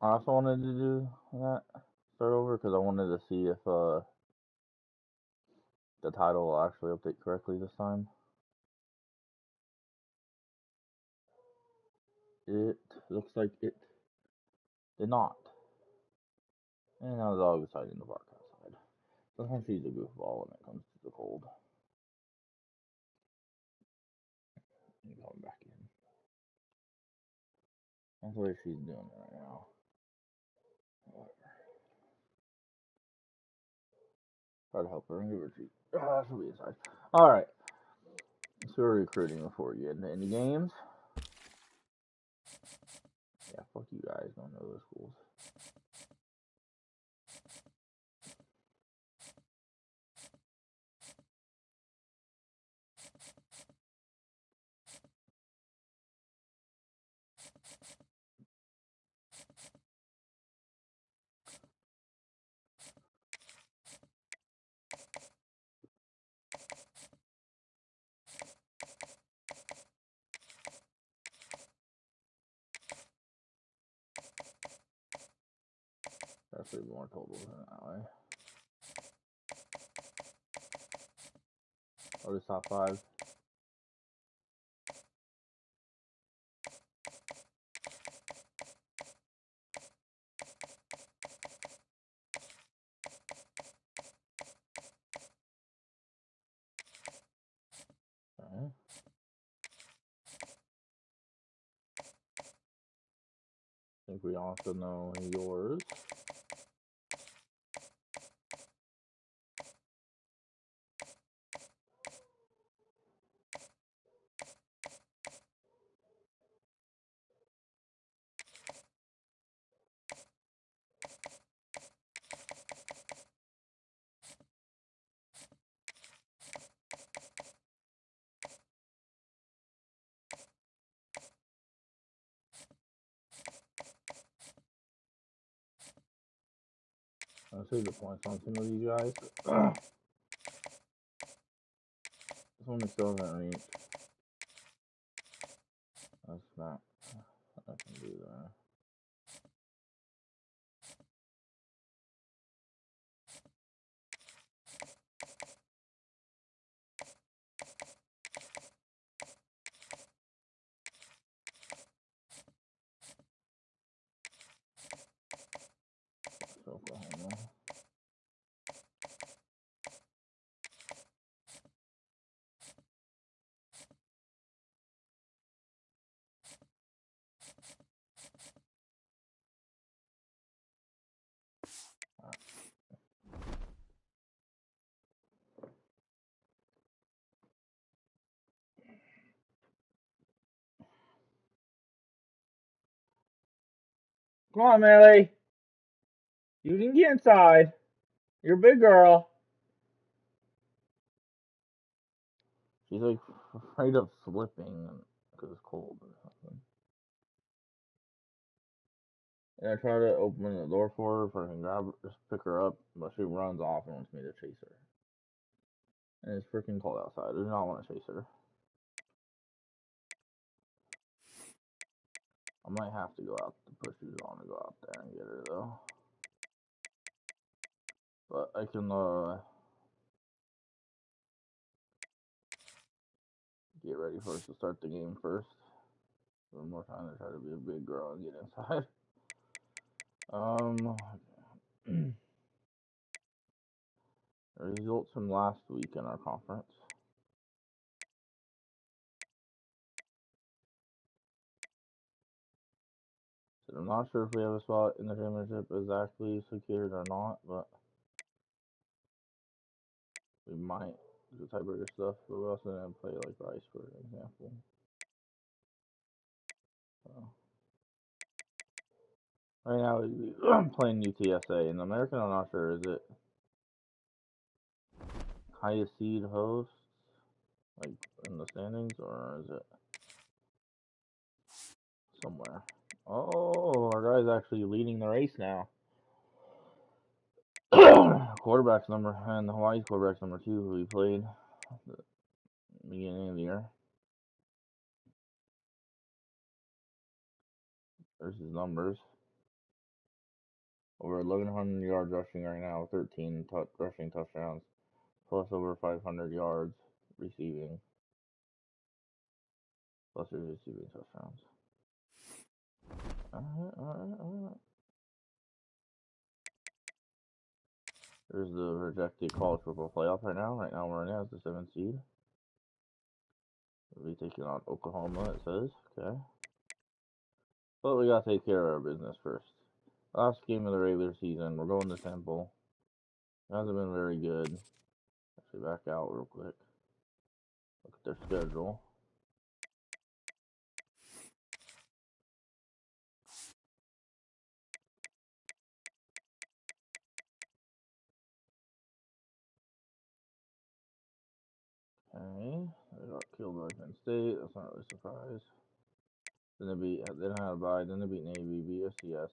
I also wanted to do that start over because I wanted to see if the title will actually update correctly this time. It looks like it did not. And now the dog decided to bark outside. Sometimes she's a goofball when it comes to the cold. And coming back in. That's the way she's doing it right now. Try to help her and give her a treat. She'll be inside. Alright. So we're recruiting before we get into any games. Yeah, fuck you guys. Don't know those schools. That's way more total than that way. Or just top 5. Okay. I think we also know yours. I'll save the points on some of these guys. This one still hasn't reached. That's not. I can do that. So Oklahoma. Come on, Millie. You can get inside. You're a big girl. She's like afraid of slipping because it's cold or something. And I try to open the door for her, I can grab her, just pick her up, but she runs off and wants me to chase her. And it's freaking cold outside. I do not want to chase her. I might have to go out to put shoes on to go out there and get her though. But I can get ready for us to start the game first. One more time to try to be a big girl and get inside. The results from last week in our conference. So I'm not sure if we have a spot in the championship exactly secured or not, but we might do tiebreaker stuff. But we also didn't play like Rice, for example. So right now we're playing UTSA. In American, I'm not sure. Is it highest seed hosts, like in the standings, or is it somewhere? Oh, our guy's actually leading the race now. Quarterback's number, and Hawaii's quarterback's number 2, who we played at the beginning of the year. There's his numbers. Over 1,100 yards rushing right now, 13 rushing touchdowns, plus over 500 yards receiving, plus his receiving touchdowns. Alright. There's the projected college football playoff right now. Right now we're in as the 7th seed. We'll be taking on Oklahoma, it says. Okay. But we gotta take care of our business first. Last game of the regular season, we're going to Temple. It hasn't been very good. Actually, back out real quick. Look at their schedule. Okay, they got killed by Penn State. That's not really a surprise. Then they didn't have a bye. Then they beat Navy, beat FCS,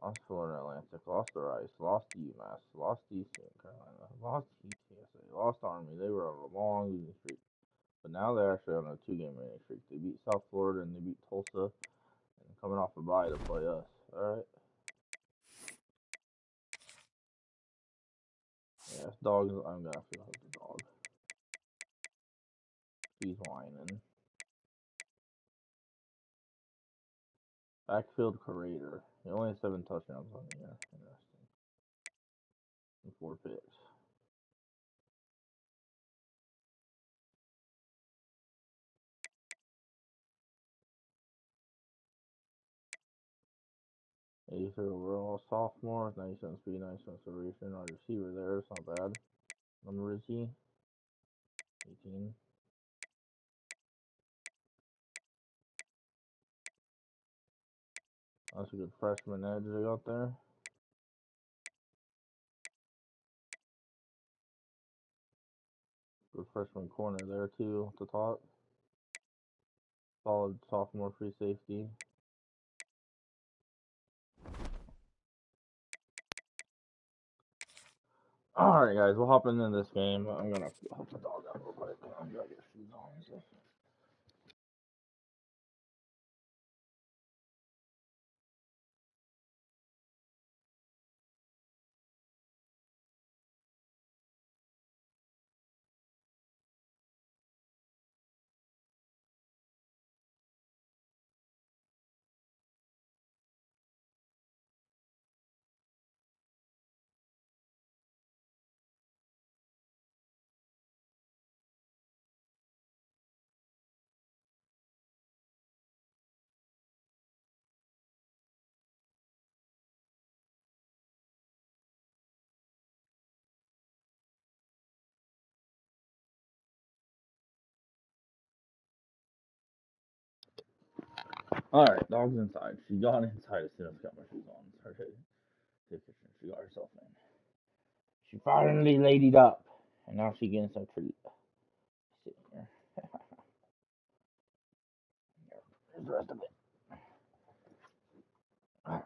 lost Florida Atlantic, lost to Rice, lost to UMass, lost to Eastern Carolina, lost to UTSA, lost to Army. They were on a long losing streak. But now they're actually on a 2-game winning streak. They beat South Florida and they beat Tulsa, and coming off a bye to play us. All right. Yeah, this dog. I'm gonna feel like the dog. He's whining. Backfield creator. He only has 7 touchdowns on the year. Interesting. And 4 picks. He's overall sophomore, 97 speed, 97 acceleration. Our receiver there, it's not bad. Number is he? 18. That's a good freshman edge they got there. Good freshman corner there too at the top. Solid sophomore free safety. Alright guys, we'll hop into this game. I'm gonna help the dog out real quick. I'm gonna get shoes on and stuff. Alright, dog's inside. She got inside as soon as I got my shoes on. She got herself in. She finally ladied up. And now she getting some treat. Sitting here. Here's the rest of it. Alright,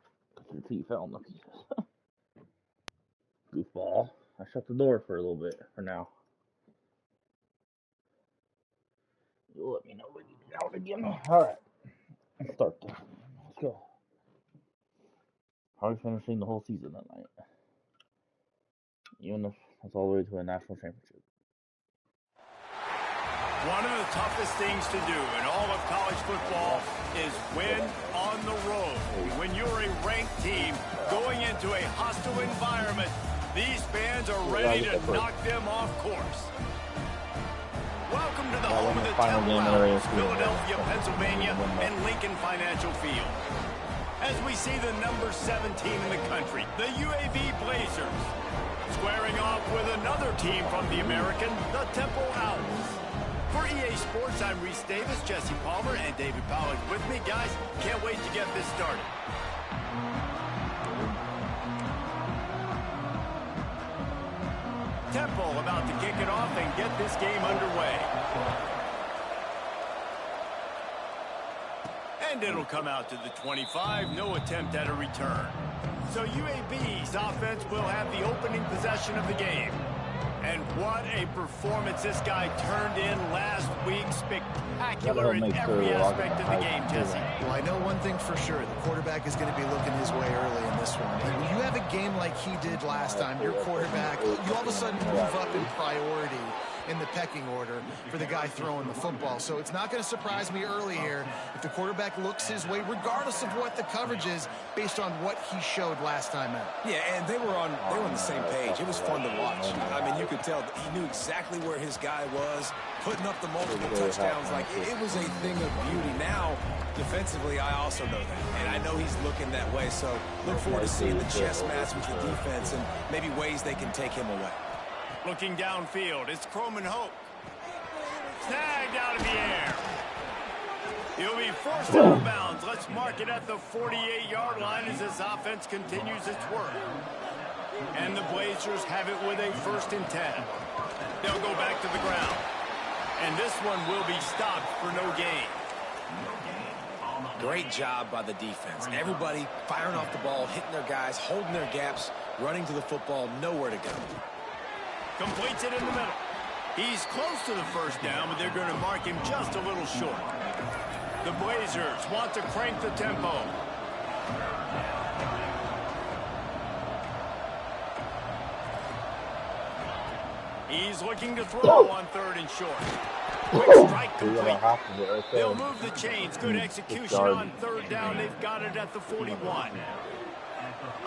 your teeth fell in the pieces. Goofball. I shut the door for a little bit for now. You'll let me know when you get out again. Alright. Let's start this. Let's go. Probably finishing the whole season that night. Even if that's all the way to a national championship. One of the toughest things to do in all of college football is win on the road. When you're a ranked team going into a hostile environment, these fans are ready to knock them off course. Welcome to the home of the Temple Owls, Philadelphia, Pennsylvania, and Lincoln Financial Field. As we see the number 7 team in the country, the UAB Blazers, squaring off with another team from the American, the Temple Owls. For EA Sports, I'm Reese Davis, Jesse Palmer, and David Pollack with me. Guys, can't wait to get this started. Temple about to kick it off and get this game underway. And it'll come out to the 25, no attempt at a return. So UAB's offense will have the opening possession of the game. And what a performance this guy turned in last week. Spectacular in every aspect of the game, Jesse. Well, I know one thing for sure. The quarterback is going to be looking his way early in this one. And when you have a game like he did last time, your quarterback, you all of a sudden move up in priority in the pecking order for the guy throwing the football. So it's not going to surprise me early here if the quarterback looks his way, regardless of what the coverage is, based on what he showed last time out. Yeah, and they were on the same page. It was fun to watch. I mean, you could tell he knew exactly where his guy was, putting up the multiple touchdowns. Like, it was a thing of beauty. Now, defensively, I also know that. And I know he's looking that way. So look forward to seeing the chess match with the defense and maybe ways they can take him away. Looking downfield, it's Croman Hope. Snagged out of the air. He'll be forced out of bounds. Let's mark it at the 48-yard line as this offense continues its work. And the Blazers have it with a 1st and 10. They'll go back to the ground. And this one will be stopped for no gain. Great job by the defense. Everybody firing off the ball, hitting their guys, holding their gaps, running to the football, nowhere to go. Completes it in the middle. He's close to the 1st down, but they're going to mark him just a little short. The Blazers want to crank the tempo. He's looking to throw on 3rd and short. Quick strike complete. They'll move the chains. Good execution on 3rd down. They've got it at the 41.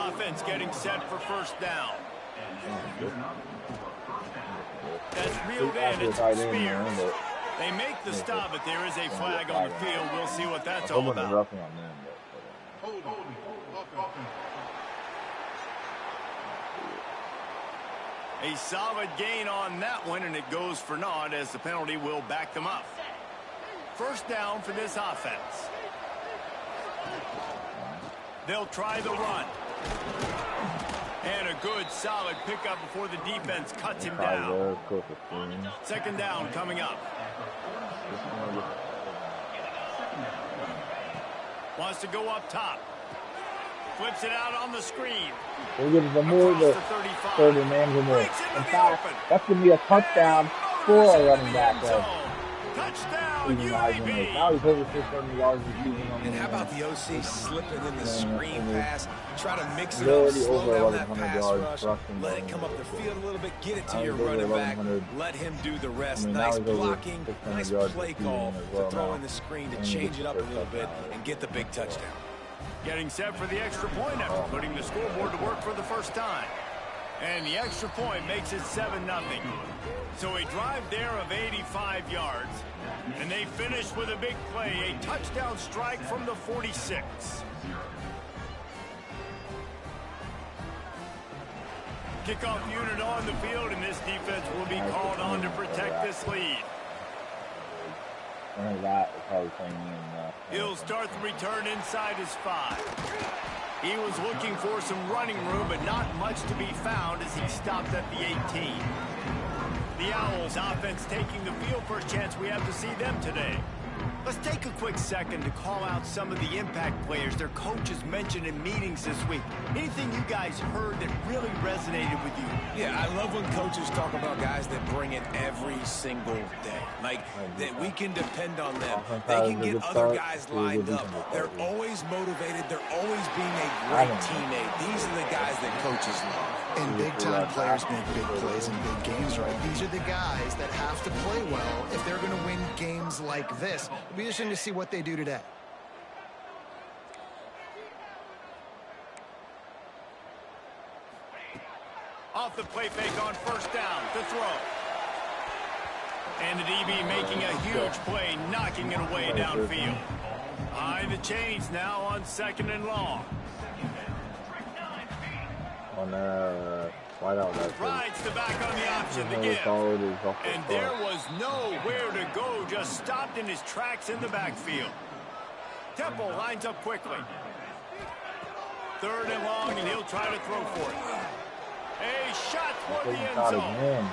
Offense getting set for 1st down. That's reeled in. It's Spears. They make the stop, but there is a flag on the field. We'll see what that's all about. A solid gain on that one, and it goes for naught as the penalty will back them up. 1st down for this offense. They'll try the run. And a good, solid pickup before the defense cuts him down. 2nd down coming up. Wants to go up top. Flips it out on the screen. We'll give the more the 30 man in there. In fact, that's going to be a touchdown for a running back. Touchdown, UAB. Now he's over 600 yards receiving. And how about the OC slipping in the screen pass? Try to mix it up, slow down that pass rush, let it come up the field a little bit, get it to your running back, let him do the rest. Nice blocking, nice play call to throw in the screen to change it up a little bit and get the big touchdown. Getting set for the extra point after putting the scoreboard to work for the 1st time. And the extra point makes it 7-0. So a drive there of 85 yards. And they finish with a big play, a touchdown strike from the 46. Kickoff unit on the field, and this defense will be called on to protect this lead. He'll start the return inside his 5. He was looking for some running room, but not much to be found as he stopped at the 18. The Owls offense taking the field for a chance we have to see them today. Let's take a quick second to call out some of the impact players their coaches mentioned in meetings this week. Anything you guys heard that really resonated with you? Yeah, I love when coaches talk about guys that bring it every single day. Like, that we can depend on them. They can get other guys lined up. They're always motivated. They're always being a great teammate. These are the guys that coaches love. And big-time players make big plays in big games, right? These are the guys that have to play well if they're going to win games like this. It'll be interesting to see what they do today. Off the play fake on 1st down to throw. And the DB making a huge play, knocking it away downfield. Behind the chains now on 2nd and long. Rides the back on the option to give. And there was nowhere to go, just stopped in his tracks in the backfield. Temple lines up quickly. 3rd and long, and he'll try to throw for it. A shot toward the end zone.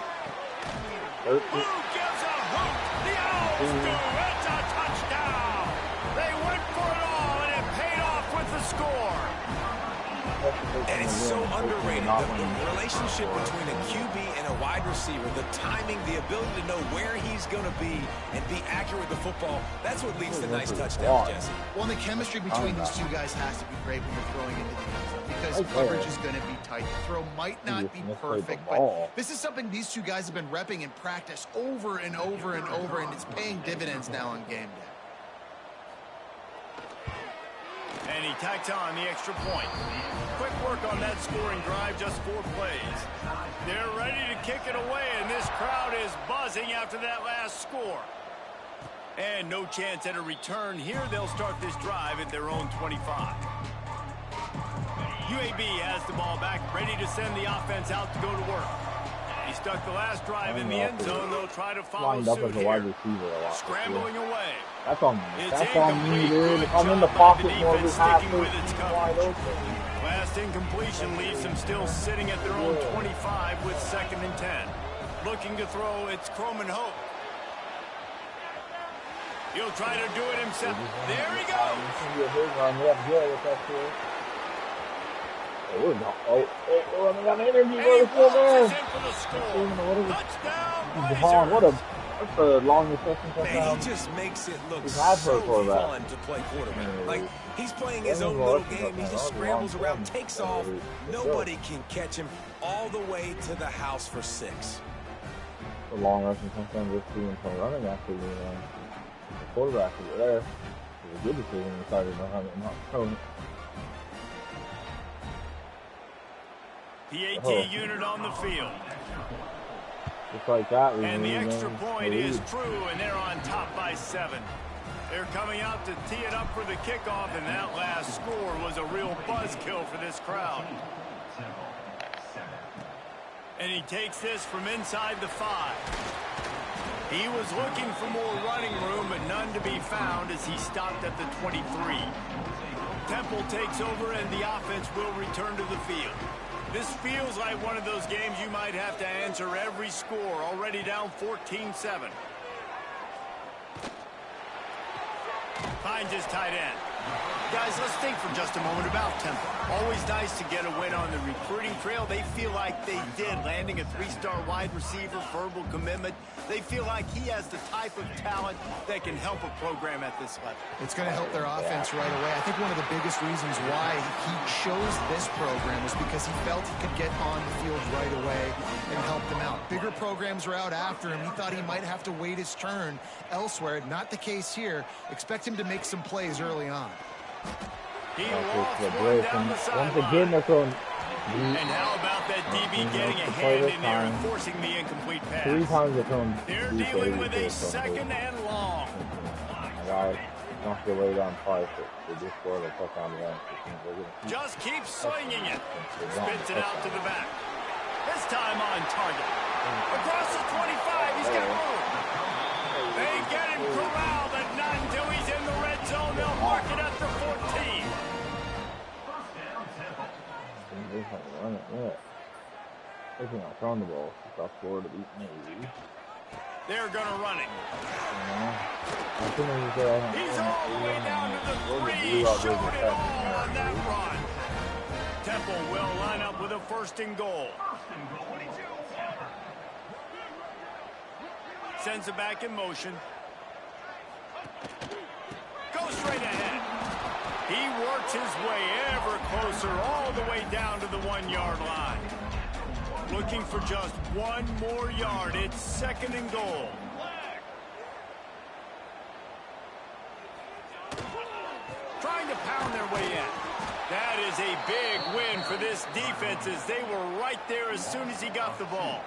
Who gives a hoot? The Owls do. It's a touchdown. They went for it all, and it paid off with the score. And it's so underrated. The relationship between a QB and a wide receiver, the timing, the ability to know where he's going to be and be accurate with the football, that's what leads to nice touchdowns, Jesse. Well, the chemistry between these two guys has to be great when you're throwing into the end zone because coverage is going to be tight. The throw might not be perfect, but this is something these two guys have been repping in practice over and over and over, and it's paying dividends now on game day. And he tacked on the extra point. Quick work on that scoring drive, just 4 plays. They're ready to kick it away, and this crowd is buzzing after that last score. And no chance at a return here. They'll start this drive at their own 25. UAB has the ball back, ready to send the offense out to go to work. He stuck the last drive in the end zone. They'll try to follow suit here. Scrambling away. That's on me. That's on me, dude. If I'm in the pocket more than half wide open. Last incompletion leaves them still sitting at their own 25 with 2nd and 10. Looking to throw, it's Croman Hope. He'll try to do it himself. There he goes. Oh, I got an interview for there. Touchdown, That's the longest session touchdown. He just makes it look so fun to play quarterback. Like, he's playing his own little game. He just scrambles around, takes off. Nobody can catch him all the way to the house for 6. The long rushing touchdown just being from running after the quarterback over there. It was a good decision. He decided not throwing it. PAT unit on the field. Just like that. And the extra point is true, and they're on top by 7. They're coming out to tee it up for the kickoff, and that last score was a real buzzkill for this crowd. And he takes this from inside the 5. He was looking for more running room, but none to be found as he stopped at the 23. Temple takes over, and the offense will return to the field. This feels like one of those games you might have to answer every score. Already down 14-7. Finds his tight end. Guys, let's think for just a moment about Temple. Always nice to get a win on the recruiting trail. They feel like they did, landing a 3-star wide receiver, verbal commitment. They feel like he has the type of talent that can help a program at this level. It's going to help their offense right away. I think one of the biggest reasons why he chose this program was because he felt he could get on the field right away and help them out. Bigger programs are out after him. He thought he might have to wait his turn elsewhere. Not the case here. Expect him to make some plays early on. He walks one down the sideline. And how about that DB getting a hand in there and forcing the incomplete pass? 3 times they're throwing. They're dealing with a 2nd and long. Guys, don't get way down twice. They just scored a touchdown again. Just keeps slinging it. Spits it out to the back. This time on target. Across the 25, he's got room. They get him corralled, but not until he's in the red zone. They'll mark it at the 14. Taking out on the ball. South Florida beat Navy. They're going to run it. He's all the way down to the 3. Showed it all on that run. Temple will line up with a 1st and goal. Sends it back in motion. Goes straight ahead. He works his way ever closer all the way down to the 1-yard line. Looking for just 1 more yard. It's 2nd and goal. Trying to pound their way in. That is a big win for this defense as they were right there as soon as he got the ball.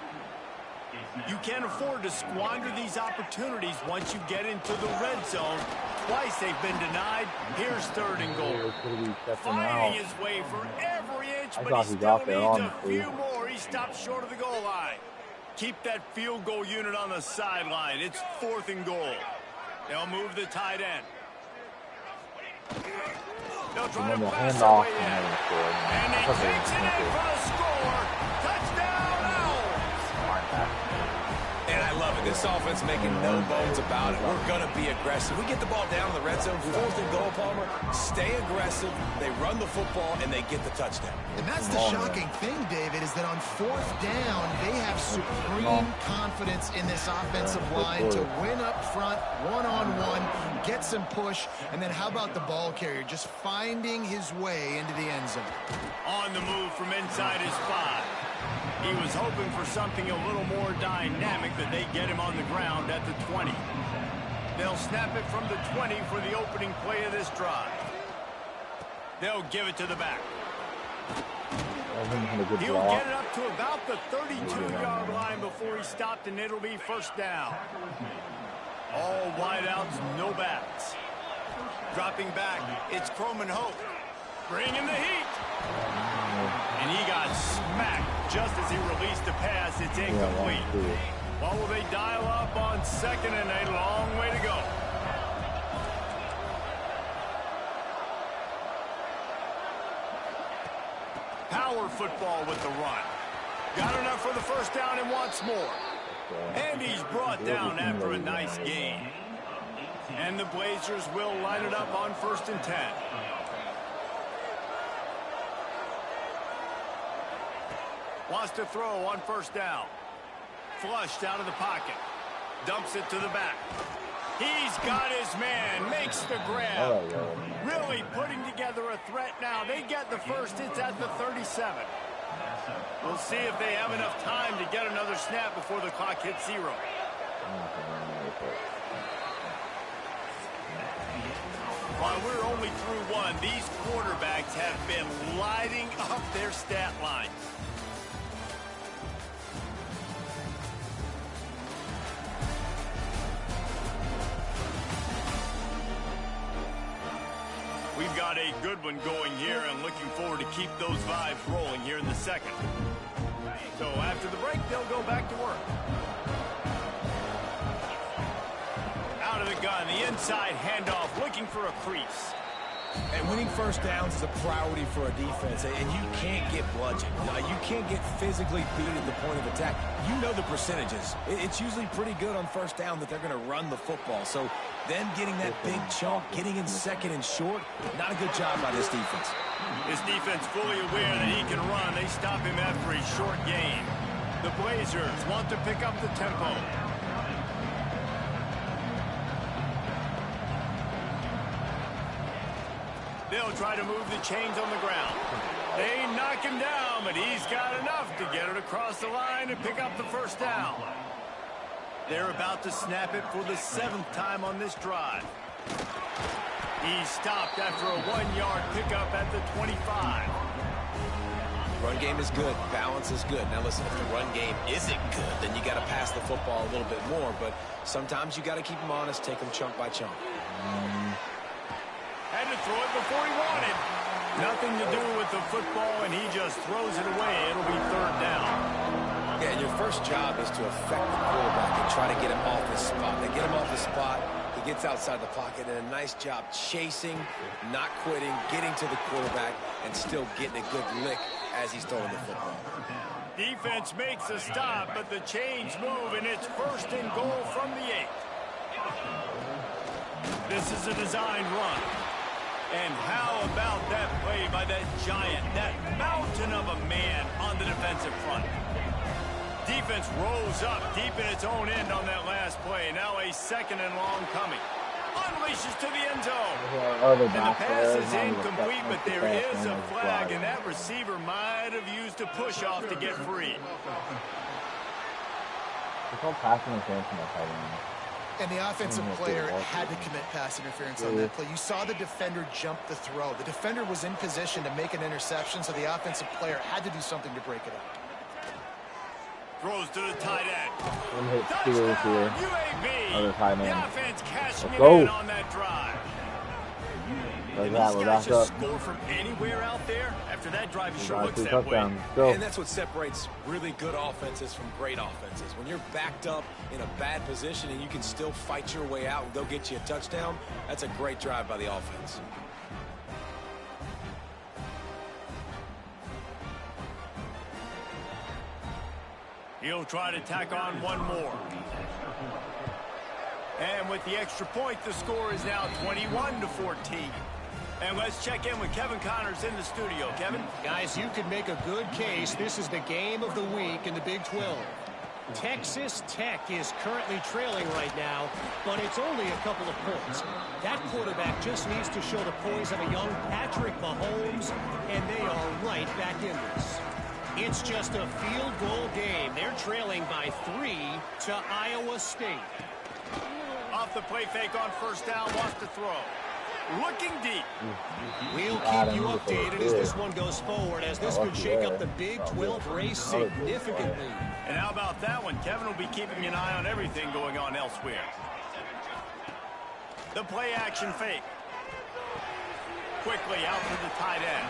You can't afford to squander these opportunities once you get into the red zone. Twice they've been denied. Here's 3rd and goal. Fighting his way for every inch, but he still needs a few more. He stops short of the goal line. Keep that field goal unit on the sideline. It's 4th and goal. They'll move the tight end. They'll try to pass their way in. And he takes it in for a score. Touchdown, Owls! And I love it. This offense making no bones about it. We're going to be aggressive. We get the ball down in the red zone, 4th and goal, Palmer. Stay aggressive. They run the football, and they get the touchdown. And that's the shocking thing, David, is that on 4th down, they have supreme confidence in this offensive line to win up front, one-on-one, get some push, and then how about the ball carrier just finding his way into the end zone? On the move from inside his 5. He was hoping for something a little more dynamic, that they get him on the ground at the 20. They'll snap it from the 20 for the opening play of this drive. They'll give it to the back. He'll get it up to about the 32-yard line before he stopped, and it'll be 1st down. All wideouts, no backs. Dropping back, it's Croman Hope. Bringing the heat. And he got smacked just as he released the pass. It's incomplete. What will they dial up on 2nd and a long way to go? Power football with the run. Got enough for the 1st down and wants more. And he's brought down after a nice gain. And the Blazers will line it up on 1st and 10. Wants to throw on 1st down. Flushed out of the pocket. Dumps it to the back. He's got his man. Makes the grab. Really putting together a threat now. They get the 1st. It's at the 37. We'll see if they have enough time to get another snap before the clock hits 0. While we're only through 1, these quarterbacks have been lighting up their stat lines. We've got a good one going here, and looking forward to keep those vibes rolling here in the 2nd. So after the break, they'll go back to work. Out of the gun, the inside handoff, looking for a crease. And winning 1st downs is a priority for a defense, and you can't get bludgeoned. You can't get physically beat at the point of attack. You know the percentages. It's usually pretty good on 1st down that they're going to run the football. So then getting that big chunk, getting in 2nd and short, not a good job by this defense. This defense fully aware that he can run. They stop him after a short gain. The Blazers want to pick up the tempo. They'll try to move the chains on the ground. They knock him down, but he's got enough to get it across the line and pick up the 1st down. They're about to snap it for the 7th time on this drive. He stopped after a 1-yard pickup at the 25. Run game is good. Balance is good. Now listen, if the run game isn't good, then you got to pass the football a little bit more. But sometimes you got to keep them honest, take them chunk by chunk. Had to throw it before he wanted. Nothing to do with the football, and he just throws it away. It'll be 3rd down. Yeah, and your first job is to affect the quarterback and try to get him off his spot. They get him off his spot. He gets outside the pocket, and a nice job chasing, not quitting, getting to the quarterback, and still getting a good lick as he's throwing the football. Defense makes a stop, but the chains move, and it's 1st and goal from the 8. This is a design run. And how about that play by that giant, that mountain of a man on the defensive front? Defense rolls up deep in its own end on that last play. Now a 2nd and long coming. Unleashes to the end zone. And the pass is incomplete, but there is a flag, and that receiver might have used a push-off to get free. It's all passing interference in that tight end. And the offensive player had to commit pass interference on that play. You saw the defender jump the throw. The defender was in position to make an interception, so the offensive player had to do something to break it up. Throws to the tight end. One hit Steelers here. UAB. Other tight end. The offense cashing it go. in on that drive. Like And that, these we're guys back up. just score from anywhere out there. After that drive, it sure Drive looks 2 that way. touchdowns. Go. And that's what separates really good offenses from great offenses. When you're backed up in a bad position and you can still fight your way out and go get you a touchdown, that's a great drive by the offense. He'll try to tack on one more. And with the extra point, the score is now 21-14. And let's check in with Kevin Connors in the studio. Kevin? Guys, you could make a good case. This is the game of the week in the Big 12. Texas Tech is currently trailing right now, but it's only a couple of points. That quarterback just needs to show the poise of a young Patrick Mahomes, and they are right back in this. It's just a field goal game. They're trailing by 3 to Iowa State. Off the play fake on first down, wants to throw. Looking deep. We'll keep you updated as this one goes forward, as this could shake up the Big 12 race significantly. And how about that one? Kevin will be keeping an eye on everything going on elsewhere. The play action fake. Quickly out to the tight end.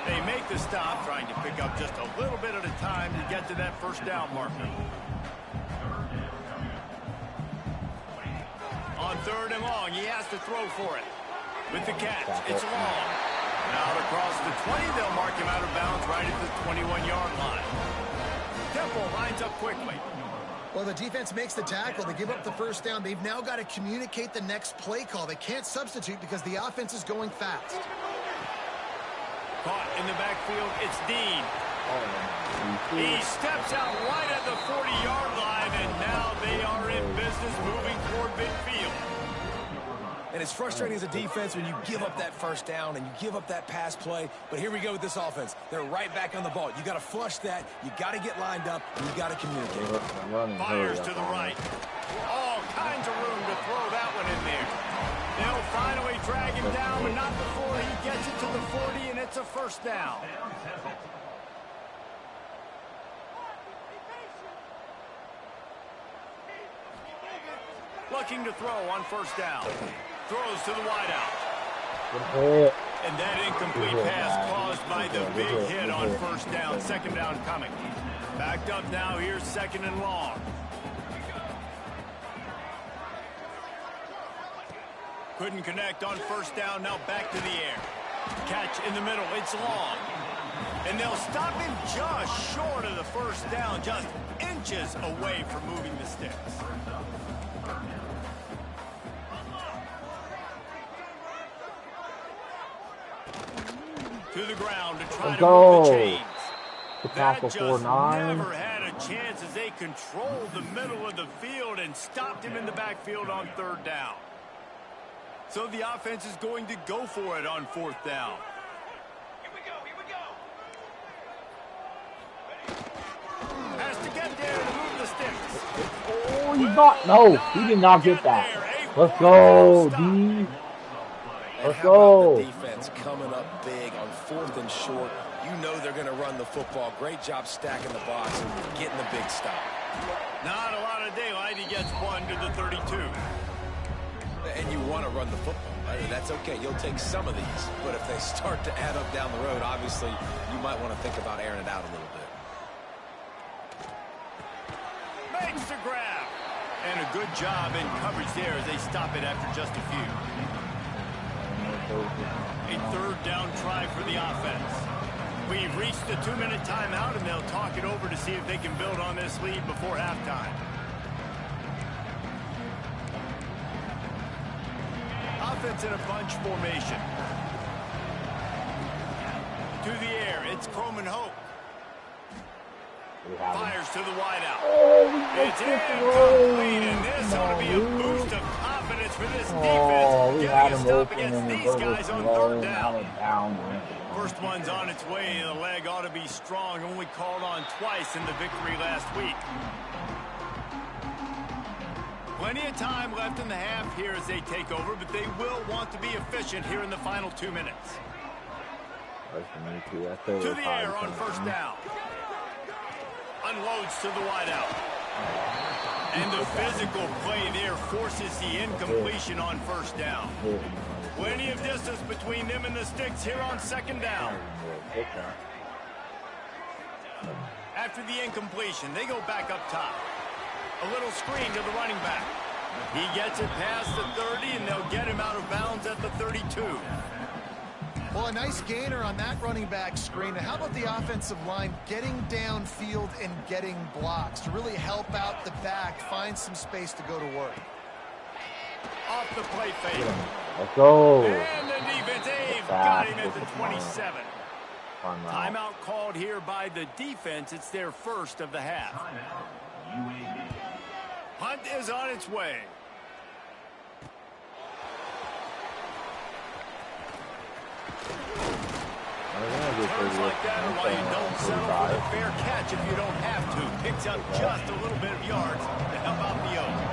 They make the stop, trying to pick up just a little bit at a time to get to that first down marker. On third and long, he has to throw for it. With the catch, it's long. Now across the 20, they'll mark him out of bounds right at the 21-yard line. Temple lines up quickly. Well, the defense makes the tackle. They give up the first down. They've now got to communicate the next play call. They can't substitute because the offense is going fast. Caught in the backfield, it's Dean. He steps out right at the 40-yard line, and now they are in business moving toward midfield. And it's frustrating as a defense when you give up that first down and you give up that pass play. But here we go with this offense. They're right back on the ball. You got to flush that. You got to get lined up. And you got to communicate. Fires to the right. All kinds of room to throw that one in there. They'll finally drag him down, but not before he gets it to the 40, and it's a first down. Looking to throw on first down. Throws to the wideout. And that incomplete pass caused by the big hit on first down. Second down coming. Backed up now. Here's second and long. Couldn't connect on first down. Now back to the air. Catch in the middle. It's long. And they'll stop him just short of the first down. Just inches away from moving the sticks. To the ground to try to move the chains. That just never had a chance as they controlled the middle of the field and stopped him in the backfield on third down. So the offense is going to go for it on fourth down. Here we go. Has to get there to move the sticks. Oh, he got no. He did not get that. Let's go, D. Let's go. The defense coming up big on fourth and short. You know they're going to run the football. Great job stacking the box and getting the big stop. Not a lot of daylight. He gets one to the 32. And you want to run the football. Hey, that's okay. You'll take some of these. But if they start to add up down the road, obviously, you might want to think about airing it out a little bit. Makes the grab. And a good job in coverage there as they stop it after just a few. A third down try for the offense. We've reached the 2-minute timeout, and they'll talk it over to see if they can build on this lead before halftime. Offense in a bunch formation. To the air, it's Croman Hope. Fires to the wideout. It's incomplete, and this ought to be a boost of confidence for this defense. Getting a stop against these guys on third down. First one's on its way. The leg ought to be strong. Only called on twice in the victory last week. Plenty of time left in the half here as they take over, but they will want to be efficient here in the final 2 minutes. To the air on first down. Unloads to the wideout. And the physical play there forces the incompletion on first down. Plenty of distance between them and the sticks here on second down. After the incompletion, they go back up top. A little screen to the running back. He gets it past the 30, and they'll get him out of bounds at the 32. Well, a nice gainer on that running back screen. Now, how about the offensive line getting downfield and getting blocks to really help out the back, find some space to go to work? Off the play fake. Let's go. And the defense, they've got him at the 27. Timeout called here by the defense. It's their first of the half. Punt is on its way. Turns like that are why you don't settle for the fair catch if you don't have to. Picks up just a little bit of yards to help out the Oaks.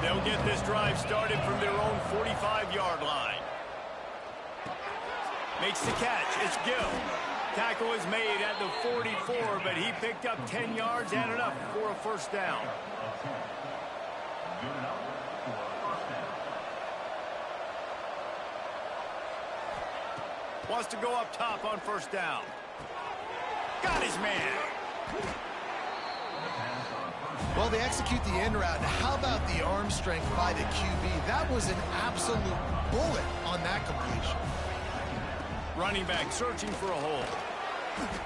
They'll get this drive started from their own 45-yard line. Makes the catch. It's Gill. Tackle is made at the 44, but he picked up 10 yards and enough for a first down. Wants to go up top on first down. Got his man. Well, they execute the end route. Now, how about the arm strength by the QB? That was an absolute bullet on that completion. Running back searching for a hole.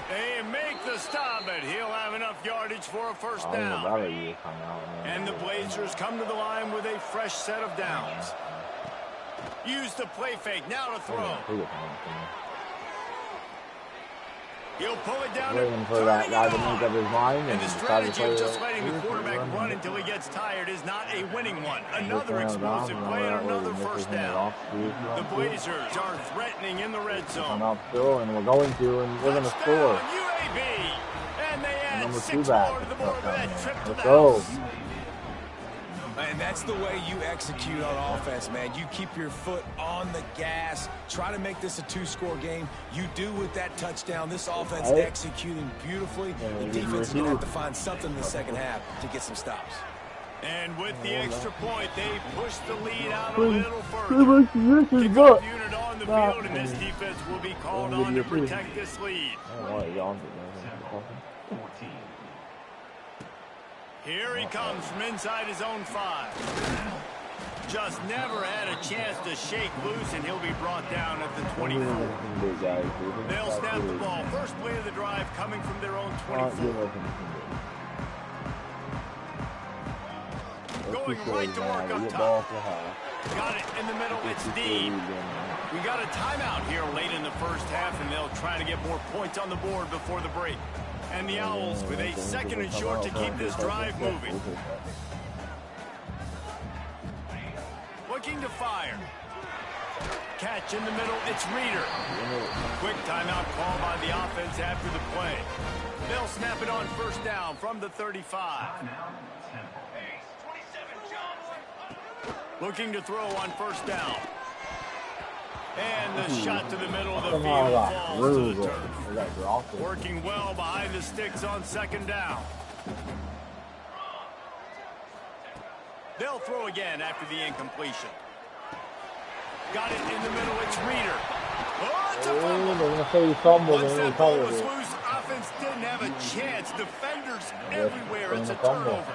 They make the stop, but he'll have enough yardage for a first down. And the Blazers come to the line with a fresh set of downs. Use the play fake, now to throw. He'll pull it down waiting for that guy to make up his mind. And the strategy of just letting the quarterback run until he gets tired is not a winning one. Another explosive play and another first down. The Blazers are threatening in the red zone. Up still, and we're going to, and we're going to score. UAB, and they add Number 6 2 back. more to the board with that trip to the go. house. And that's the way you execute on offense, man. You keep your foot on the gas. Try to make this a 2-score game. You do with that touchdown. This offense executing beautifully. The defense is going to have to find something in the second half to get some stops. And with the extra point, they push the lead out a little further. Kickoff unit on the field, and this defense will be called on to protect this lead. Here he comes from inside his own 5. Just never had a chance to shake loose, and he'll be brought down at the 24. They'll snap the ball. First play of the drive coming from their own 24. Going right to work up top. Got it in the middle. It's deep. We got a timeout here late in the first half, and they'll try to get more points on the board before the break. And the Owls with a 2nd and short to keep this drive moving. Looking to fire. Catch in the middle. It's Reeder. Quick timeout call by the offense after the play. They'll snap it on first down from the 35. Looking to throw on first down. And the shot to the middle of the field falls to the turf. Working well behind the sticks on 2nd down. They'll throw again after the incompletion. Got it in the middle. It's Reeder. Oh, it's a fumble. Once that ball was loose, offense didn't have a chance. Defenders everywhere. It's a turnover.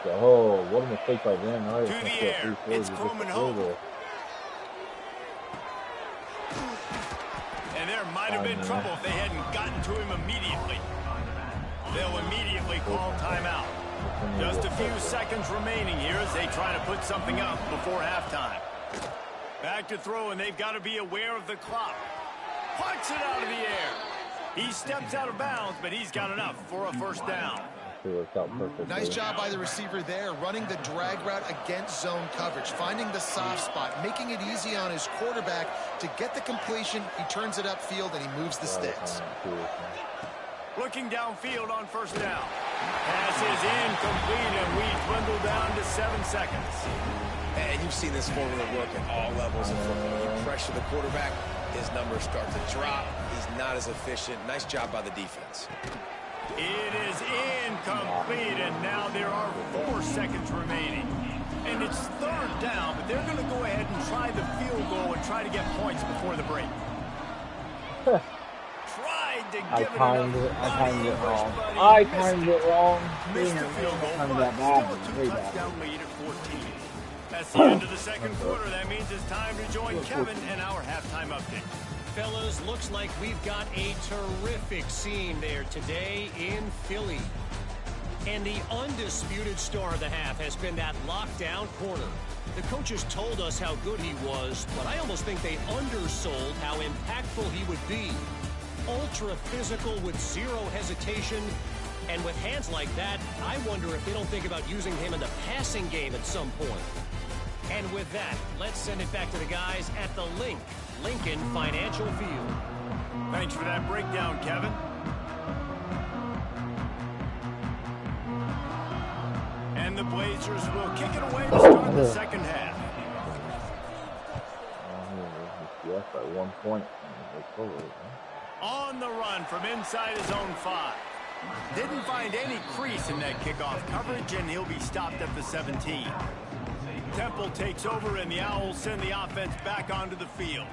Oh, what a mistake by them. To the air. It's Croman Hope. And there might have been trouble if they hadn't gotten to him immediately. They'll immediately call timeout. Just a few seconds remaining here as they try to put something up before halftime. Back to throw, and they've got to be aware of the clock. Punts it out of the air. He steps out of bounds, but he's got enough for a first down. Nice job by the receiver there, running the drag route against zone coverage, finding the soft spot, making it easy on his quarterback to get the completion. He turns it upfield, and he moves the sticks. Looking downfield on first down. Pass is incomplete, and we dwindle down to 7 seconds. And you've seen this formula work at all levels of football. You pressure the quarterback, his numbers start to drop. He's not as efficient. Nice job by the defense. It is incomplete, and now there are 4 seconds remaining. And it's 3rd down, but they're going to go ahead and try the field goal and try to get points before the break. Tried to give it timed it wrong. Missed the field goal, but still a 2-touchdown lead at 14. That's the end of the 2nd quarter. That means it's time to join Kevin in our halftime update. fellas, looks like we've got a terrific scene there today in Philly. And the undisputed star of the half has been that lockdown corner. The coaches told us how good he was, but I almost think they undersold how impactful he would be. Ultra physical with zero hesitation. And with hands like that, I wonder if they don't think about using him in the passing game at some point. And with that, let's send it back to the guys at the Lincoln Financial Field. Thanks for that breakdown, Kevin. And the Blazers will kick it away to start the second half. Yes, by 1 point. On the run from inside his own 5. Didn't find any crease in that kickoff coverage, and he'll be stopped at the 17. Temple takes over, and the Owls send the offense back onto the field.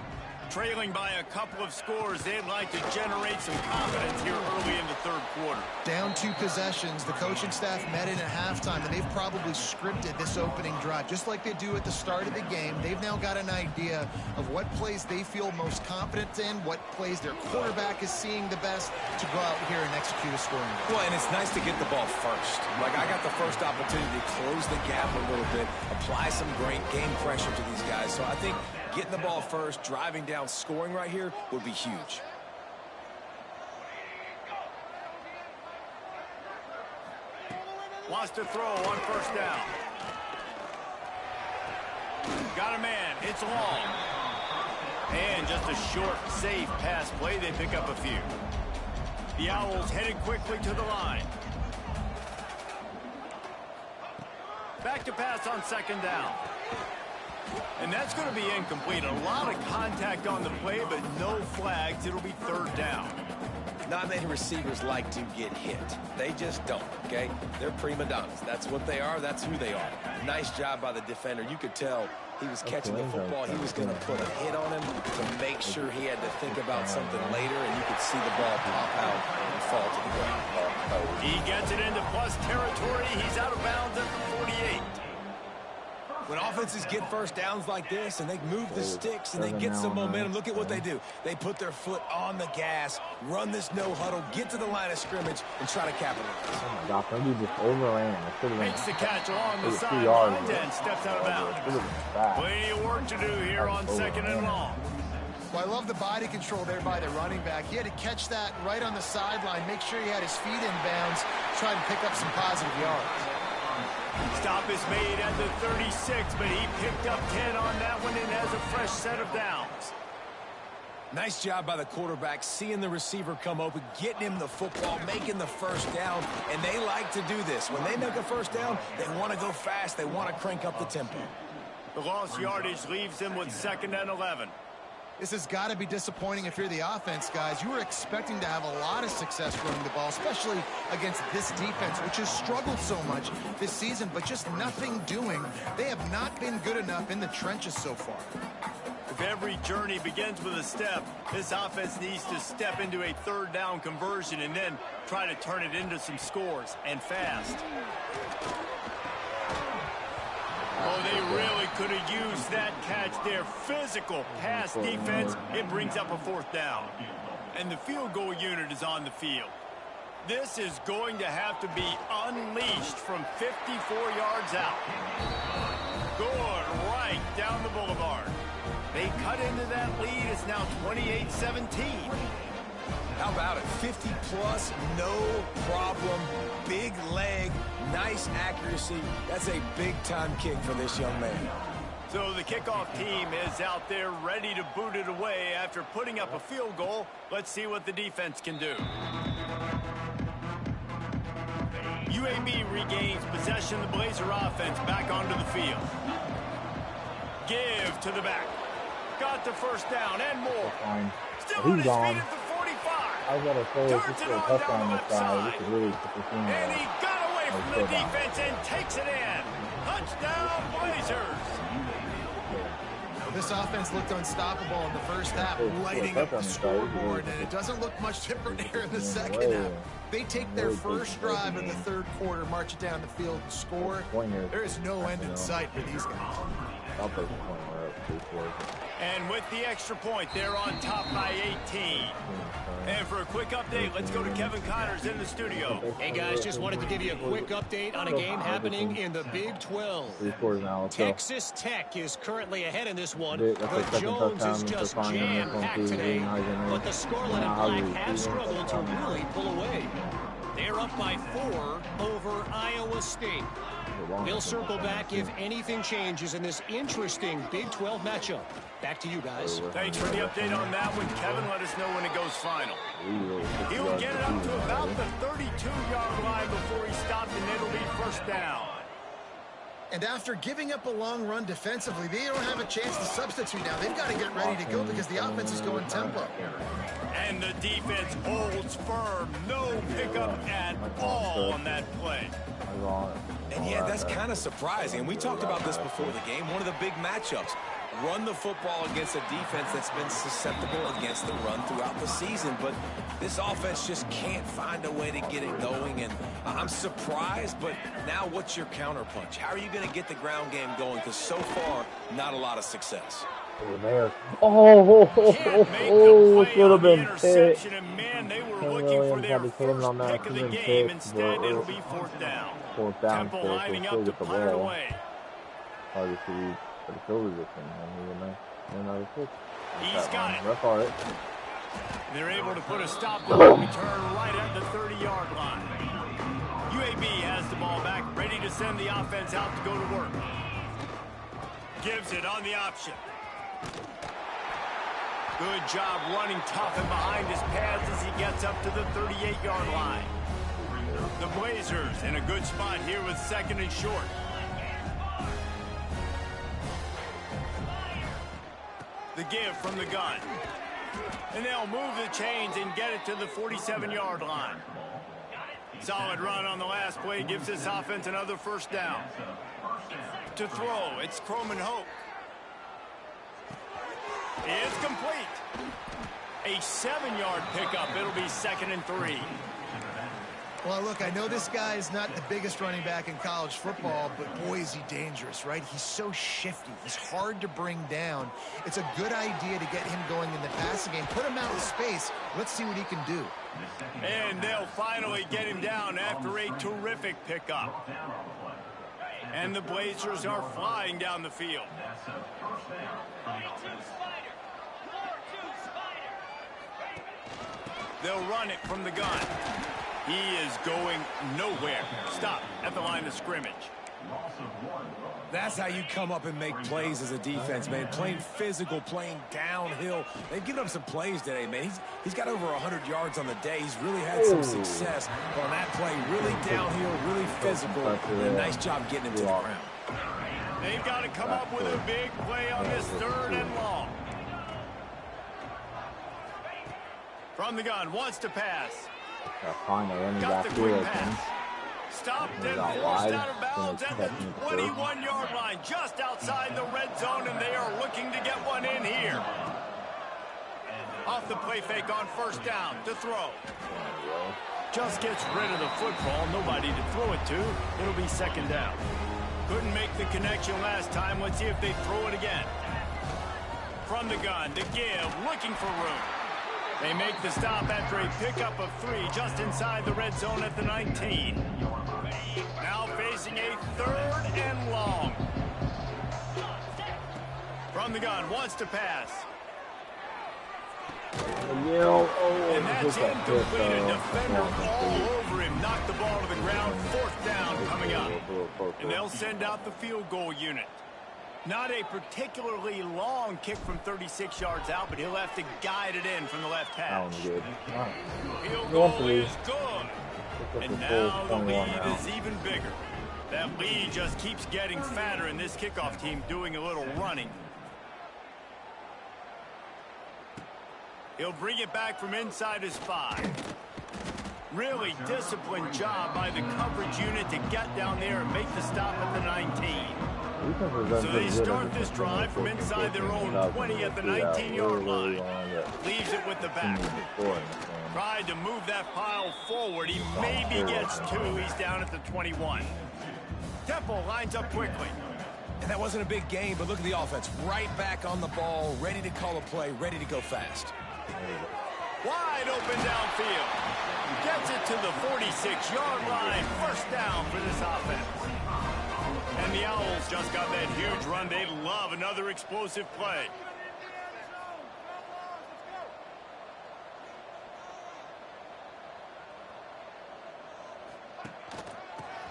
Trailing by a couple of scores, they'd like to generate some confidence here early in the third quarter. Down 2 possessions, the coaching staff met in at halftime, and they've probably scripted this opening drive. Just like they do at the start of the game, they've now got an idea of what plays they feel most confident in, what plays their quarterback is seeing the best to go out here and execute a scoring goal. Well, and it's nice to get the ball first. Like, I got the first opportunity to close the gap a little bit, apply some great game pressure to these guys. So I think getting the ball first, driving down, scoring right here would be huge. Wants to throw on first down. Got a man. It's long. And just a short, safe pass play. They pick up a few. The Owls headed quickly to the line. Back to pass on second down. And that's going to be incomplete. A lot of contact on the play, but no flags. It'll be third down. Not many receivers like to get hit. They just don't, okay? They're prima donnas. That's what they are. That's who they are. Nice job by the defender. You could tell he was catching the football. He was going to put a hit on him to make sure he had to think about something later, and you could see the ball pop out and fall to the ground. He gets it into plus territory. He's out of bounds at the 48. When offenses get first downs like this and they move the sticks and they get some momentum, look at what they do. They put their foot on the gas, run this no huddle, get to the line of scrimmage, and try to capitalize. Oh my gosh, maybe just overran. Makes the catch along the sideline and steps out of bounds. Plenty of work to do here on second and long. Well, I love the body control there by the running back. He had to catch that right on the sideline, make sure he had his feet in bounds, try to pick up some positive yards. Stop is made at the 36, but he picked up 10 on that one and has a fresh set of downs. Nice job by the quarterback, seeing the receiver come open, getting him the football, making the first down, and they like to do this. When they make a first down, they want to go fast. They want to crank up the tempo. The lost yardage leaves them with 2nd and 11. This has got to be disappointing if you're the offense, guys. You were expecting to have a lot of success running the ball, especially against this defense, which has struggled so much this season, but just nothing doing. They have not been good enough in the trenches so far. If every journey begins with a step, this offense needs to step into a third down conversion and then try to turn it into some scores, and fast. Oh, they really could have used that catch there. Physical pass defense. It brings up a 4th down. And the field goal unit is on the field. This is going to have to be unleashed from 54 yards out. Good right down the boulevard. They cut into that lead. It's now 28-17. How about it? 50-plus, no problem. Big leg, nice accuracy. That's a big-time kick for this young man. So the kickoff team is out there ready to boot it away after putting up a field goal. Let's see what the defense can do. UAB regains possession. The Blazer offense back onto the field. Give to the back. Got the first down and more. Still on his feet at the 45. I got to say, Turns it on down the left side. This is really And he got away from the defense and takes it in. Touchdown, Blazers. This offense looked unstoppable in the first half, lighting up the scoreboard, and it doesn't look much different here in the second half. They take their first drive in the third quarter, march it down the field, and score. There is no end in sight for these guys. I'll take the point. We're up 3-4. And with the extra point, they're on top by 18. And for a quick update, let's go to Kevin Connors in the studio. Hey, guys, just wanted to give you a quick update on a game happening in the Big 12. Texas Tech is currently ahead in this one, but Jones is just jam-packed today. But the Scarlet and Black have struggled to really pull away. They're up by 4 over Iowa State. They'll circle back if anything changes in this interesting Big 12 matchup. Back to you guys. Thanks for the update on that one. Kevin, let us know when it goes final. He'll get it up to about the 32-yard line before he stopped, and it'll be first down. And after giving up a long run defensively, they don't have a chance to substitute now. They've got to get ready to go because the offense is going tempo. And the defense holds firm. No pickup at all on that play. And yeah, that's kind of surprising. And we talked about this before the game. One of the big matchups. Run the football against a defense that's been susceptible against the run throughout the season. But this offense just can't find a way to get it going. And I'm surprised, but now what's your counterpunch? How are you going to get the ground game going? Because so far, not a lot of success. It should have been picked. And man, they were looking for their first pick of the game. Instead, it'll be fourth down. Temple lining up to punt it away. He's got it. They're able to put a stop on the return right at the 30-yard line. UAB has the ball back, ready to send the offense out to go to work. Gives it on the option. Good job running tough and behind his pads as he gets up to the 38-yard line. The Blazers in a good spot here with second and short. The give from the gun. And they'll move the chains and get it to the 47-yard line. Solid run on the last play gives this offense another first down. To throw, it's Croman Hoke. It's complete. A 7-yard pickup. It'll be 2nd and 3. Well, look, I know this guy is not the biggest running back in college football, but boy, is he dangerous, right? He's so shifty. He's hard to bring down. It's a good idea to get him going in the passing game. Put him out in space. Let's see what he can do. And they'll finally get him down after a terrific pickup. And the Blazers are flying down the field. They'll run it from the gun. He is going nowhere. Stop at the line of scrimmage. That's how you come up and make plays as a defense, man. Playing physical, playing downhill. They've given up some plays today, man. He's got over 100 yards on the day. He's really had some success on that play. Really downhill, really physical. And a nice job getting him to the ground. They've got to come up with a big play on this 3rd and long. From the gun, wants to pass. Got the quick pass. Stopped and forced out of bounds at the 21-yard line, just outside the red zone, and they are looking to get one in here. Off the play fake on first down to throw. Just gets rid of the football, nobody to throw it to. It'll be 2nd down. Couldn't make the connection last time. Let's see if they throw it again. From the gun, the give, looking for room. They make the stop after a pickup of 3 just inside the red zone at the 19. Now facing a 3rd and long. From the gun, wants to pass. And that's incomplete. A defender all over him. Knocked the ball to the ground. 4th down coming up. And they'll send out the field goal unit. Not a particularly long kick from 36 yards out, but he'll have to guide it in from the left hash. Field goal is good. And now the lead is even bigger. That lead just keeps getting fatter, and this kickoff team doing a little running. He'll bring it back from inside his 5. Really disciplined job by the coverage unit to get down there and make the stop at the 19. So they start this drive from inside their own 20 at the 19-yard line. Leaves it with the back. Tried to move that pile forward. He maybe gets 2. He's down at the 21. Temple lines up quickly. And that wasn't a big game, but look at the offense. Right back on the ball, ready to call a play, ready to go fast. Wide open downfield. Gets it to the 46-yard line. First down for this offense. And the Owls just got that huge run. They love another explosive play.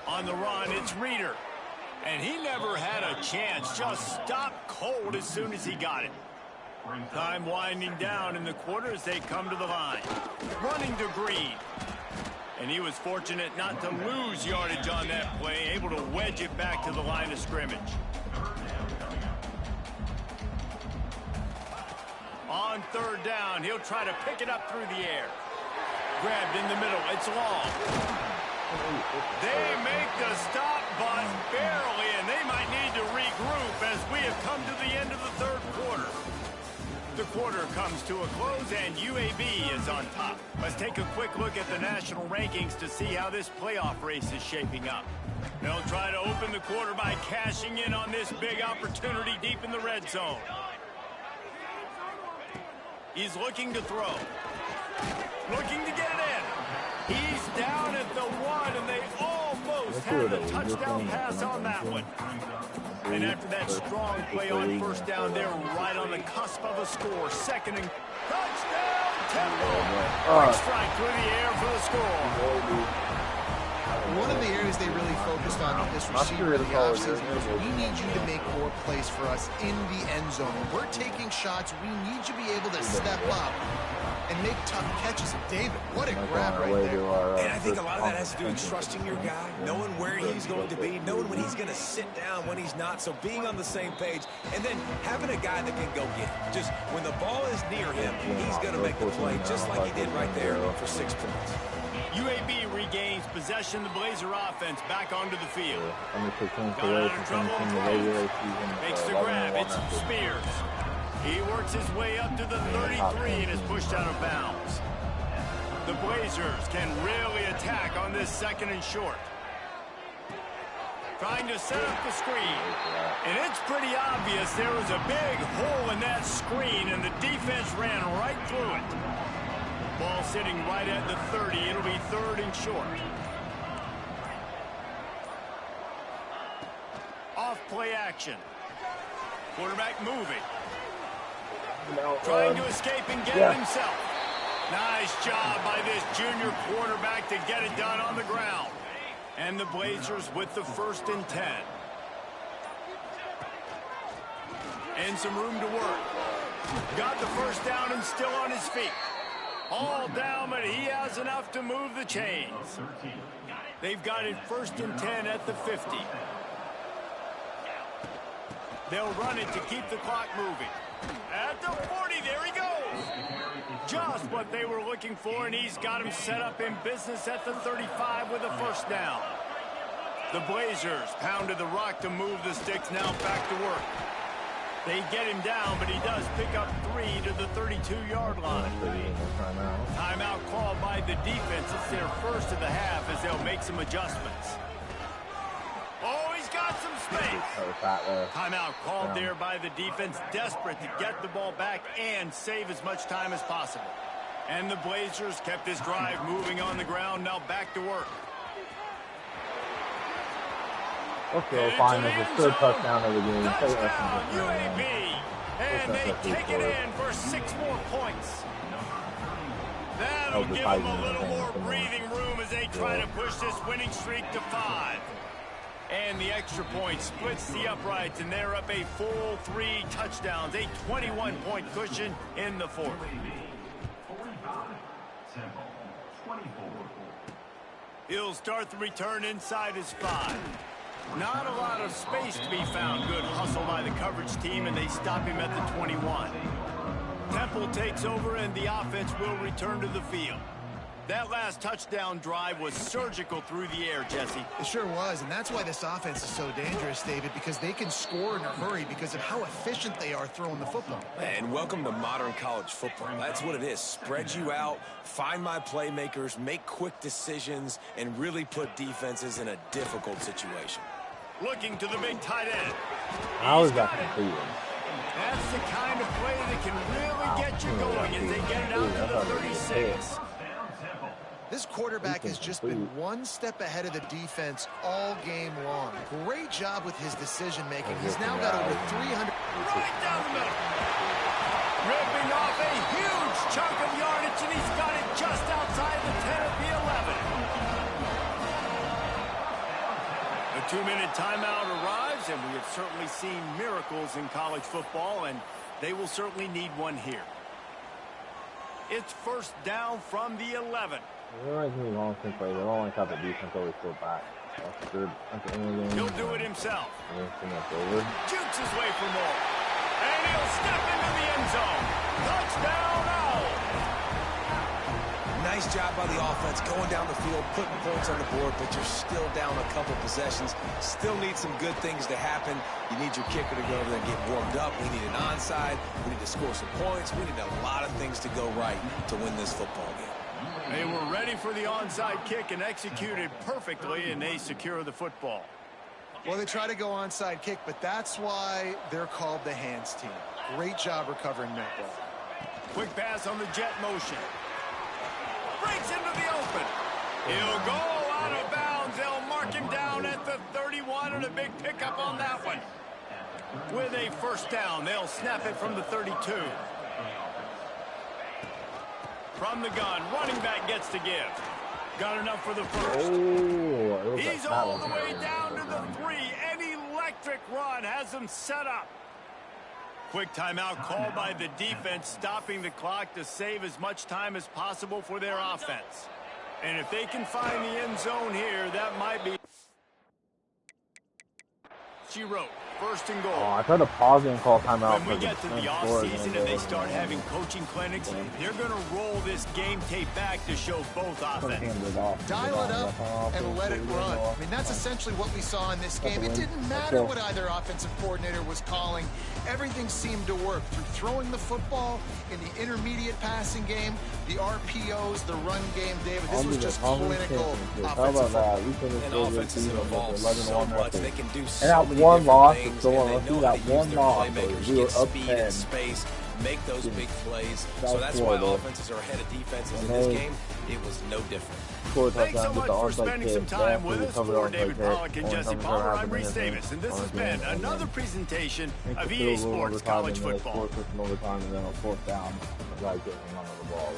On the run, it's Reeder. And he never had a chance. Just stopped cold as soon as he got it. Time winding down in the quarter as they come to the line. Running to Green. And he was fortunate not to lose yardage on that play, able to wedge it back to the line of scrimmage. On third down, he'll try to pick it up through the air. Grabbed in the middle, it's long. They make the stop, but barely, and they might need to regroup as we have come to the end of the third quarter. The quarter comes to a close, and UAB is on top. Let's take a quick look at the national rankings to see how this playoff race is shaping up. They'll try to open the quarter by cashing in on this big opportunity deep in the red zone. He's looking to throw. Looking to get it in. He's down at the 1, and they almost had a touchdown pass on that one. And after that strong play on first down, they're right on the cusp of a score. Second and touchdown, Temple. Quick strike through the air for the score. One of the areas they really focused on with this receiver in the offseason was we need you to make more plays for us in the end zone. When we're taking shots, we need you to be able to step up and make tough catches. And David, what a grab right there. And I think a lot of that has to do with trusting your guy, knowing where he's going to be, knowing when he's going to sit down, when he's not. So being on the same page, and then having a guy that can go get it. Just when the ball is near him, he's going to make the play, just like he did right there for 6 points. UAB regains possession. The Blazer offense back onto the field. Got out of trouble and throws. Makes the grab. It's Spears. He works his way up to the 33 and is pushed out of bounds. The Blazers can really attack on this second and short. Trying to set up the screen. And it's pretty obvious there was a big hole in that screen, and the defense ran right through it. Ball sitting right at the 30. It'll be third and short. Off play action. Quarterback moving. Trying to escape and get it himself. Nice job by this junior quarterback to get it done on the ground. And the Blazers with the 1st and 10. And some room to work. Got the first down and still on his feet. All down, but he has enough to move the chains. They've got it 1st and 10 at the 50. They'll run it to keep the clock moving. At the 40, there he goes. Just what they were looking for, and he's got him set up in business at the 35 with a first down. The Blazers pounded the rock to move the sticks, now back to work. They get him down, but he does pick up 3 to the 32-yard line. Timeout called by the defense. It's their first of the half as they'll make some adjustments. Oh, he's got some space. Timeout called there by the defense, desperate to get the ball back and save as much time as possible. And the Blazers kept this drive moving on the ground, now back to work. Okay, fine. There's a third touchdown of the game. Touchdown, UAB. And they take it in for 6 more points. That'll give them a little more breathing room as they try to push this winning streak to 5. And the extra point splits the uprights, and they're up a full 3 touchdowns, a 21-point cushion in the 4th. He'll start the return inside his 5. Not a lot of space to be found. Good hustle by the coverage team, and they stop him at the 21. Temple takes over, and the offense will return to the field. That last touchdown drive was surgical through the air, Jesse. It sure was, and that's why this offense is so dangerous, David, because they can score in a hurry because of how efficient they are throwing the football. And welcome to modern college football. That's what it is. Spread you out, find my playmakers, make quick decisions, and really put defenses in a difficult situation. Looking to the big tight end. How is that completed? That's the kind of play that can really get you going as they get it out to the 36. This quarterback has just been one step ahead of the defense all game long. Great job with his decision-making. He's now got over 300. Right down the middle. Ripping off a huge chunk of yardage, and he's got it just outside the 10 of the 11. A 2-minute timeout arrives, and we have certainly seen miracles in college football, and they will certainly need one here. It's first down from the 11. It reminds me of long since they don't like how the defense always go back. That's good. That's the only game. He'll do it himself. Over. Jukes his way for more. And he'll step into the end zone. Touchdown, Owl. Nice job by the offense going down the field, putting points on the board, but you're still down a couple possessions. Still need some good things to happen. You need your kicker to go over there and get warmed up. We need an onside. We need to score some points. We need a lot of things to go right to win this football game. They were ready for the onside kick and executed perfectly, and they secure the football. Well, they try to go onside kick, but that's why they're called the hands team. Great job recovering that ball. Quick pass on the jet motion. Breaks into the open. He'll go out of bounds. They'll mark him down at the 31, and a big pickup on that one. With a first down, they'll snap it from the 32. From the gun, running back gets to give. Got enough for the first. Oh, he's all the way down to the 3. An electric run has them set up. Quick timeout called by the defense, stopping the clock to save as much time as possible for their offense. And if they can find the end zone here, that might be. She wrote. First and goal. Oh, I tried to pause it and call timeout. When we get to the offseason and they start having coaching clinics, they're going to roll this game tape back to show both offenses. Dial it up and let it run. I mean, that's essentially what we saw in this game. It didn't matter what either offensive coordinator was calling. Everything seemed to work through throwing the football in the intermediate passing game, the RPOs, the run game. David, this was just clinical offensive football. And offenses have evolved so much. They can do so many one loss. things, So and on, they know got how to one use loss. their playmakers, We were get up speed 10. and space, make those big plays. That So that's was why horrible. offenses are ahead of defenses in this game. It was no different. Thanks so much for spending some time with us. For David Pollack and Jesse Palmer, I'm Reese Davis, and this has been another presentation of EA Sports College Football. Overtime, and then a fourth down. Like getting under the ball.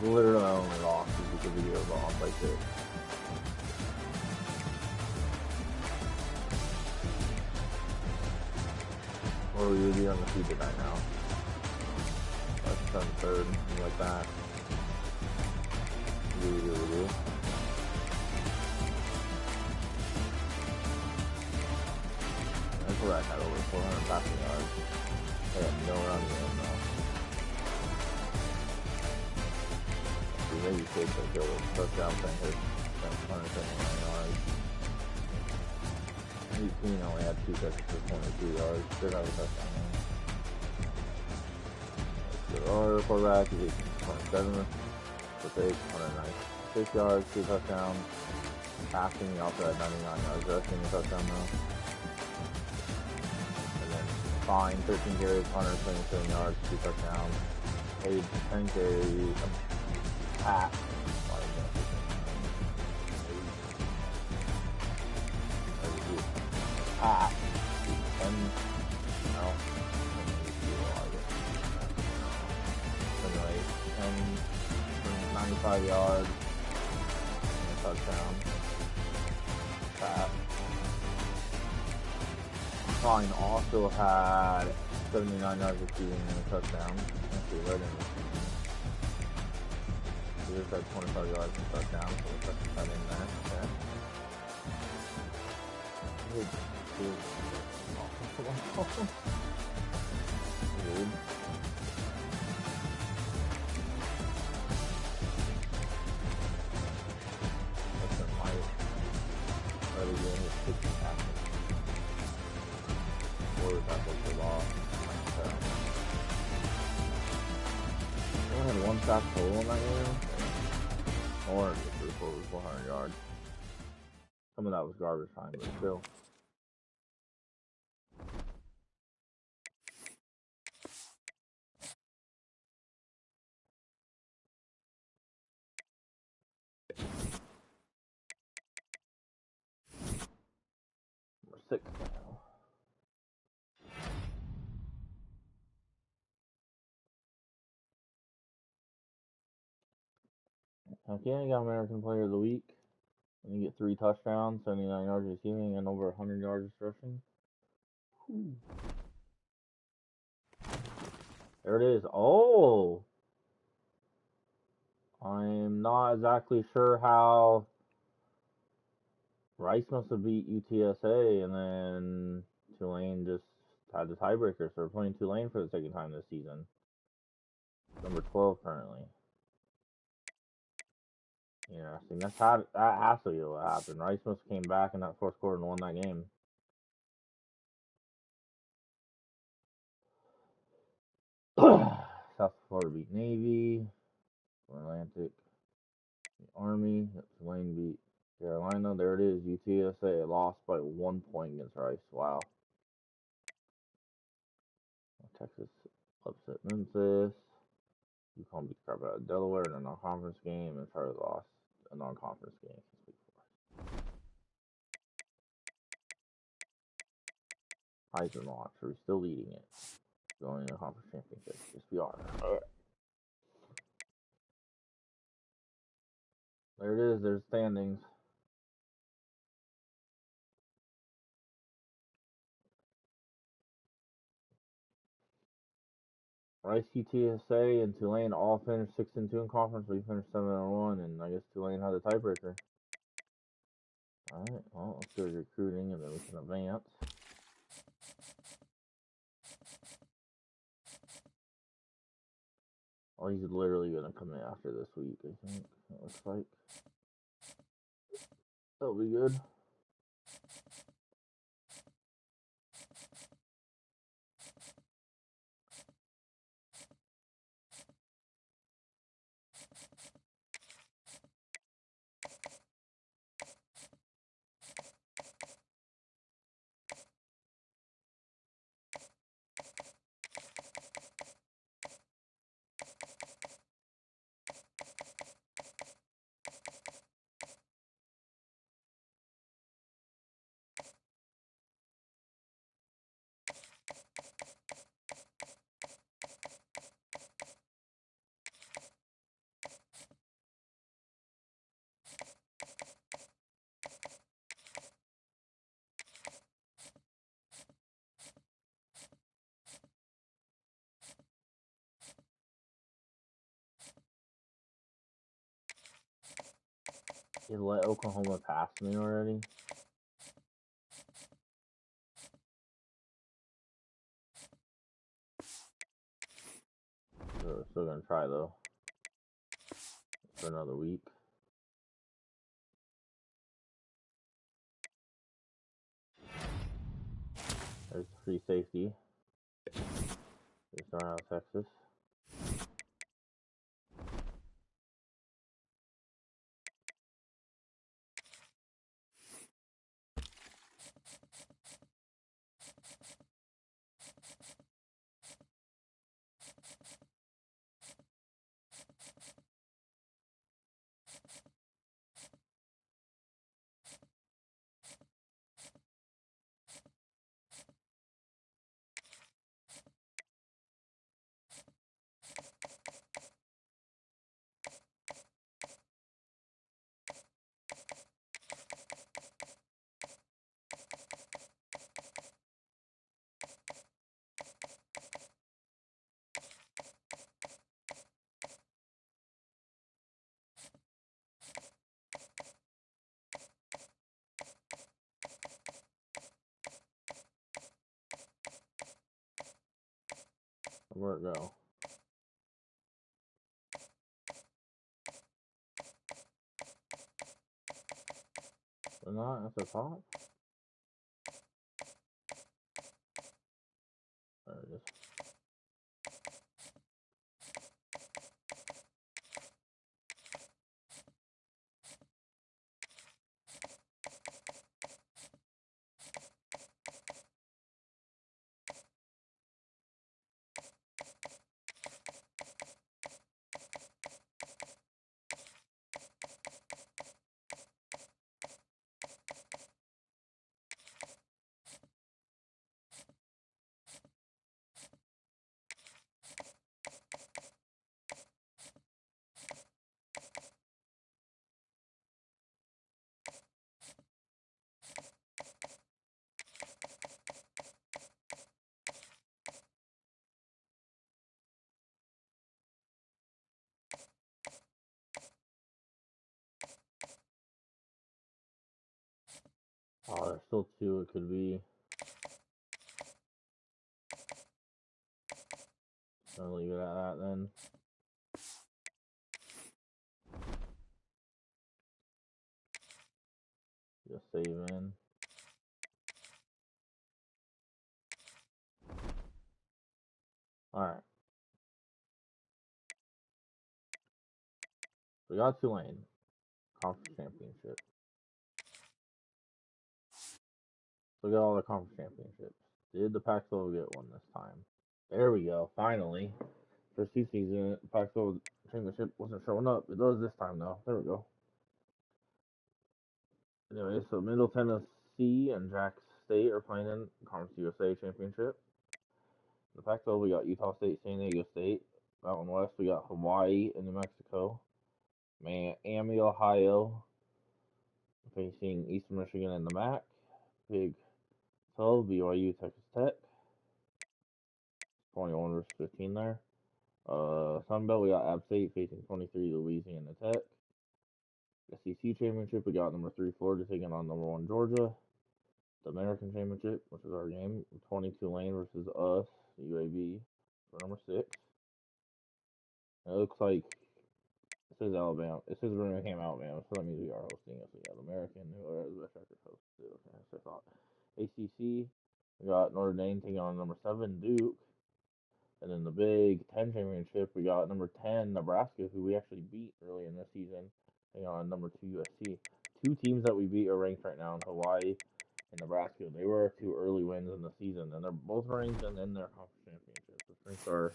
Literally, I only lost because we gave off like this. What are we going to be undefeated right now? That's 3rd, something like that. We do. That's where I had over 400 passing yards. I had no run game though. We maybe take that go with touchdown thing here. That's 179 yards. 18 only had 2 catches for 22 yards. Did have a touchdown there. Our quarterback is 27 for 196 yards, 2 touchdowns. Passing, he also had 99 yards rushing, a touchdown though. And then Fine, 13 carries, 127 yards, 2 touchdowns. Paid 10 carries, pass. Ah, 10, no, 95 yards, and a touchdown, pass. Fine also had 79 yards receiving and a touchdown. Actually, right in this game. He just had 25 yards and a touchdown, so we'll put that in there. Okay. Dude. Had one sack total in that game, or 400 yards. Some of that was garbage time, but still. Number 6 now. Okay, I got American Player of the Week. And you get 3 touchdowns, 79 yards receiving, and over 100 yards rushing. There it is. Oh! I'm not exactly sure how Rice must have beat UTSA, and then Tulane just had the tiebreaker, so we're playing Tulane for the second time this season. Number 12 currently. Interesting. That has to be what happened. Rice must have came back in that fourth quarter and won that game. South Florida beat Navy. Atlantic beat Army. Tulane beat Carolina. There it is. UTSA lost by 1 point against Rice. Wow. Texas upset Memphis. UConn beat the crap out of Delaware in a non-conference game, and Charlotte lost a non-conference game. Heisman watch. Are we still leading it? Going to the conference championship. Yes, we are. Alright. There it is. There's standings. Rice, UTSA, and Tulane all finished 6-2 in conference. We finished 7-1, and I guess Tulane had a tiebreaker. Alright, well, let's do recruiting, and then we can advance. Oh, he's literally going to come in after this week, I think. It looks like. That'll be good. You let Oklahoma pass me already? We're still going to try, though. For another week. There's free safety. They start out of Texas. Where'd it go? They're not at the top? There it is. Oh, there's still 2 it could be. I'll leave it at that then. Just save in. Alright. We got Tulane. Conference championship. So we got all the conference championships. Did the Pac-12 get one this time? There we go. Finally. First 2 seasons, Pac-12 championship wasn't showing up. It does this time though. There we go. Anyway, so Middle Tennessee and Jackson State are playing in Conference USA championship. The Pac-12, we got Utah State, San Diego State. Mountain West, we got Hawaii and New Mexico. Miami, Ohio, facing Eastern Michigan in the MAC. Big 12, BYU, Texas Tech. 21 versus 15 there. Sun Belt, we got App State facing 23, Louisiana Tech. SEC Championship, we got number 3 Florida taking on number 1 Georgia. The American Championship, which is our game, 22 Lane versus us, UAB, for number 6. And it looks like it says Alabama. It says Birmingham, Alabama, so that means we are hosting us. We got American, who are the best record host too. Okay, that's what I thought. ACC, we got Notre Dame taking on number 7 Duke. And then the Big Ten Championship, we got number 10 Nebraska, who we actually beat early in the season, taking on number 2 USC. 2 teams that we beat are ranked right now in Hawaii and Nebraska. They were our 2 early wins in the season, and they're both ranked and in their conference championships, which makes our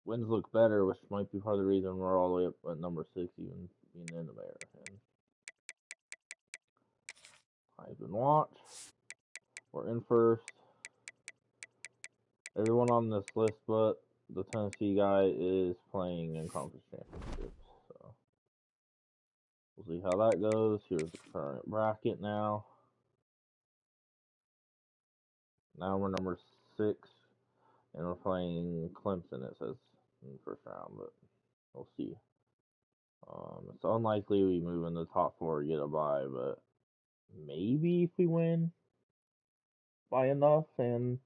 wins look better, which might be part of the reason we're all the way up at number 6, even being in the American. Heisman watch. We're in first. Everyone on this list but the Tennessee guy is playing in conference championships, so we'll see how that goes. Here's the current bracket now. Now we're number 6, and we're playing Clemson, it says, in the first round, but we'll see. It's unlikely we move in the top 4 or get a bye, but maybe if we win by enough and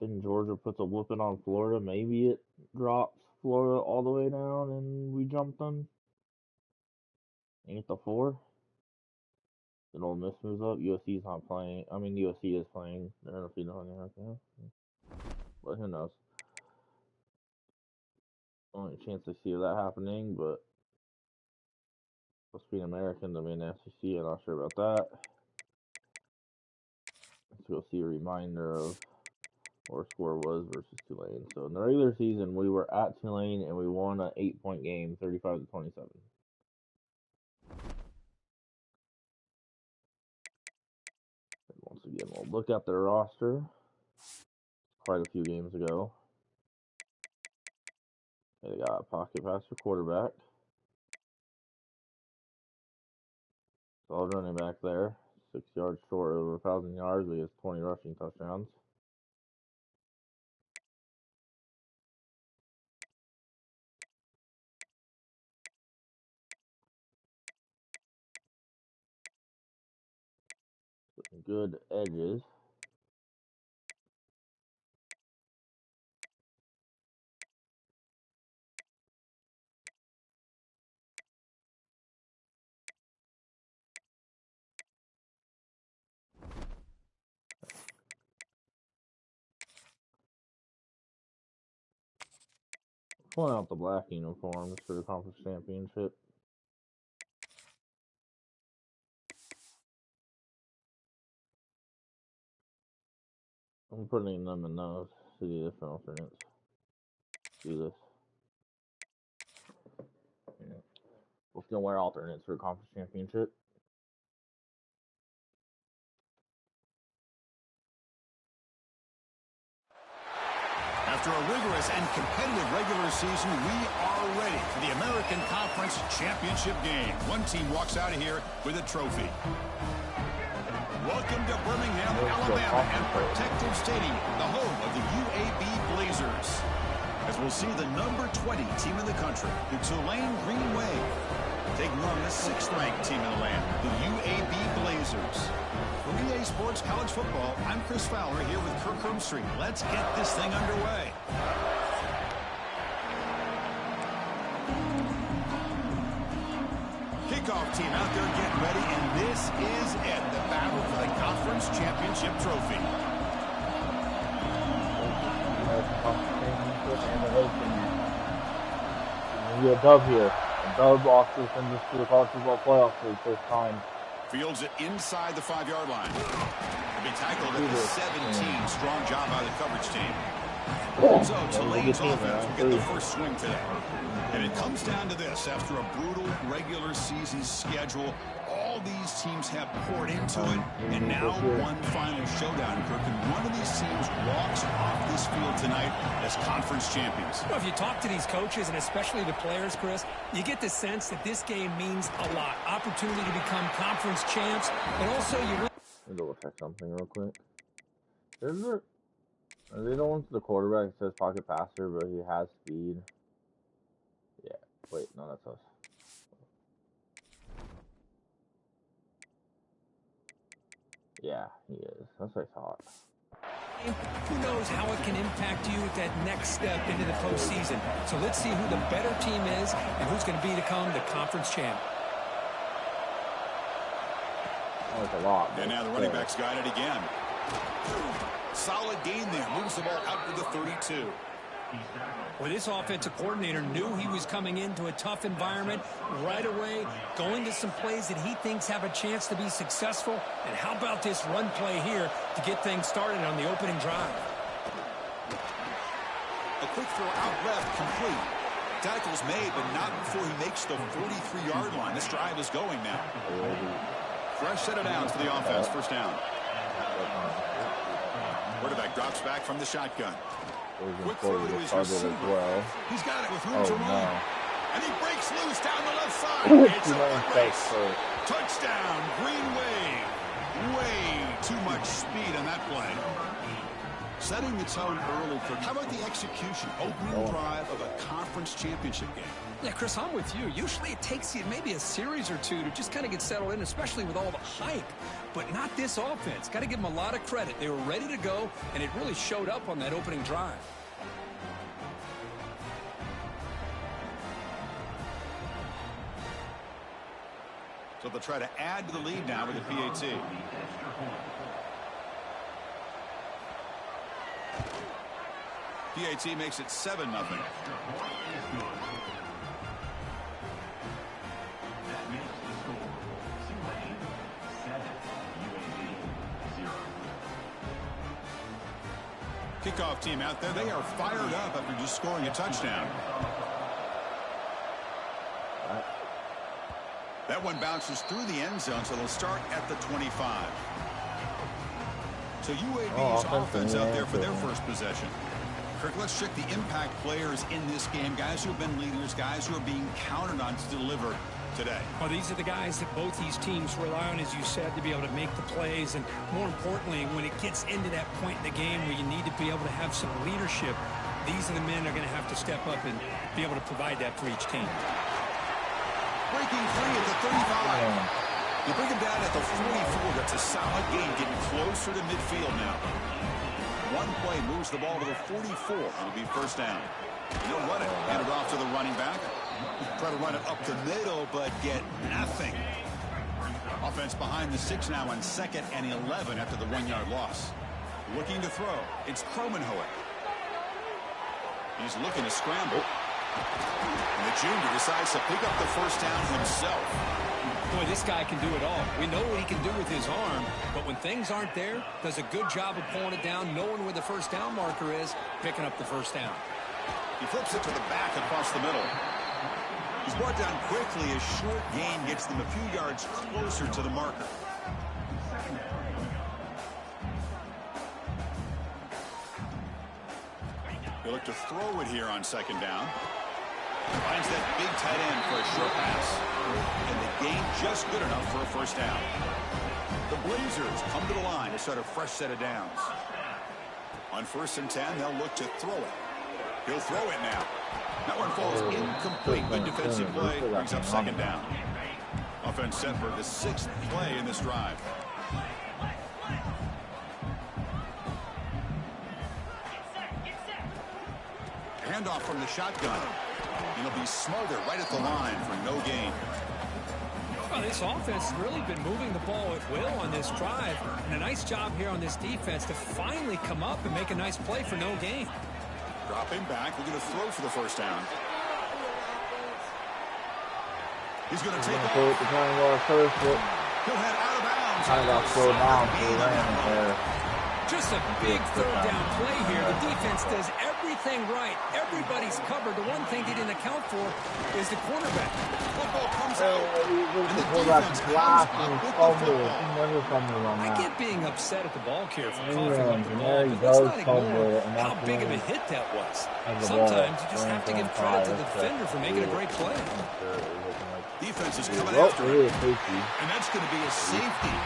then Georgia puts a whooping on Florida, maybe it drops Florida all the way down and we jump them. Ain't the 4. Then Ole Miss moves up. USC's not playing. I mean, USC is playing. They're undefeated on the right. But who knows? Only chance I see of that happening, but let's be an American to be in the SEC. I'm not sure about that. Let's go see a reminder of what our score was versus Tulane. So in the regular season, we were at Tulane and we won an 8-point game, 35-27. Once again, we'll look at their roster. Quite a few games ago. They got a pocket passer quarterback. Solid running back there. 6 yards short of 1,000 yards. He has 20 rushing touchdowns. Good edges. Pulling out the black uniforms for the conference championship. I'm putting them in those. See the different alternates. Do this. Yeah. We'll still wear alternates for the conference championship. After a rigorous and competitive regular season, we are ready for the American Conference Championship game. One team walks out of here with a trophy. Welcome to Birmingham, Alabama, and Protective Stadium, the home of the UAB Blazers. as we'll see the number 20 team in the country, the Tulane Green Wave, taking on the 6th-ranked team in the land, the UAB Blazers. For EA Sports College Football, I'm Chris Fowler here with Kirk Herbstreit. Let's get this thing underway. Kickoff team out there getting ready, and this is it, the battle for the conference championship trophy. Be a dub here. A dub also sends us to the college football playoffs for the first time. Fields it inside the 5-yard line. To be tackled at the 17. Strong job by the coverage team. So Tulane's offense will get the first swing today. And it comes down to this. After a brutal regular season schedule, all these teams have poured into it. And now one final showdown, Kirk. And one of these teams walks off this field tonight as conference champions. Well, if you talk to these coaches, and especially the players, Chris, you get the sense that this game means a lot. Opportunity to become conference champs, and also you win. Let me double check something real quick. Are they the ones to the quarterback that says pocket passer, but he has speed? Yeah. Wait, no, that's us. Yeah, he is. That's what I thought. Who knows how it can impact you at that next step into the postseason. So let's see who the better team is and who's going to become the conference champ. Oh, it's a lot. And now the running back's got it again. Solid gain there. Moves the ball out to the 32. Well, this offensive coordinator knew he was coming into a tough environment right away, going to some plays that he thinks have a chance to be successful. And how about this run play here to get things started on the opening drive? A quick throw out left, complete. Tackle's made, but not before he makes the 43-yard line. This drive is going now. Fresh set of downs for the offense. First down. Quarterback drops back from the shotgun. Quick throw to his receiver. Well. He's got it with room to run. No. And he breaks loose down the left side. It's a foot race. First. Touchdown, Green Wave. Way too much speed on that play. Setting the tone early. How about the execution? Opening drive of a conference championship game. Yeah, Chris, I'm with you. Usually it takes you maybe a series or two to just kind of get settled in, especially with all the hype. But not this offense. Got to give them a lot of credit. They were ready to go, and it really showed up on that opening drive. So they'll try to add to the lead now with the PAT. PAT makes it 7-0. Kickoff team out there. They are fired up after just scoring a touchdown. That one bounces through the end zone, so they'll start at the 25. So UAB's offense out there for their first possession. Kirk, let's check the impact players in this game. Guys who have been leaders, guys who are being counted on to deliver today. Well, these are the guys that both these teams rely on, as you said, to be able to make the plays. And more importantly, when it gets into that point in the game where you need to be able to have some leadership, these are the men that are going to have to step up and be able to provide that for each team. Breaking free at the 35. You bring him down at the 44. That's a solid gain, getting closer to midfield now. One play moves the ball to the 44. It'll be first down. They'll run it. Hand it off to the running back. Try to run it up the middle, but get nothing. Offense behind the 6 now on 2nd and 11 after the 1-yard loss. Looking to throw. It's Kromenhoek. He's looking to scramble. And the junior decides to pick up the first down himself. Boy, this guy can do it all. We know what he can do with his arm, but when things aren't there, does a good job of pulling it down, knowing where the first down marker is, picking up the first down. He flips it to the back across the middle. He's brought down quickly. A short gain gets them a few yards closer to the marker. He'll look to throw it here on 2nd down. Finds that big tight end for a short pass. And the gain just good enough for a first down. The Blazers come to the line to start a fresh set of downs. On 1st and 10, they'll look to throw it. He'll throw it now. That one falls incomplete. Good defensive play. Brings up second down. Offense set for the 6th play in this drive. Handoff from the shotgun. He'll be smothered right at the line for no gain. Well, this offense has really been moving the ball at will on this drive. And a nice job here on this defense to finally come up and make a nice play for no gain. Dropping back. We're going to throw for the first down. He's going to take off. He'll head out of bounds. Kind of got slowed down, so he ran there. Just a big third down play here. The defense does everything right. Everybody's covered. The one thing they didn't account for is the quarterback. Football comes out. The quarterback's blocked and fumbled. He never fumbled on that. I get being upset at the ball carrier for coughing up the ball, he but let's does not ignore fumble, and how that's big of a when hit that was. the Sometimes ball you just have to give credit to the defender for making a great play. Defense is coming after him. And that's going to be a safety.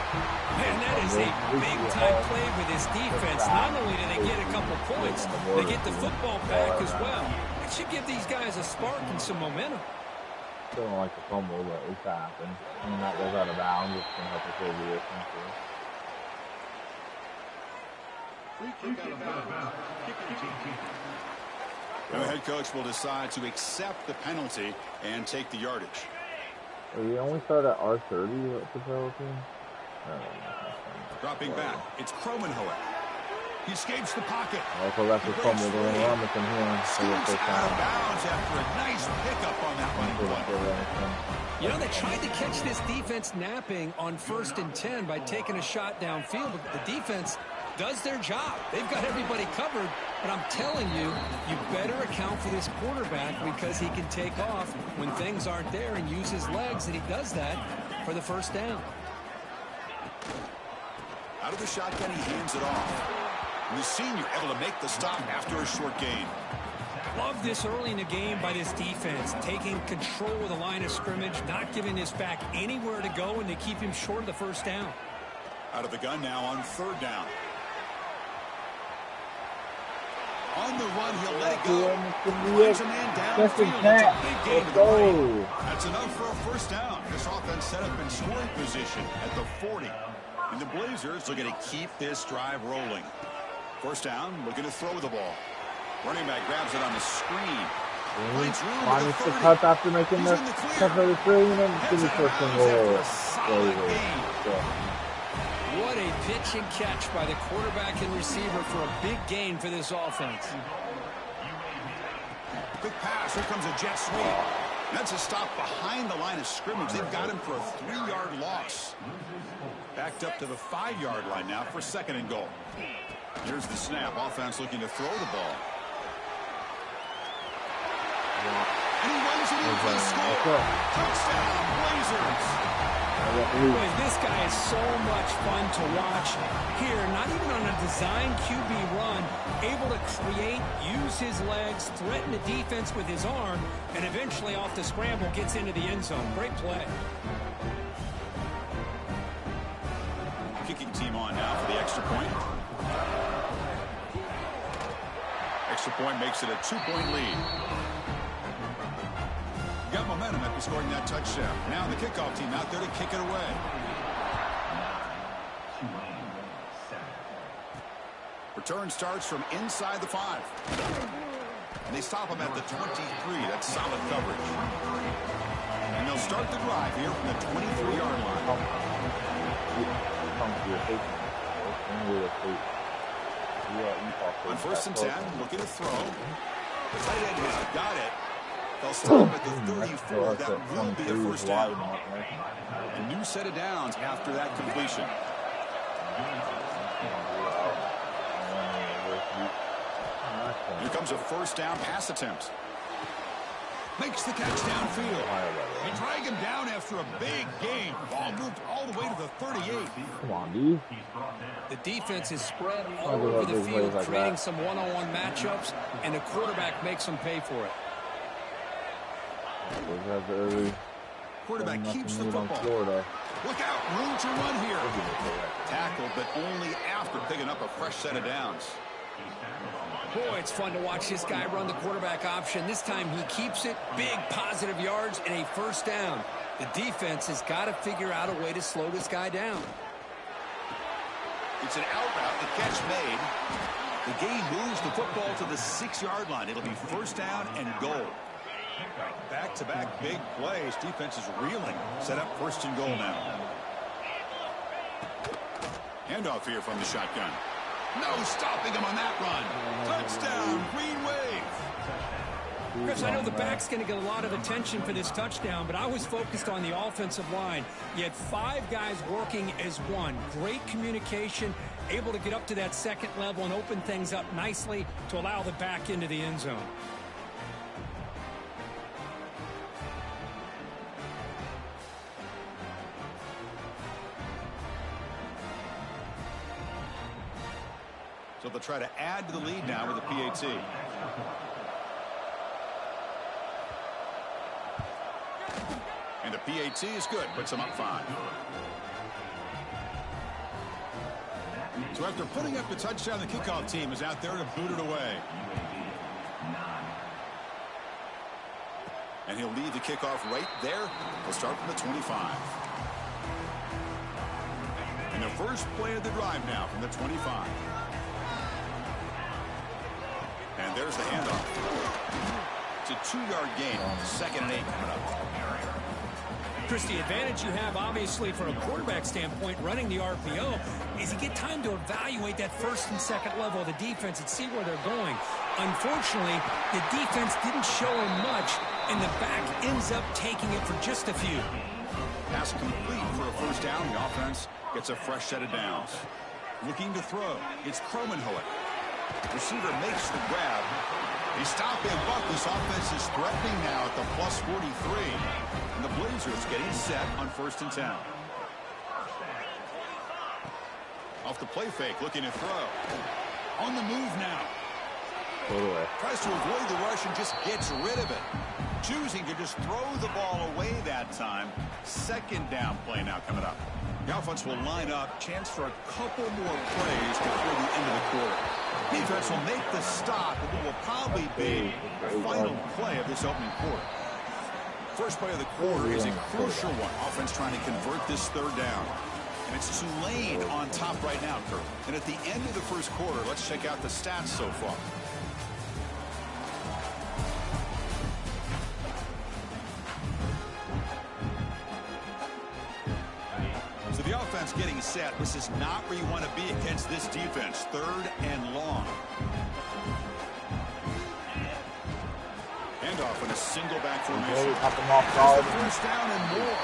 Man, that is a big-time play with this defense. Not only do they get a couple points, they get the football back as well. It should give these guys a spark and some momentum. Still don't like the fumble, but it's happened. I mean, that goes out of bounds. It's going to have to play the distance. And the head coach will decide to accept the penalty and take the yardage. We only start at R30 at the penalty. Dropping back, it's Kromenhoek. He escapes the pocket. Also, that's a fumble. They're going to run with him here. Scoops out of bounds after a nice pickup on that running play. You know, they tried to catch this defense napping on 1st and 10 by taking a shot downfield, but the defense does their job. They've got everybody covered, but I'm telling you, you better account for this quarterback because he can take off when things aren't there and use his legs, and he does that for the first down. Out of the shotgun, he hands it off. And the senior able to make the stop after a short gain. Love this early in the game by this defense, taking control of the line of scrimmage, not giving this back anywhere to go, and they keep him short of the first down. Out of the gun now on 3rd down. On the run, he'll let it go. Finds a man downfield. It's a big gain to the right. That's enough for a first down. This offense set up in scoring position at the 40. And the Blazers looking to keep this drive rolling. First down, looking to throw the ball. Running back grabs it on the screen. Finds room at the 30. Cut after making the cut for the 3 and then give me first and goal. What a pitch and catch by the quarterback and receiver for a big gain for this offense. Quick pass. Here comes a jet sweep. That's a stop behind the line of scrimmage. They've got him for a 3-yard loss. Backed up to the 5-yard line now for 2nd and goal. Here's the snap. Offense looking to throw the ball. And he runs it in for the score. Touchdown, Blazers. Boy, this guy is so much fun to watch here. Not even on a design QB run, able to create, use his legs, threaten the defense with his arm, and eventually off the scramble gets into the end zone. Great play. Kicking team on now for the extra point. Extra point makes it a 2-point lead. Got momentum after scoring that touchdown. Now the kickoff team out there to kick it away. Return starts from inside the 5. And they stop him at the 23. That's solid coverage. And they'll start the drive here from the 23-yard line. On 1st and 10, looking to throw. The tight end has got it. They'll stop at the 34. That will be a first down. A new set of downs after that completion. Here comes a first down pass attempt. Makes the catch downfield. They drag him down after a big gain. Ball moved all the way to the 38. Come on, dude. The defense is spread all over the field, creating some one-on-one matchups, and the quarterback makes them pay for it. Quarterback keeps the football. Look out, room to run here. Tackled, but only after picking up a fresh set of downs. Boy, it's fun to watch this guy run the quarterback option. This time he keeps it, big positive yards, and a first down. The defense has got to figure out a way to slow this guy down. It's an out route, the catch made. The game moves the football to the 6-yard line. It'll be first down and goal. Back-to-back big plays. Defense is reeling. Set up first and goal now. Handoff here from the shotgun. No stopping him on that run. Touchdown, Green Wave. Chris, I know the back's going to get a lot of attention for this touchdown, but I was focused on the offensive line. You had 5 guys working as one. Great communication, able to get up to that second level and open things up nicely to allow the back into the end zone. So they'll try to add to the lead now with the PAT. And the PAT is good. Puts them up 5. So after putting up the touchdown, the kickoff team is out there to boot it away. And he'll lead the kickoff right there. He'll start from the 25. And the first play of the drive now from the 25. And there's the handoff. It's a 2-yard gain. 2nd and 8 coming up. Chris, the advantage you have, obviously, from a quarterback standpoint, running the RPO, is you get time to evaluate that first and second level of the defense and see where they're going. Unfortunately, the defense didn't show him much, and the back ends up taking it for just a few. Pass complete for a first down. The offense gets a fresh set of downs. Looking to throw. It's Cromenhoek. Receiver makes the grab. They stop him, but this offense is threatening now at the plus 43. And the Blazers getting set on 1st and 10. Off the play fake, looking to throw. On the move now. Tries to avoid the rush and just gets rid of it. Choosing to just throw the ball away that time. 2nd down play now coming up. The offense will line up. Chance for a couple more plays before the end of the quarter. Defense will make the stop, and it will probably be the final play of this opening quarter. First play of the quarter is a crucial one. Offense trying to convert this 3rd down. And it's Tulane on top right now, Kurt. And at the end of the first quarter, let's check out the stats so far. So the offense getting set. This is not where you want to be against this defense. 3rd and long. Handoff in a single back formation. That's the first down and more.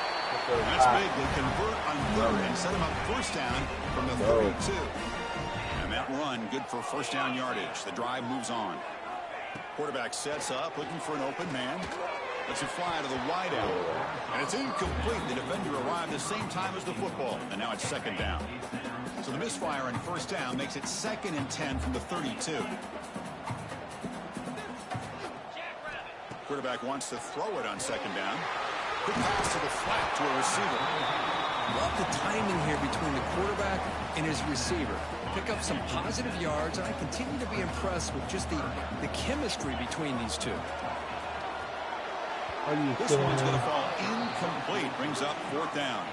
That's big. They convert on 3rd and set him up first down from the 32. And that run good for first down yardage. The drive moves on. Quarterback sets up, looking for an open man. Lets it fly to the wide out. And it's incomplete. The defender arrived the same time as the football. And now it's 2nd down. So the misfire on first down makes it 2nd and 10 from the 32. Quarterback wants to throw it on 2nd down. Good pass to the flat to a receiver. Love the timing here between the quarterback and his receiver. Pick up some positive yards, and I continue to be impressed with just the chemistry between these two. This one's going to fall incomplete. Brings up 4th down.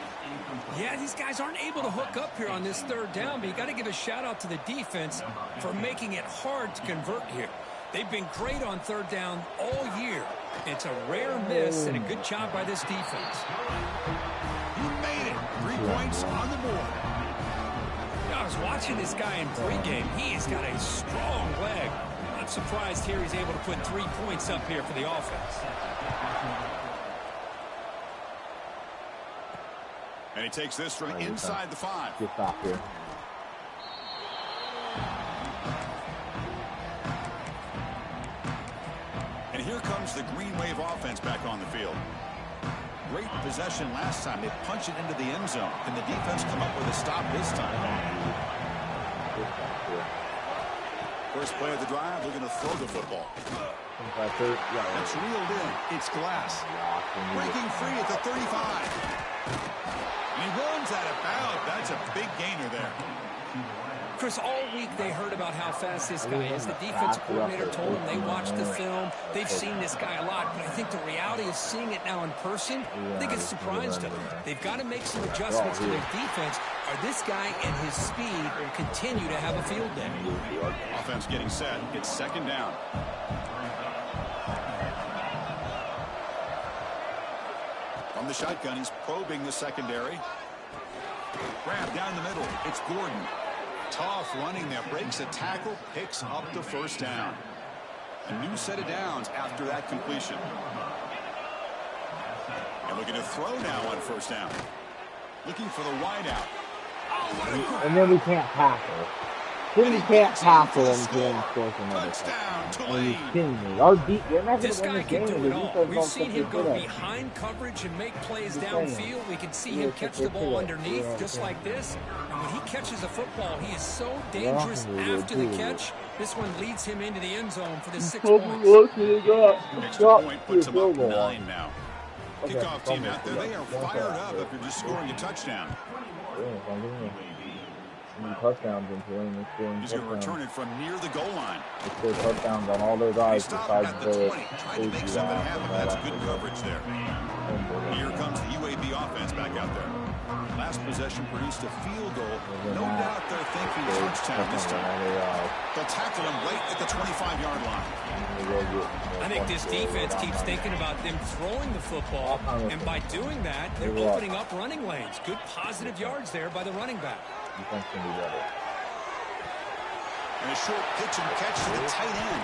Yeah, these guys aren't able to hook up here on this 3rd down, but you got to give a shout-out to the defense for making it hard to convert here. They've been great on 3rd down all year. It's a rare miss and a good job by this defense. He made it. 3 points on the board. I was watching this guy in pregame. He has got a strong leg. Not surprised here he's able to put 3 points up here for the offense. And he takes this from inside the 5. Get back here. And here comes the Green Wave offense back on the field. Great possession last time. They punch it into the end zone. Can the defense come up with a stop this time? First play of the drive, they're going to throw the football. That's reeled in. It's Glass. Breaking free at the 35. And he runs out of bounds. That's a big gainer there. Chris, all week they heard about how fast this guy is. The defensive coordinator told them they watched the film. They've seen this guy a lot, but I think the reality of seeing it now in person, I think it's surprised them. They've got to make some adjustments to their defense, or this guy and his speed will continue to have a field day. Offense getting set. It's second down. From the shotgun, he's probing the secondary. Grab down the middle. It's Gordon. Tough running there. Breaks a tackle. Picks up the first down. A new set of downs after that completion. And looking to throw now on first down. Looking for the wideout. Oh, what a grab. And then we can't tackle. Then we can't tackle and then score another touchdown. Are you kidding me? Our you're not This going guy to can win do this it game. all. We've seen him go behind coverage and make plays downfield. We can see him catch the ball underneath just like this. And when he catches a football, he is so dangerous after the catch. This one leads him into the end zone for the 6 points. Extra point puts him up 9 now. Kickoff team out there, they are fired up after just scoring a touchdown. Touchdowns into him. He's going to return it from near the goal line. They score touchdowns on all their guys besides at the 20, trying to make something happen. That's good coverage there. Here comes the UAB offense back out there. Last possession produced a field goal. No doubt they're thinking touchdown this time. They'll tackle him right at the 25-yard line. I think this defense keeps thinking about them throwing the football, and by doing that, they're opening up running lanes. Good positive yards there by the running back. Defense can be better. And a short pitch and catch to the tight end.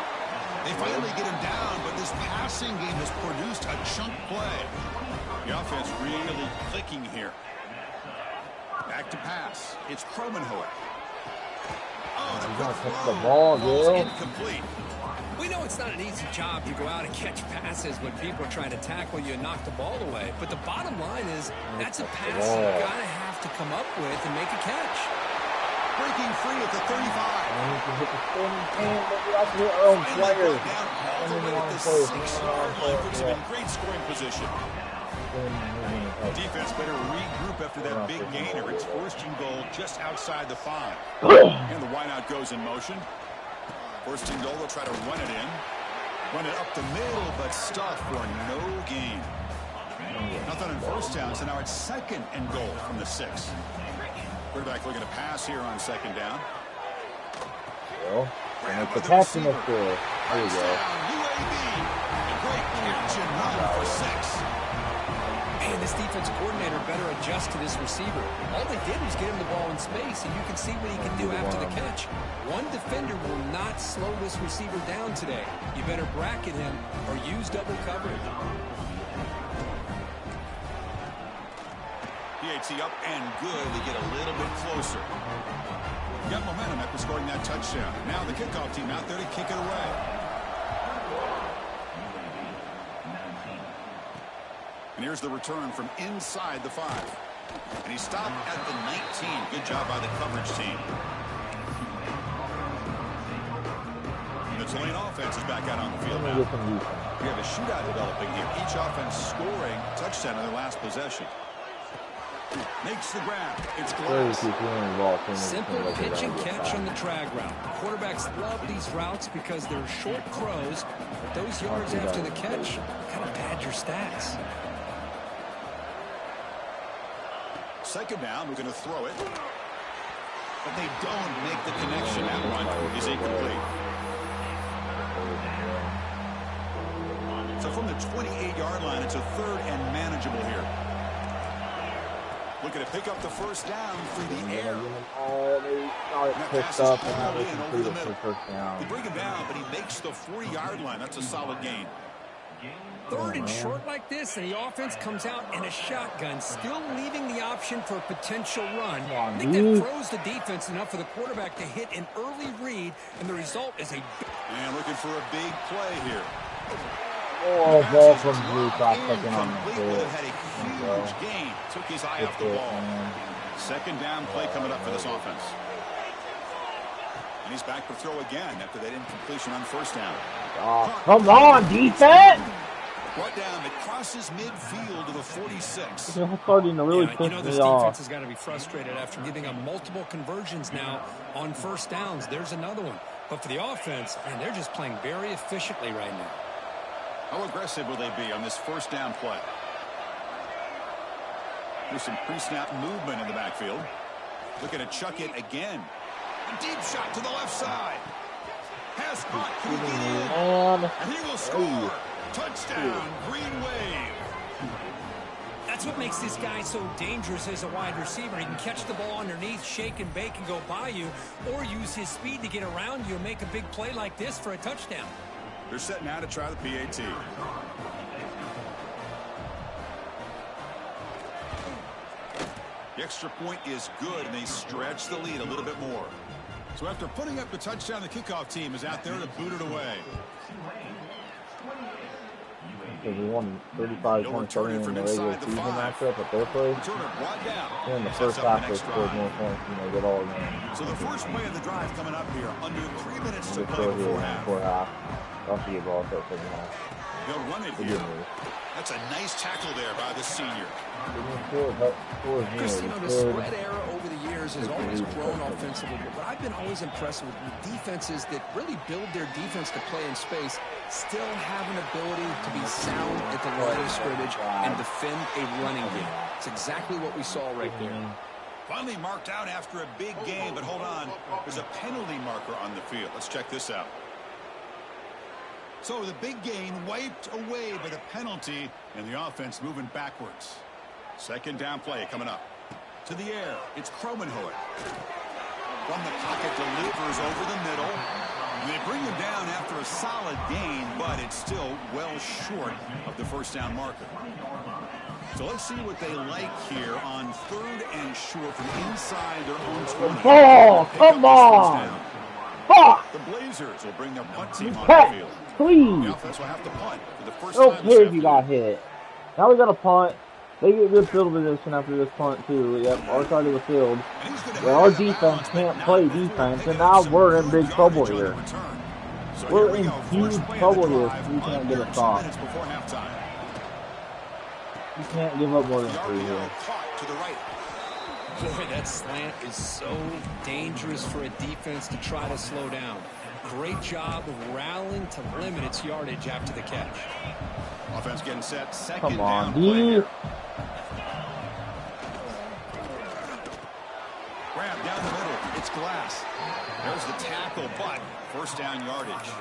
They finally get him down, but this passing game has produced a chunk play. The offense really clicking here. Back to pass. It's Kromenhoek. Oh, the ball, girl. Incomplete. We know it's not an easy job to go out and catch passes when people are trying to tackle you and knock the ball away. But the bottom line is that's a pass you've got to have to come up with and make a catch. Breaking free at the 35. And we can hit the spinning can, but we also hit our own player. Down all the way at the 6-yard line, puts him in great scoring position. Defense better regroup after that big gainer. It's first and goal just outside the 5. And the wideout goes in motion. First and goal, they'll try to run it in. Run it up the middle, but stuff for no gain. Nothing on first down, so now it's second and goal from the 6. Quarterback looking to pass here on second down. Well, and it's a passing up there. There you go. UAB. A great catch and run for 6. Man, this defensive coordinator better adjust to this receiver. All they did was get him the ball in space, and you can see what he can do after the catch. One defender will not slow this receiver down today. You better bracket him or use double coverage. PAT up and good. They get a little bit closer. Got momentum after scoring that touchdown. Now the kickoff team out there to kick it away. And here's the return from inside the 5. And he stopped at the 19. Good job by the coverage team. And the Tulane offense is back out on the field now. We have a shootout developing here. Each offense scoring a touchdown in their last possession. Makes the grab. It's Glass. Simple pitch and catch on the drag route. Quarterbacks love these routes because they're short throws, but those yards after the catch kind of pad your stats. Second down, we're going to throw it. But they don't make the connection. That one is incomplete. So from the 28-yard line, it's a third and manageable here. Looking to pick up the first down through the air. That pass is hauled in over the middle. They bring him down, but he makes the 40-yard line. That's a solid gain. Third and short like this, and the offense comes out in a shotgun, still leaving the option for a potential run. I think that throws the defense enough for the quarterback to hit an early read, and the result is a... And looking for a big play here. Oh, ball from Blue Top second on the field. Had a huge gain. Took his eye off the ball. Second down play coming up for this offense. And he's back to throw again after that incompletion on first down. Oh, come on, defense! Brought down, it crosses midfield to the 46. It's starting to really this piss me defense off. has got to be frustrated after giving up multiple conversions now on first downs. There's another one. But for the offense, and they're just playing very efficiently right now. How aggressive will they be on this first down play? There's some pre-snap movement in the backfield. Looking to chuck it again. A deep shot to the left side. Pass caught. Can he get in? And he will score. Touchdown, Green Wave. That's what makes this guy so dangerous as a wide receiver. He can catch the ball underneath, shake and bake, and go by you, or use his speed to get around you and make a big play like this for a touchdown. They're set now to try the PAT. The extra point is good, and they stretch the lead a little bit more. So after putting up the touchdown, the kickoff team is out there to boot it away. We won 35-27 in the regular season matchup at their place. And in the first half, they scored more points than they did all game. So the first play of the drive coming up here, under 3 minutes to play before half. Don't forget ball at second half. They'll run it here. That's a nice tackle there by the senior. Chris, the spread era over the years has always grown offensively, but I've been always impressed with defenses that really build their defense to play in space, still have an ability to be sound at the line of scrimmage and defend a running game. It's exactly what we saw right there. Finally marked out after a big game, but hold on. There's a penalty marker on the field. Let's check this out. So the big gain wiped away by the penalty, and the offense moving backwards. Second down play coming up. To the air, it's Kromenhoek. From the pocket, delivers over the middle. And they bring him down after a solid gain, but it's still well short of the first down marker. So let's see what they like here on 3rd and short from inside their own 20. Oh, come on! Fuck! The Blazers will bring their punt team on the field. Please! The offense will have to punt for the first I don't time care if you got hit. Now we got a punt. They get good field position after this punt, too. Yep, our side of the field. Well, our defense can't play defense, and now we're in big trouble here. We're in huge trouble here if we can't get a stop. You can't give up more than 3 here. Boy, that slant is so dangerous for a defense to try to slow down. Great job of rallying to limit its yardage after the catch. Offense getting set. Second Come on, down. D. Grab down the middle. It's Glass. There's the tackle, but first down yardage.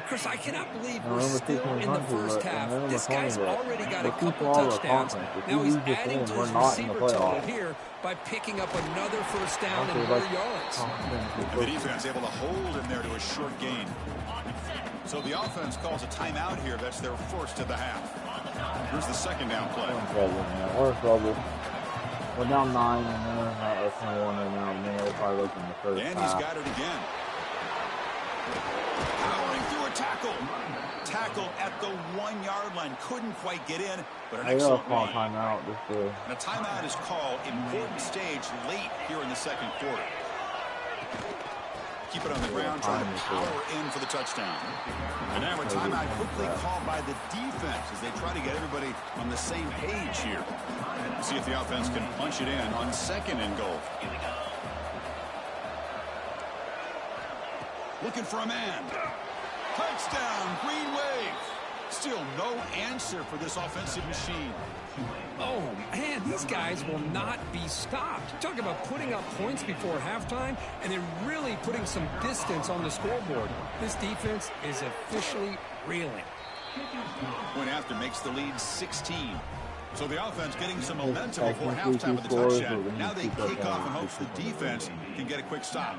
Chris, I cannot believe we're still in the first half. This guy's already got a couple touchdowns. Now he's adding to his receiver total here by picking up another first down and more yards. And the defense able to hold him there to a short gain. So the offense calls a timeout here. That's their first of the half. Here's the second down play. We're in trouble. We're down 9, and they're not 21 right now. And they're probably looking the first And half. he's got it again. Powering through a tackle. Tackle at the 1-yard line. Couldn't quite get in, but an excellent run. Timeout. And a timeout is called. Important stage late here in the second quarter. Keep it on the ground, trying to power in for the touchdown. And now a timeout quickly called by the defense as they try to get everybody on the same page here. See if the offense can punch it in on 2nd and goal. Looking for a man. Touchdown, Green Wave. Still no answer for this offensive machine. Oh, man, these guys will not be stopped. Talk about putting up points before halftime, and then really putting some distance on the scoreboard. This defense is officially reeling. Point after makes the lead 16. So the offense getting some momentum before halftime with the touchdown. Now they kick off and hope the defense can get a quick stop.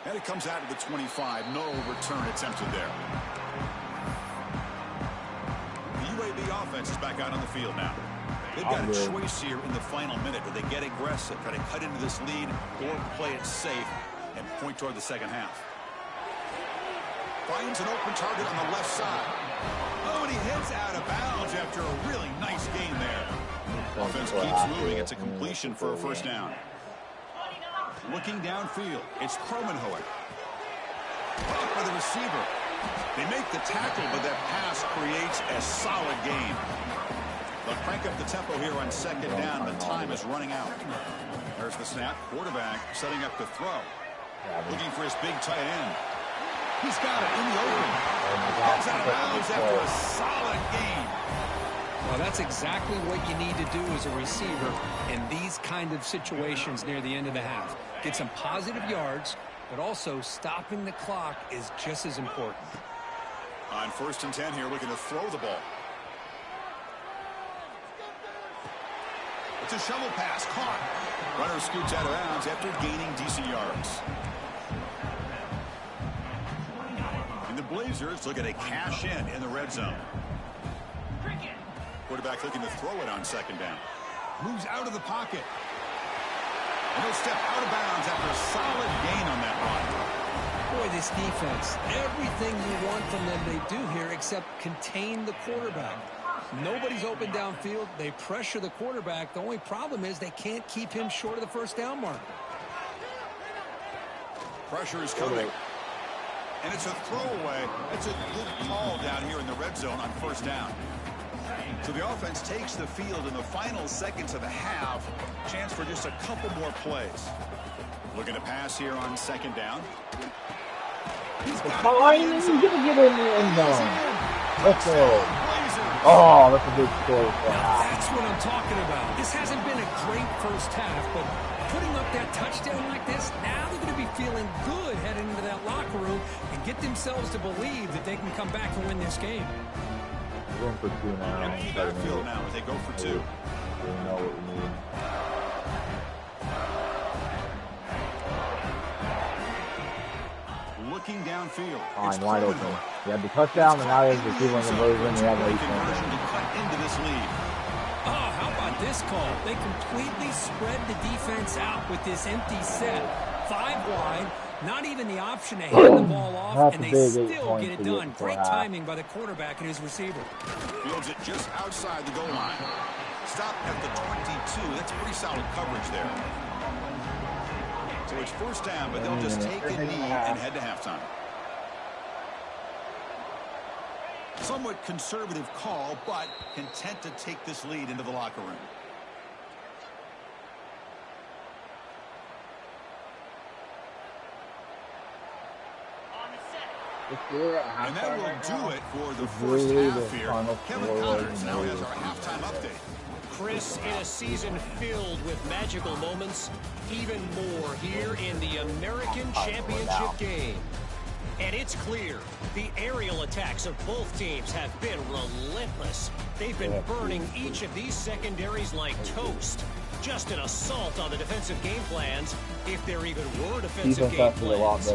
And it comes out to the 25. No return attempted there. The UAB offense is back out on the field now. They've got a choice here in the final minute. Do they get aggressive, try to cut into this lead, or play it safe and point toward the second half? Finds an open target on the left side. Oh, and he heads out of bounds after a really nice gain there. Offense keeps moving. It's a completion for a first down. Looking downfield, it's Kromenhoek. Caught by the receiver. They make the tackle, but that pass This creates a solid gain. They'll crank up the tempo here on second down. The time is running out. There's the snap. Quarterback setting up to throw. Looking for his big tight end. He's got it in the open. Comes out of bounds after a solid gain. Well, that's exactly what you need to do as a receiver in these kind of situations near the end of the half. Get some positive yards, but also stopping the clock is just as important. On 1st and 10 here, looking to throw the ball. It's a shovel pass, caught. Runner scoots out of bounds after gaining decent yards. And the Blazers looking to cash in the red zone. Quarterback looking to throw it on second down. Moves out of the pocket. And he'll step out of bounds after a solid gain on that run. Boy, this defense, everything you want from them they do here except contain the quarterback. Nobody's open downfield. They pressure the quarterback. The only problem is they can't keep him short of the first down mark. Pressure is coming. And it's a throwaway. It's a good call down here in the red zone on 1st down. So the offense takes the field in the final seconds of the half. Chance for just a couple more plays. Looking to pass here on 2nd down. He's fine. He's going to get in the end zone. Let's go. Oh, that's a big score. That's what I'm talking about. This hasn't been a great first half, but putting up that touchdown like this, now they're going to be feeling good heading into that locker room and get themselves to believe that they can come back and win this game. We're going for 2 now. Empty backfield now as they go for 2. We know what we need. Looking downfield. Fine, wide open. You had the touchdown, and now there's the people in the version. You have the conversion to cut into this lead. Oh, how about this call? They completely spread the defense out with this empty set. 5 wide, not even the option to hand the ball off, and they still get it done. Great timing by the quarterback and his receiver. Fields it just outside the goal line. Stop at the 22. That's pretty solid coverage there. So it's 1st down, but they'll just take a knee and head to halftime. Somewhat conservative call, but content to take this lead into the locker room. And that will do it for the first half here. Kevin Connors now has our halftime update. Chris, in a season filled with magical moments, even more here in the American Championship game. And it's clear, the aerial attacks of both teams have been relentless. They've been burning each of these secondaries like toast. Just an assault on the defensive game plans, if there even were defensive game plans.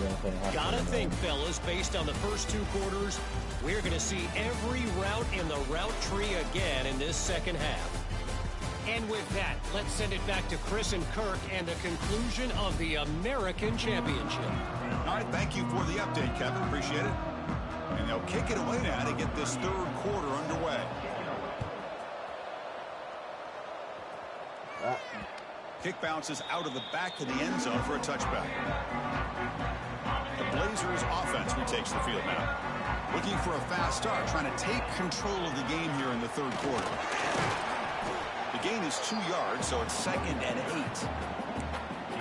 Gotta think, fellas, based on the first 2 quarters, we're going to see every route in the route tree again in this second half. And with that, let's send it back to Chris and Kirk and the conclusion of the American Championship. All right, thank you for the update, Kevin. Appreciate it. And they'll kick it away now to get this 3rd quarter underway. Kick bounces out of the back of the end zone for a touchback. The Blazers offense retakes the field now. Looking for a fast start, trying to take control of the game here in the 3rd quarter. The gain is 2 yards, so it's 2nd and 8.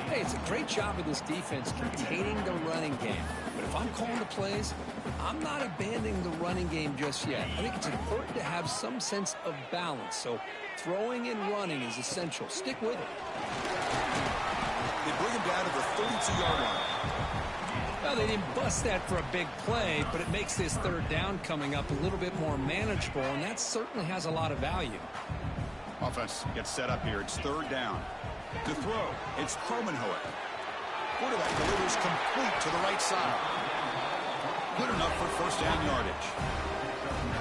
Hey, it's a great job of this defense containing the running game. But if I'm calling the plays, I'm not abandoning the running game just yet. I think it's important to have some sense of balance. So throwing and running is essential. Stick with it. They bring him down to the 32-yard line. Well, they didn't bust that for a big play, but it makes this 3rd down coming up a little bit more manageable, and that certainly has a lot of value. Offense gets set up here. It's 3rd down. To throw, it's Cromenhoek. Quarterback delivers complete to the right side. Good enough for 1st down yardage.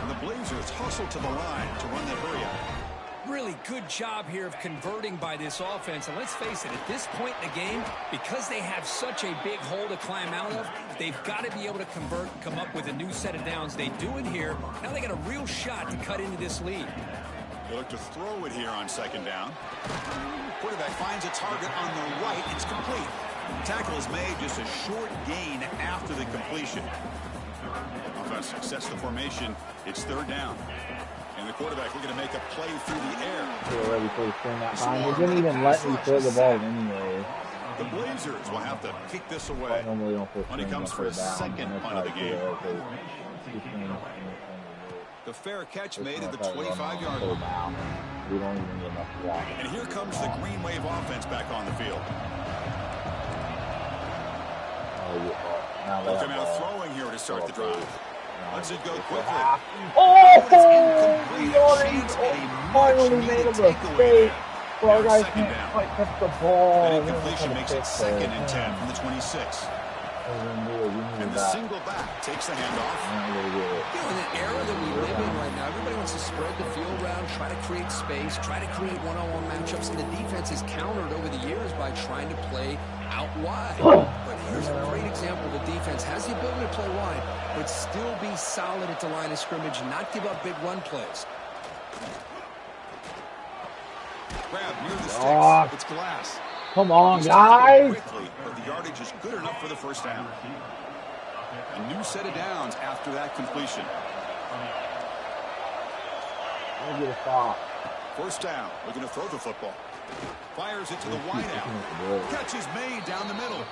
And the Blazers hustle to the line to run the hurry up. Really good job here of converting by this offense. And let's face it, at this point in the game, because they have such a big hole to climb out of, they've got to be able to convert and come up with a new set of downs. They do it here. Now they got a real shot to cut into this lead. They look to throw it here on 2nd down. Quarterback finds a target on the right. It's complete. Tackle is made, just a short gain after the completion. to success the formation. It's third down. And the quarterback looking to make a play through the air. Ready for the spring that time. They didn't even let me throw the ball anyway. The Blazers will have to kick this away. Money comes for a second punt of the game. The fair catch made at the 25-yard line. We don't even get enough block. And here comes the Green Wave offense back on the field. They'll come out throwing here to start the drive. Let's it go quickly. Oh! Finally made a mistake. Our guys can't quite catch the ball. That incompletion makes it 2nd and 10 from the 26. And the single back takes the handoff. In the era that we live in right now, everybody wants to spread the field around, try to create space, try to create one-on-one matchups, and the defense is countered over the years by trying to play out wide. But here's a great example. The defense has the ability to play wide, but still be solid at the line of scrimmage and not give up big run plays. Grab near the sticks. It's Glass. Come on, guys. Quickly, but the yardage is good enough for the first down. A new set of downs after that completion. First down. Looking to throw the football. Fires it to the wideout. Catch is made down the middle.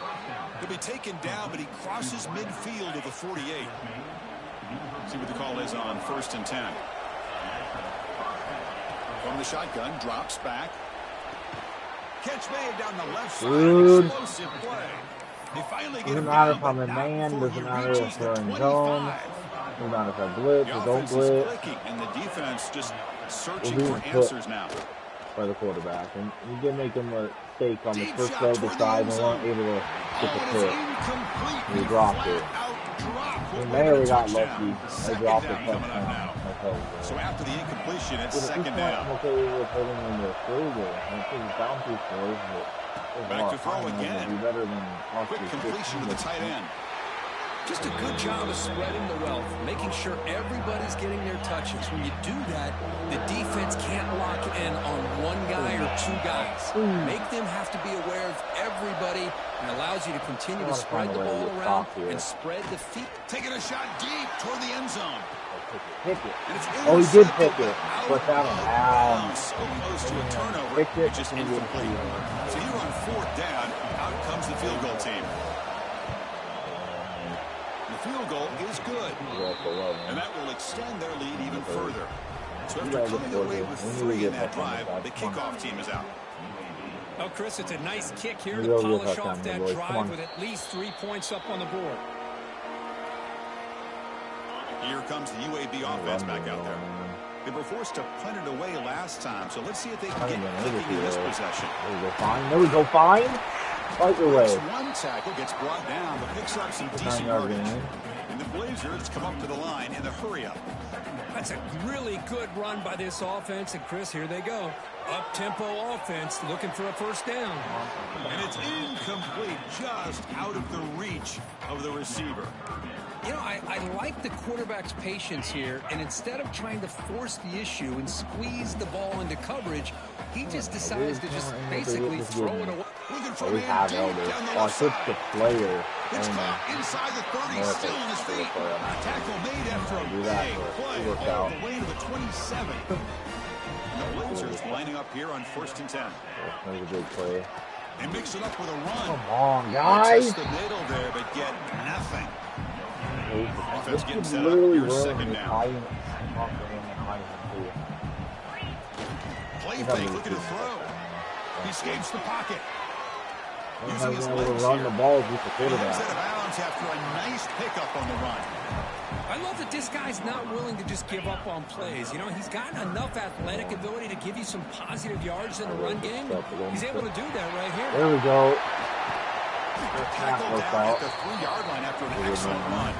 He'll be taken down, but he crosses midfield of the 48. See what the call is on 1st and 10. From the shotgun, drops back. Catch made down the left side. Explosive play. They finally get doesn't matter if I'm in man, doesn't matter if they're in zone, doesn't matter if I blitz or don't blitz. And the defense just searching for answers now. By the quarterback, and you did make him a mistake on the first throw to side and weren't able to get the pick. He dropped it. And there we got lucky. They dropped the touchdown. So after the incompletion, it's 2nd down. Okay, we were putting in the field goal. I think it's down 2 scores, but back to throw again. Better than quick completion to the tight end. Just a good job of spreading the wealth, making sure everybody's getting their touches. When you do that, the defense can't lock in on one guy or 2 guys. Make them have to be aware of everybody, and allows you to continue to spread the ball around and spread the feet. Taking a shot deep toward the end zone. Pick it. Oh, he did pick it. But out of bounds. So close to a turnover. It just incomplete. So here on 4th down, out comes the field goal team. The field goal is good. And that will extend their lead even further. So after coming away with 3 in that drive, the kickoff team is out. Well, Chris, it's a nice kick here to polish off that drive with at least 3 points up on the board. Here comes the UAB offense back out there. They were forced to punt it away last time, so let's see if they can get clicking in this possession. There we go, fine. There we go, fine. Right away. One tackle gets brought down, but picks up some decent yardage. And the Blazers come up to the line in the hurry-up. That's a really good run by this offense, and Chris, here they go. Up-tempo offense, looking for a first down. And it's incomplete, just out of the reach of the receiver. You know, I like the quarterback's patience here, and instead of trying to force the issue and squeeze the ball into coverage, he just decides to just basically throw it away. We have Elder. Oh, it's the player. It's caught inside the 30, still on his feet. Tackle made after a big play all the way to the 27. The Blazers lining up here on 1st and 10. That was a big play. They mix it up with a run. Come on, guys. Just the middle there, but get nothing. Offense getting set up. Literally Here's 2nd down. Play fake, looking to throw. He escapes the pocket. Using his legs run the ball with the quarterback. Out of bounds after a nice pickup on the run. I love that this guy's not willing to just give up on plays. You know, he's got enough athletic ability to give you some positive yards in the run game. He's able to do that right here. There we go. Tackled down at the 3-yard line after an excellent run.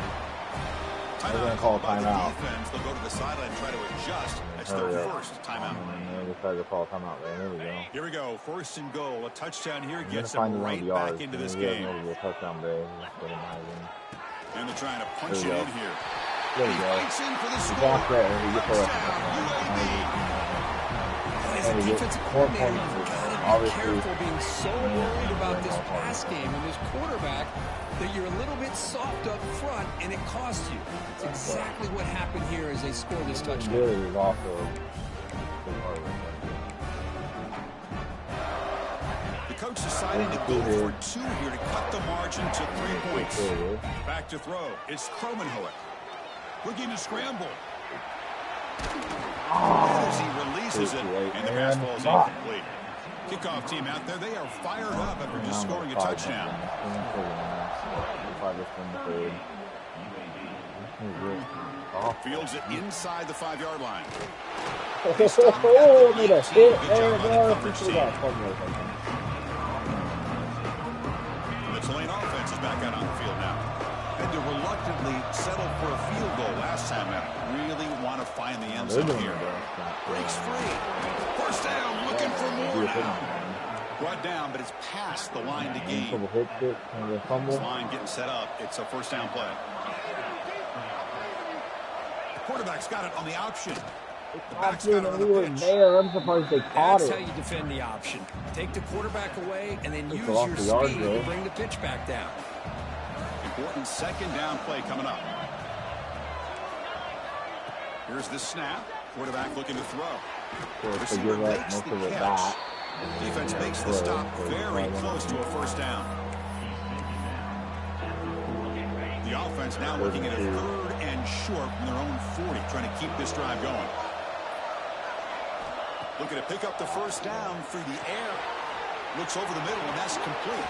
They're going to call a timeout. They'll go to the sideline and try to adjust. That's their first timeout. They decided to call a timeout there. There we go. Here we go. 1st and goal. A touchdown here gets them them right back into this game. And they're trying to punch it in here. There we go. Fights in for the score. As a defensive coordinator, you've got to be careful being so worried about this pass game and this quarterback that you're a little bit soft up front, and it costs you. It's exactly what happened here as they score this touchdown. The coach decided to go for 2 here to cut the margin to 3 points. Back to throw. It's Kromenhoek. Looking to scramble. As he releases it, and the pass ball is incomplete. Kickoff team out there, they are fired up after just scoring a touchdown. Fields it inside the 5-yard line. Made a hit there. The Tulane offense is back out on the field now. Had to reluctantly settle for a field goal last time out. Really want to find the end zone here. Breaks free. First down, looking for more now. Brought down, but it's past the line to gain. This line getting set up. It's a first down play. The quarterback's got it on the option. We were there. I'm surprised they caught it. That's how you defend the option. Take the quarterback away and then use your speed to bring the pitch back down. Important second down play coming up. Here's the snap. Quarterback looking to throw. Receiver makes the catch. Defense makes the stop very close to a first down. The offense now looking at a 3rd and short from their own 40, trying to keep this drive going. Looking to pick up the first down through the air. Looks over the middle, and that's complete.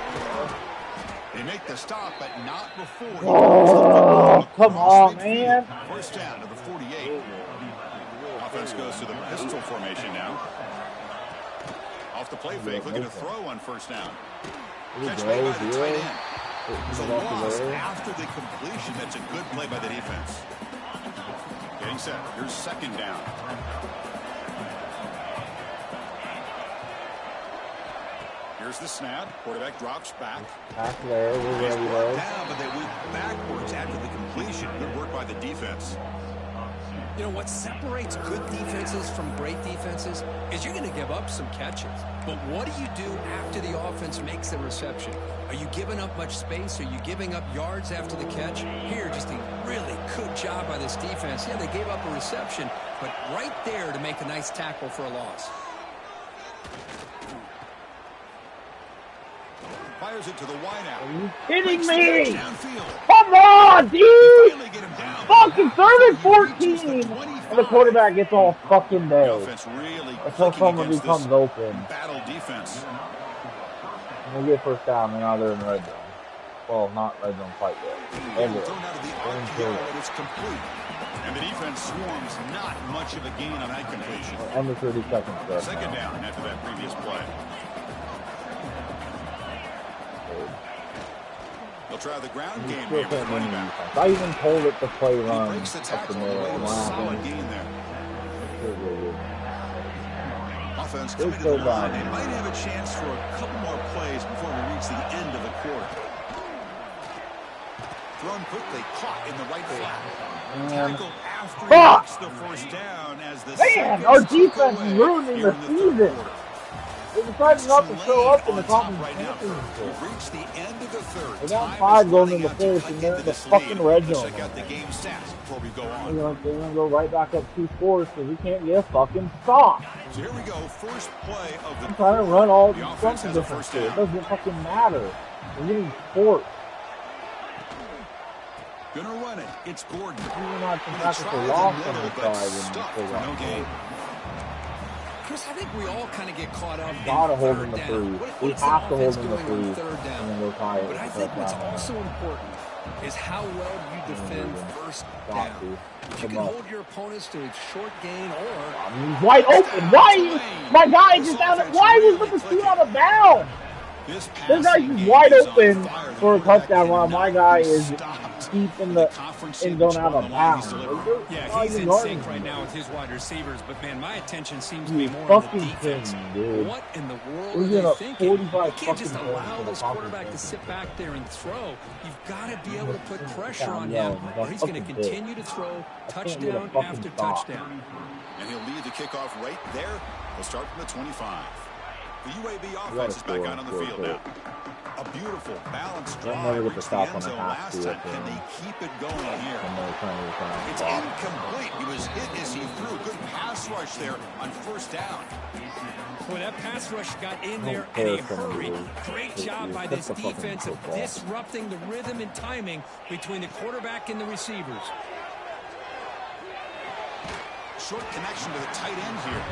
They make the stop, but not before. Oh, come on, man. First down to the 48. Offense goes to the pistol formation now. Off the play fake, looking to throw on first down. Catch made by the tight end. It's a loss after the completion. That's a good play by the defense. Getting set. Here's second down. Here's the snap. Quarterback drops back. Back there. We're ready brought down, but they went backwards after the completion. Good work by the defense. You know, what separates good defenses from great defenses is you're going to give up some catches. But what do you do after the offense makes the reception? Are you giving up much space? Are you giving up yards after the catch? Here, just a really good job by this defense. Yeah, they gave up a reception, but right there to make a nice tackle for a loss. Fires it to the wideout. Are you kidding me? Come on, dude! Fucking 3rd and 14! And the quarterback gets all fucking day. Until somebody comes open. Battle defense. And they get first down, and now they're in red zone. Well, not red zone quite yet. Thrown out of the RPO, and it's complete. And the defense swarms not much of a gain on that completion. Under 30 seconds. Second down after that previous play. They'll try the ground game here with running back. I even told it to play run. He breaks the tackle away with a solid gain there. Offense coming to the line. They might have a chance for a couple more plays before we reach the end of the quarter. Thrown quickly, caught in the right flat. Tackled after he makes the first down as the our defense is ruining the season. They decided not to show up in the conference championship. We've reached the end of the 3rd. They're down 5 going into the 4th, and they're in the fucking red zone. Check out the game stats before we go on. They're going to go right back up 2 scores because we can't get a fucking stop. So here we go, first play of the... I'm trying to run all the offense has a first down. It doesn't fucking matter. We're getting forced. Gonna run it. It's Gordon. You're not practice a loss on the side. No gain. Chris, I think we all kind of get caught up Gotta hold in the 3. We have to hold in the 3 and then go tie it. But I think what's also important is how well you defend first down. If you can hold your opponents to a short gain or... He's wide open. Why? My guy just out of... Why was the feet out of bounds? This guy's just wide open for a touchdown while my guy is deep in the end zone out of bounds. Yeah, he's in sync right now with his wide receivers, but man, my attention seems to be more on the defense. What in the world are they thinking? You can't just allow this quarterback to sit back there and throw. You've got to be able to put pressure on him, or he's going to continue to throw touchdown after touchdown. And he'll lead the kickoff right there. We'll start from the 25. The UAB offense is back out on the field now. A beautiful, balanced drive reached the end zone last time. Can they keep it going here? It's incomplete. He was hit as he threw. Good pass rush there on first down. Boy, that pass rush got in there and he hurried. Great job by this defense of disrupting the rhythm and timing between the quarterback and the receivers. Short connection to the tight end here.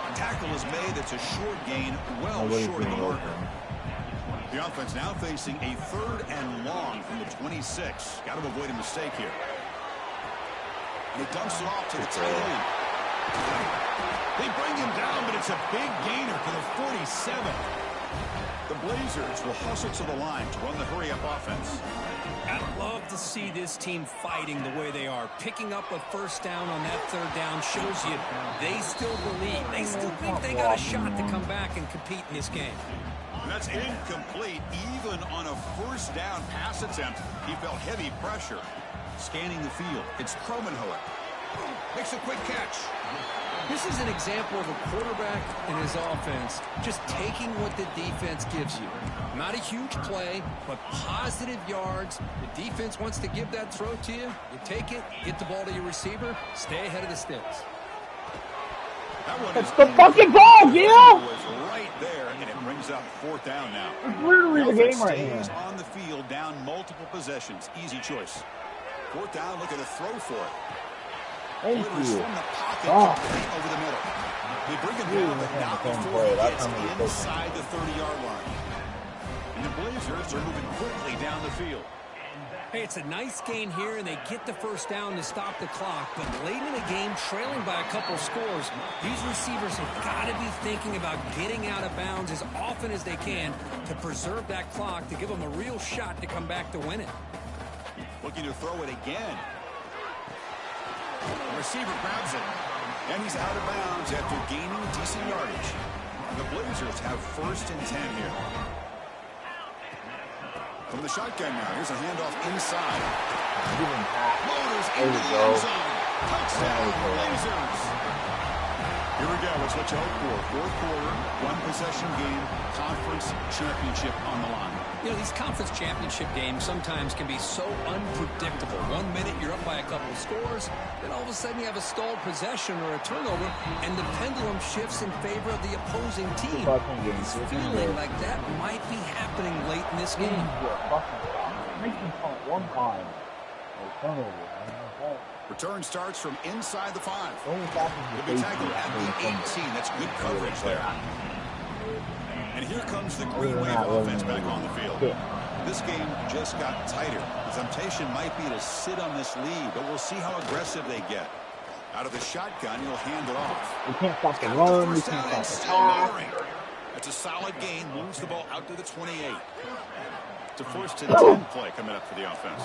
A tackle is made. It's a short gain, well short of the marker. The offense now facing a 3rd and long from the 26. Got to avoid a mistake here. And he dumps it off to the tight end. They bring him down, but it's a big gainer for the 47. The Blazers will hustle to the line to run the hurry-up offense. I'd love to see this team fighting the way they are. Picking up a first down on that 3rd down shows you they still believe. They still think they got a shot to come back and compete in this game. And that's incomplete. Even on a first down pass attempt, he felt heavy pressure. Scanning the field, it's Kromenhoek. Makes a quick catch. This is an example of a quarterback and his offense just taking what the defense gives you. Not a huge play, but positive yards. The defense wants to give that throw to you. You take it, get the ball to your receiver, stay ahead of the sticks. It's the fucking ball, Gil! Was right there, and it brings up 4th down now. It's literally the game right here. Stays on the field, down multiple possessions. Easy choice. 4th down, looking to throw for it. Thank you. From the pocket over the middle. They bring him down, but not before he gets inside the 30-yard line. And the Blazers are moving quickly down the field. Hey, it's a nice gain here, and they get the first down to stop the clock. But late in the game, trailing by a couple scores, these receivers have got to be thinking about getting out of bounds as often as they can to preserve that clock, to give them a real shot to come back to win it. Looking to throw it again. The receiver grabs it, and he's out of bounds after gaining decent yardage. The Blazers have 1st and 10 here. From the shotgun now, here's a handoff inside. Motors into the end zone. Touchdown, Blazers. Here we go. It's what you hope for. 4th quarter, 1-possession game, conference championship on the line. You know, these conference championship games sometimes can be so unpredictable. 1 minute you're up by a couple of scores, then all of a sudden you have a stalled possession or a turnover, and the pendulum shifts in favor of the opposing team. It's feeling like that might be happening late in this game. Return starts from inside the 5. He'll be tackled at the 18. That's good coverage there. And here comes the Green Wave offense back on the field. This game just got tighter. The temptation might be to sit on this lead, but we'll see how aggressive they get. Out of the shotgun, he'll hand it off. We can't stop the run. We can't stop the pass. That's a solid gain. Moves the ball out to the 28. It's a 1st and 10 play coming up for the offense.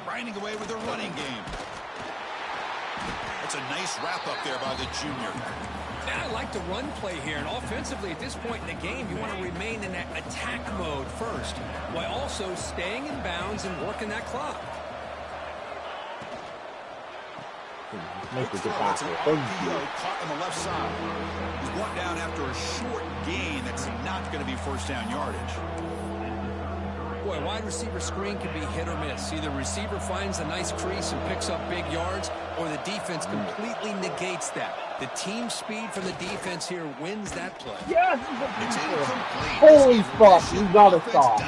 Grinding away with the running game. That's a nice wrap-up there by the junior. And I like the run play here. And offensively, at this point in the game, you want to remain in that attack mode first, while also staying in bounds and working that clock. It's an RPO caught on the left side. He's brought down after a short gain. That's not going to be 1st down yardage. Boy, a wide receiver screen can be hit or miss. Either receiver finds a nice crease and picks up big yards, or the defense completely negates that. The team speed from the defense here wins that play. Yes! It's incomplete. Holy fuck, you gotta stop.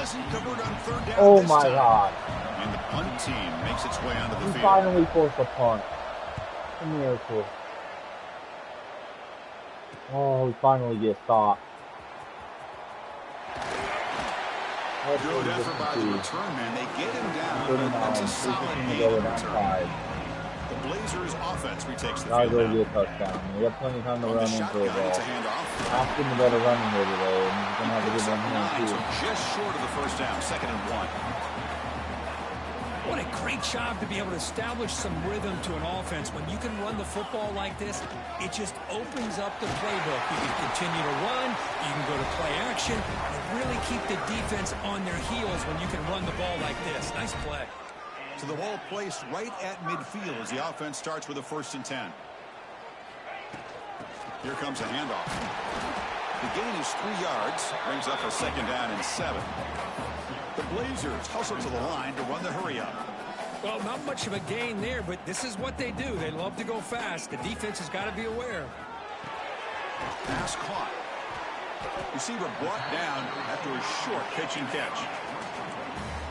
Oh my god. And the punt team makes its way onto the He field. finally forced a punt. A miracle. Oh, we finally get stopped. Good effort by the return man. They get him down, but that's a solid gain in return. The Blazers offense retakes the Gotta field go now. get a touchdown. We got plenty of time to From run the into shotgun, the ball. it's a handoff. Asking the better running here today, and he's gonna have a good one here So too. just short of the 1st down, 2nd and 1. What a great job to be able to establish some rhythm to an offense. When you can run the football like this, it just opens up the playbook. You can continue to run, you can go to play action, and really keep the defense on their heels when you can run the ball like this. Nice play. So the ball placed right at midfield as the offense starts with a 1st and 10. Here comes a handoff. The gain is 3 yards. Brings up a 2nd down and 7. The Blazers hustle to the line to run the hurry-up. Well, not much of a gain there, but this is what they do. They love to go fast. The defense has got to be aware. Pass caught. Receiver brought down after a short pitch and catch.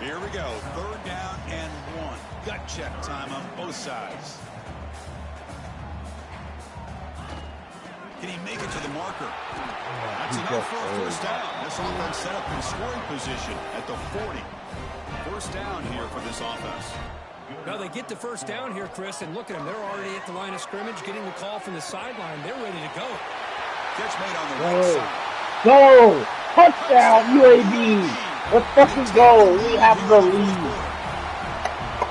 Here we go. 3rd down and 1. Gut check time on both sides. Can he make it to the marker? That's enough for a 1st down. This offense set up in scoring position at the 40. 1st down here for this offense. Now they get the 1st down here, Chris, and look at them. They're already at the line of scrimmage, getting the call from the sideline. They're ready to go. Catch made on the right side. Go! Touchdown, UAB! Let's fucking go! We have the lead.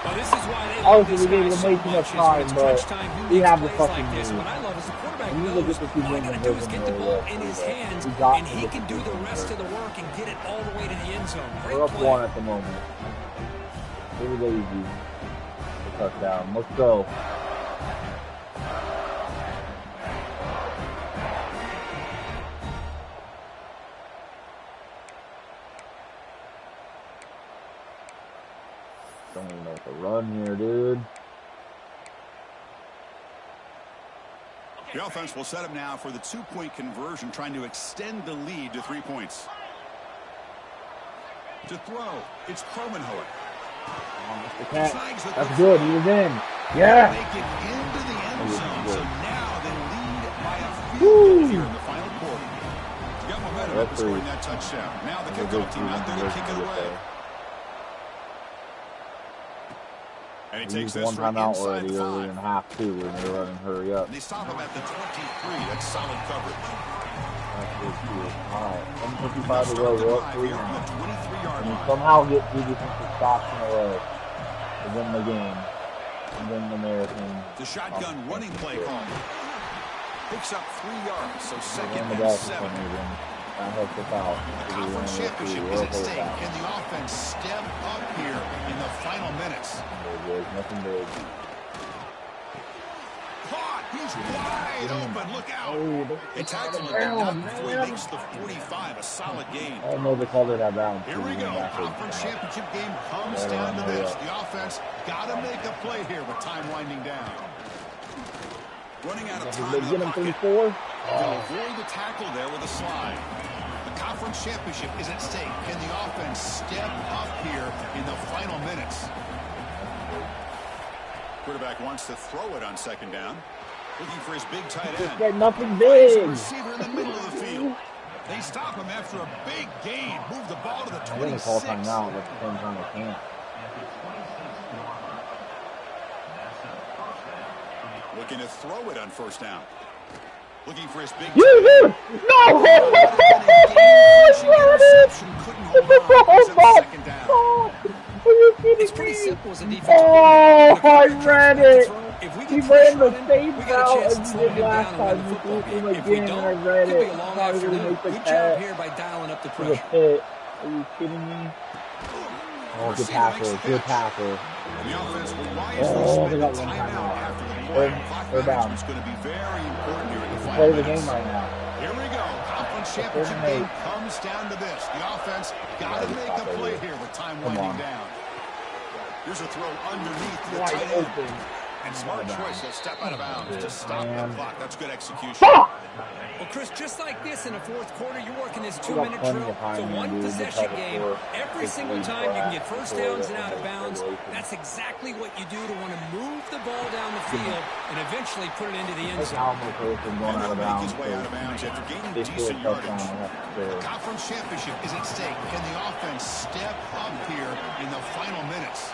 Well, this is why they Obviously, we gave it a making of time, but we have the fucking lead. What I love is the quarterback We knows look at the all I got to do is get the ball in his hands, and he can do the rest of the work and get it all the way to the end zone. We're up 1 at the moment. Really lazy. Touchdown. Let's go. Don't even know what to run here, dude. The offense will set up now for the 2-point conversion, trying to extend the lead to 3 points. To throw, it's Cromenhoek. That's good. He was in. Yeah. Make it into the end zone. So now they lead by a field goal here in the final quarter. Got momentum after scoring that touchdown. Now the kickoff team out there to kick it away. And he takes this from inside the 5. Earlier in half, too, when they were running hurry up. And they stop him at the 23. That's solid coverage. All right. 155 to go. We're up 3 on the 23-yard line. Somehow get 2 defensive stops in a row to win the game. And win the American. The shotgun running play call. Picks up 3 yards, so 2nd and 7. That helps us out. Conference championship is at stake. Can the offense step up here in the final minutes? Nothing big. Caught! He's wide open. Look out! He tackled him down before he makes the 45. A solid gain. I don't know if they called it out down. Here we go. Conference championship game comes down to this. The offense got to make a play here with time winding down. Running out of time in the pocket. They'll avoid the tackle there with a slide. The conference championship is at stake. Can the offense step up here in the final minutes? Quarterback wants to throw it on 2nd down. Looking for his big tight end. Nothing big. Receiver in the middle of the field. They stop him after a big gain. Move the ball to the 26. I think call timeout, but at the same time they can't. Looking to throw it on 1st down. Looking for his big no! It's pretty simple as a defense. Oh, I read it. He ran the same route as he did last time. He threw him again, and I read it. Good job here by dialing up the pressure. Are you kidding me? Oh, good tackle. Good tackle. Oh, they got one timeout. They're down. Play the game right now. Here we go. Conference championship game comes down to this. The offense got to make a play here with time winding down. Here's a throw underneath the tight end. And smart choice. He'll step out of bounds to stop the clock. That's good execution. Well, Chris, just like this in the 4th quarter, you're working this 2-minute drill. It's a one-possession game. Every single time you can get 1st downs and out of bounds. That's exactly what you do to want to move the ball down the field and eventually put it into the end zone. He'll make his way out of bounds after gaining decent yardage. The conference championship is at stake. Can the offense step up here in the final minutes?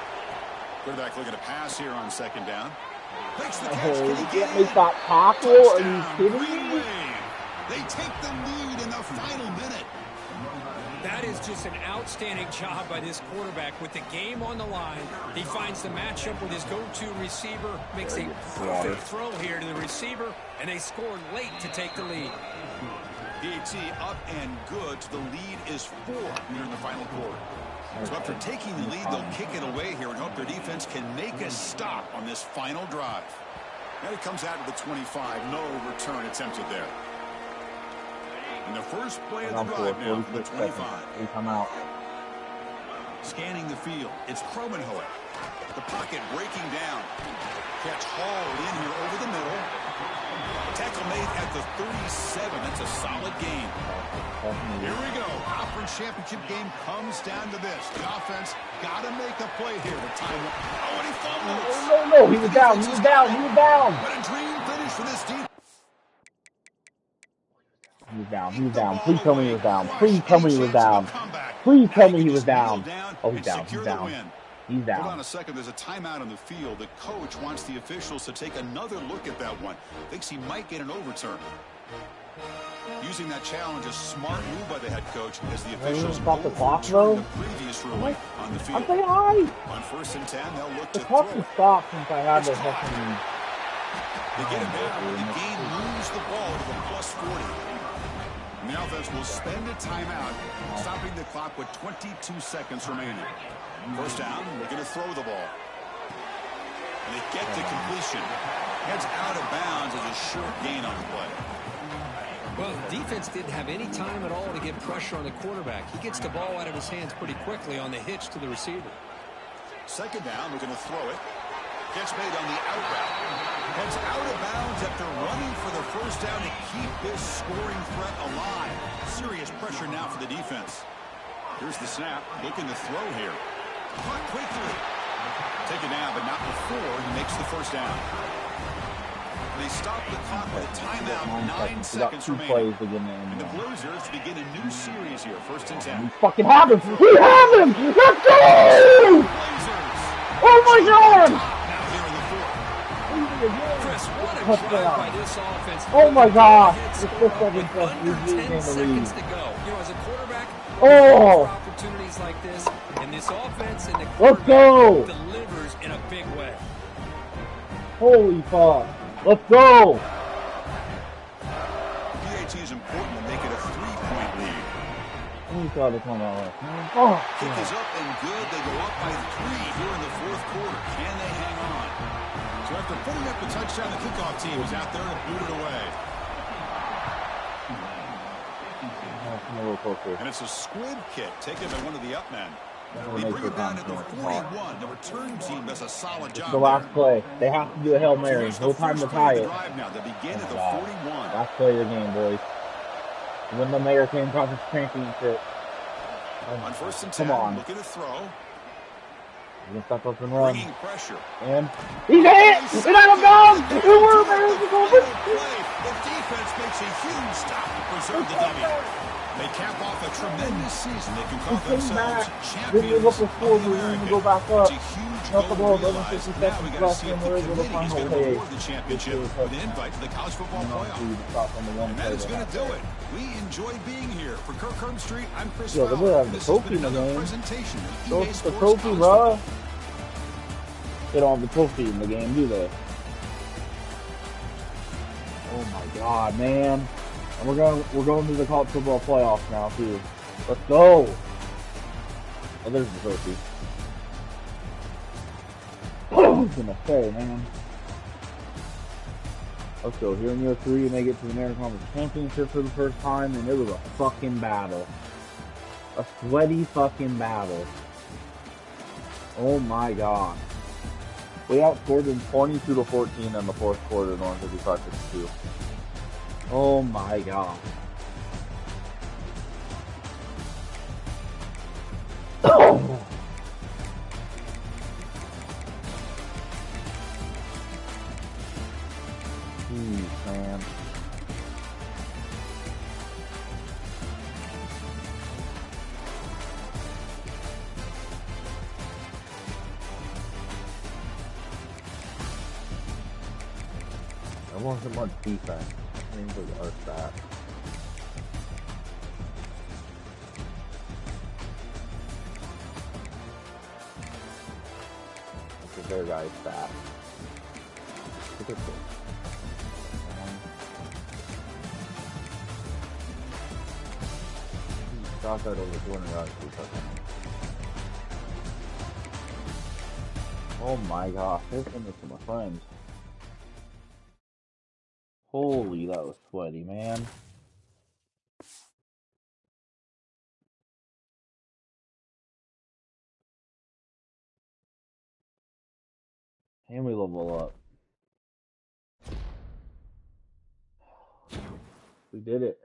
Quarterback looking to pass here on 2nd down. Makes the catch. Can he get it? That tackle? Are you kidding me? They take the lead in the final minute. That is just an outstanding job by this quarterback with the game on the line. He finds the matchup with his go-to receiver, makes a perfect throw here to the receiver, and they score late to take the lead. DT up and good. The lead is 4 here in the final quarter. So after taking the lead, they'll kick it away here and hope their defense can make a stop on this final drive. And it comes out to the 25. No return attempted there. And the first play of the drive now from the 25. Come out. Scanning the field. It's Kromenhoek. The pocket breaking down. Catch hauled in here over the middle. Tackle made at the 37. That's a solid game. Here we go. Conference championship game comes down to this. The offense got to make a play here to tie it. Oh, and he fumbles. No. He was down. What a dream finish for this team. He was down. Please tell me he was down. Please tell me he was down. Please tell me he was down. Oh, he's down. He's down. Hold on a second. There's a timeout on the field. The coach wants the officials to take another look at that one. Thinks he might get an overturn. Using that challenge, a smart move by the head coach as the officials overturn the previous ruling on the field. I'm saying hi. On 1st and 10, they'll look to the clock has stopped since I had this fucking. They get it back, but the game moves the ball to the plus 40. And the offense will spend a timeout, stopping the clock with 22 seconds remaining. First down, looking to throw the ball. And they get the completion. Heads out of bounds as a short gain on the play. Well, the defense didn't have any time at all to get pressure on the quarterback. He gets the ball out of his hands pretty quickly on the hitch to the receiver. Second down, looking to throw it. Catch made on the out route. Heads out of bounds after running for the first down to keep this scoring threat alive. Serious pressure now for the defense. Here's the snap. Looking to throw here. Caught quickly. Taken down, but not before he makes the first down. They stop the clock with a timeout. 9 seconds remaining. And the Blazers begin a new series here. 1st and 10. We fucking have him. We have him. Let's go! Blazers. Oh my God! Now here in the 4th. Chris, what a drive by this offense. Oh my God! It's 6 seconds with left. under 10 seconds to go. You know, as a quarterback, oh! opportunities like this, and this offense and the Let's go! delivers in a big way. Holy fuck! Let's go! PAT is important to make it a 3-point lead. He saw this one out. Oh, Kick is up and good. They go up by 3 here in the 4th quarter. Can they hang on? So after putting up the touchdown, the kickoff team is out there to boot it away. And it's a squib kick taken by one of the up men. They bring it down to the 41. The return team does a solid job. The last play. They have to do a Hail Mary. No time to tie it. They begin at the 41. Last play of the game, boys. When the Mayor came conference championship. On 1st and 10, looking to throw. He's gonna step up and run. Bringing pressure. And he's hit! It's out of bounds! The defense makes a huge stop to preserve the W. They cap off a tremendous season. They can call themselves champions of America. Go back up. It's a huge Not the goal ball, realized. 50 Now we seconds got to left, see if and the we're able to committee is find going a to way. award the championship with an invite to the college football playoff. And that is going to do it. We enjoy being here. For Kirk Street, I'm Chris Yo, Fowler. the This has trophy been in the another game. presentation of Show EA us the Sports trophy, College bro. Football. They don't have the trophy in the game, do they? Oh my God, man! And we're going to the college football playoffs now too. Let's go! Oh, there's the trophy. I was gonna say, man. Let's go. Here in year 3, and they get to the American Conference Championship for the first time, and it was a fucking battle. A sweaty fucking battle. Oh my God. We outscored them 22-14 in the 4th quarter in 155-62. Oh my God. Jeez, man. There wasn't much defense. I think it was that. Their guy's fast. Look at this. He shot that over 200 yards. Oh my gosh, this one is for my friends. Holy, that was sweaty, man. And we level up. We did it.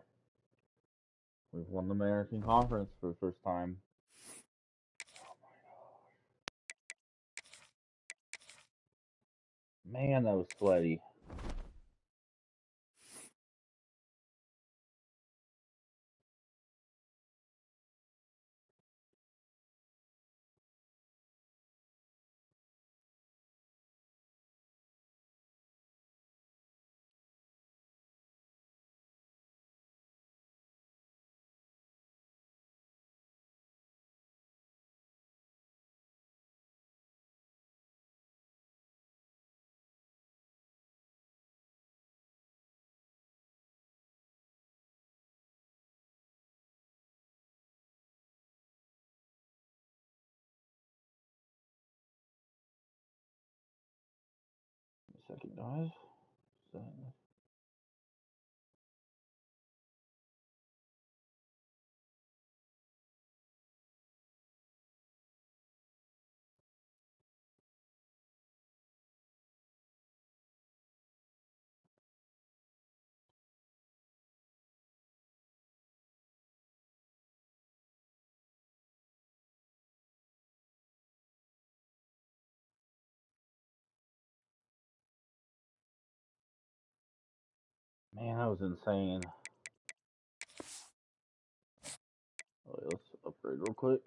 We've won the American Conference for the first time. Man, that was sweaty. Second, guys. Man, that was insane. Wait, let's upgrade real quick.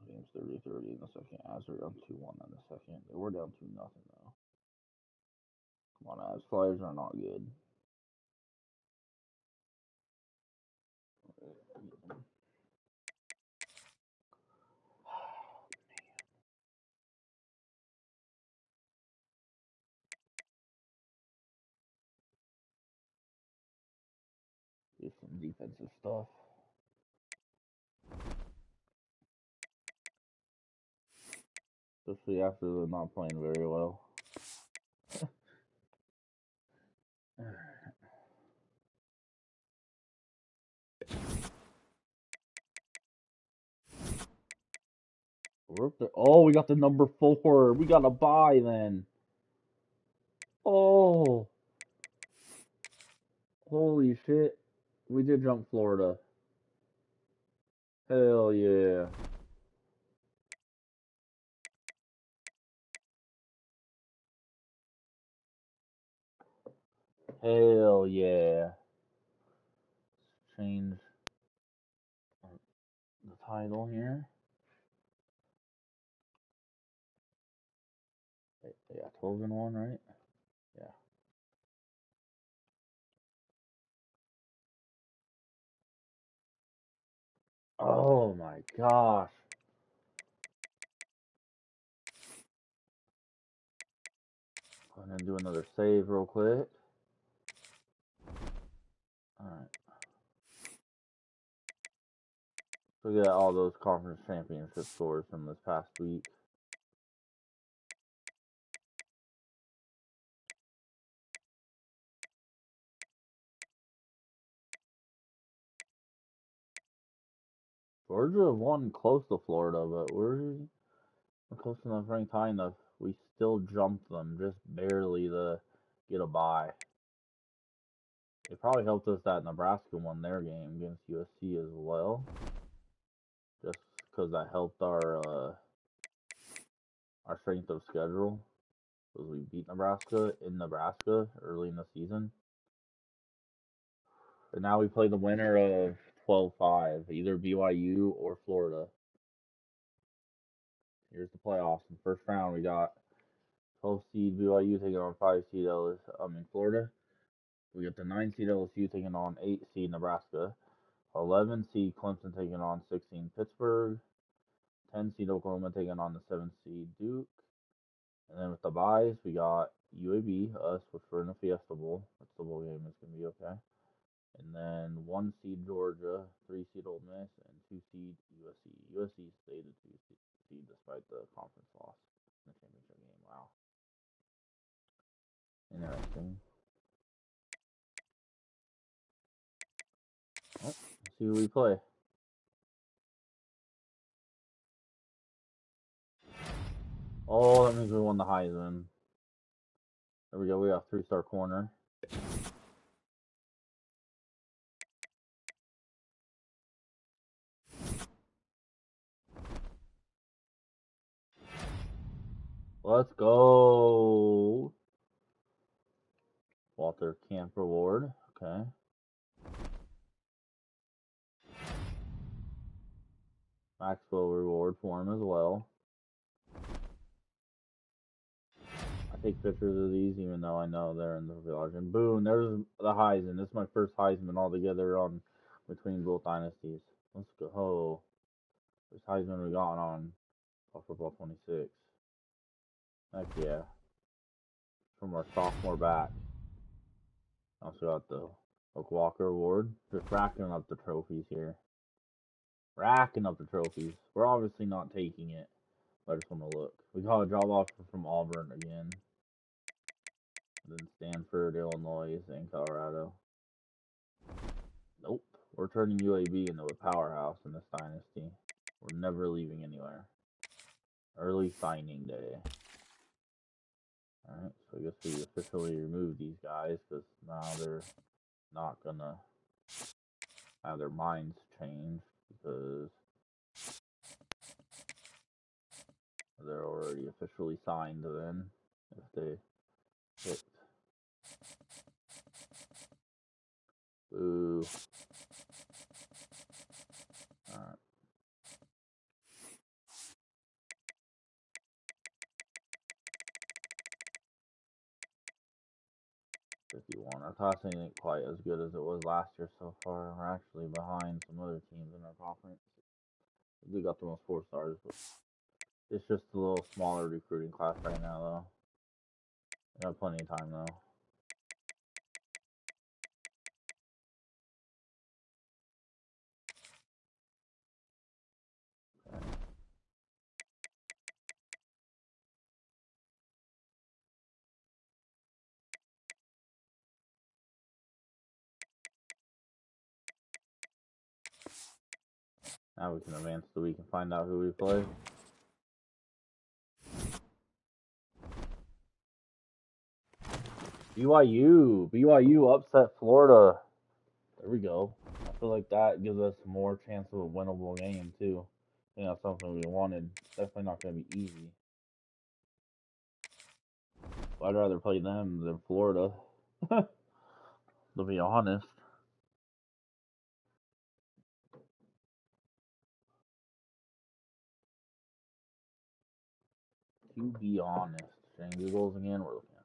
Game's 30-30 in the second. As we're down 2-1 in the second. They were down 2-0 though. Come on, As. Flyers are not good. Do some defensive stuff. Especially after they're not playing very well. We're up there. Oh, we got the number 4. We got a bye then. Oh. Holy shit. We did jump Florida. Hell yeah. Hell yeah. Change the title here. Yeah, 12-1, right? Yeah. Oh my gosh. I'm gonna do another save real quick. Alright. So we got all those conference championship scores from this past week. Georgia won close to Florida, but we're close enough ranked high enough. We still jumped them just barely to get a bye. It probably helped us that Nebraska won their game against USC as well. Just because that helped our strength of schedule. Because we beat Nebraska in Nebraska early in the season. And now we play the winner of 12-5, either BYU or Florida. Here's the playoffs. In the first round, we got 12 seed BYU taking on 5 seed Florida. We got the 9 seed LSU taking on 8 seed Nebraska. 11 seed Clemson taking on 16 Pittsburgh. 10 seed Oklahoma taking on the 7 seed Duke. And then with the byes, we got UAB, us, which we're in the Fiesta Bowl. That's the bowl game. It's going to be okay. And then 1 seed Georgia, 3 seed Ole Miss, and 2 seed USC. USC stayed a 2 seed despite the conference loss in the championship game. Wow. Interesting. Oh, let's see who we play. Oh, that means we won the Heisman. There we go. We have 3-star corner. Let's go. Walter Camp reward. Okay. Maxwell reward for him as well. I take pictures of these even though I know they're in the village. And boom, there's the Heisman. This is my first Heisman altogether on between both dynasties. Let's go. First Heisman we got on Football 26. Heck yeah. From our sophomore back. Also got the Oak Walker Award. Just racking up the trophies here. Racking up the trophies. We're obviously not taking it. But I just want to look. We got a drop off from Auburn again. And then Stanford, Illinois, and Colorado. Nope. We're turning UAB into a powerhouse in this dynasty. We're never leaving anywhere. Early signing day. Alright, so I guess we officially remove these guys because now they're not gonna have their minds changed because they're already officially signed then if they hit. Boo. Alright. 51. Our class ain't quite as good as it was last year so far. We're actually behind some other teams in our conference. We got the most 4 stars, but it's just a little smaller recruiting class right now, though. We have plenty of time, though. Okay. Now we can advance the week and find out who we play. BYU upset Florida. There we go. I feel like that gives us more chance of a winnable game, too. I think that's something we wanted. It's definitely not going to be easy. But I'd rather play them than Florida, to be honest. To be honest. Shane Googles again, we're looking at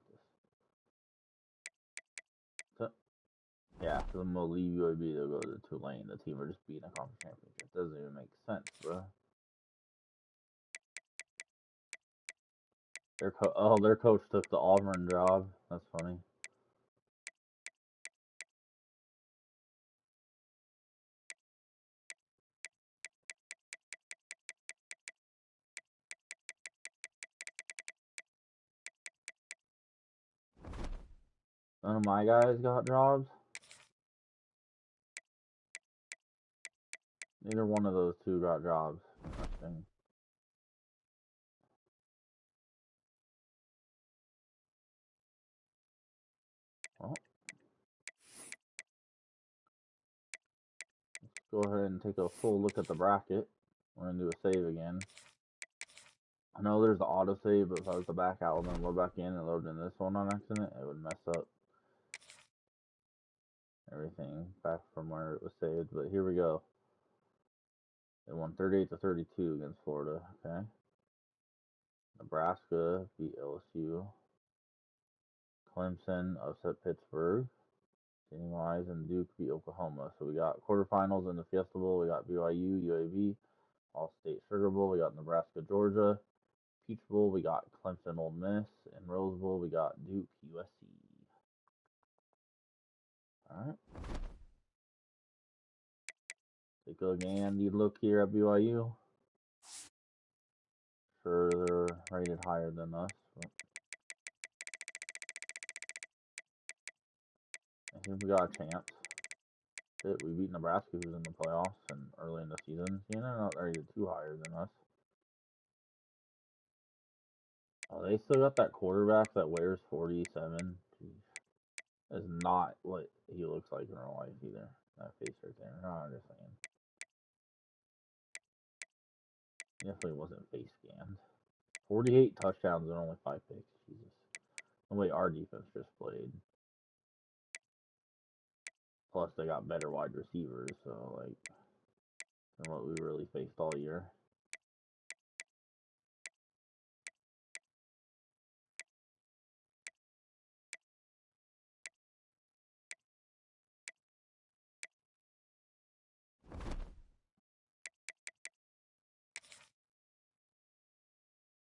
this. Yeah, because I'm going to leave UAB to go to Tulane. The team are just beating a conference championship. Doesn't even make sense, bro. Their coach took the Auburn job. That's funny. None of my guys got jobs. Neither one of those two got jobs. Interesting. Well, let's go ahead and take a full look at the bracket. We're going to do a save again. I know there's the auto save, but if I was to back out and then load back in and load in this one on accident, it would mess up everything back from where it was saved. But here we go. They won 38-32 against Florida. Okay. Nebraska beat LSU. Clemson upset Pittsburgh. Wise and Duke beat Oklahoma. So we got quarterfinals in the Fiesta Bowl. We got BYU, UAB, All-State Sugar Bowl. We got Nebraska, Georgia. Peach Bowl, we got Clemson, Ole Miss. And Rose Bowl, we got Duke, USC. All right. Take a Gandy look here at BYU. Sure, they're rated higher than us. But I think we got a chance. Shit, we beat Nebraska, who's in the playoffs and early in the season. You know, they're not rated too higher than us. Oh, they still got that quarterback that wears 47. Jeez. Is not what he looks like in real life either. That face right there. No, I'm just saying. Definitely wasn't face scanned. 48 touchdowns and only 5 picks. Jesus. The way our defense just played. Plus, they got better wide receivers, so, like, than what we really faced all year.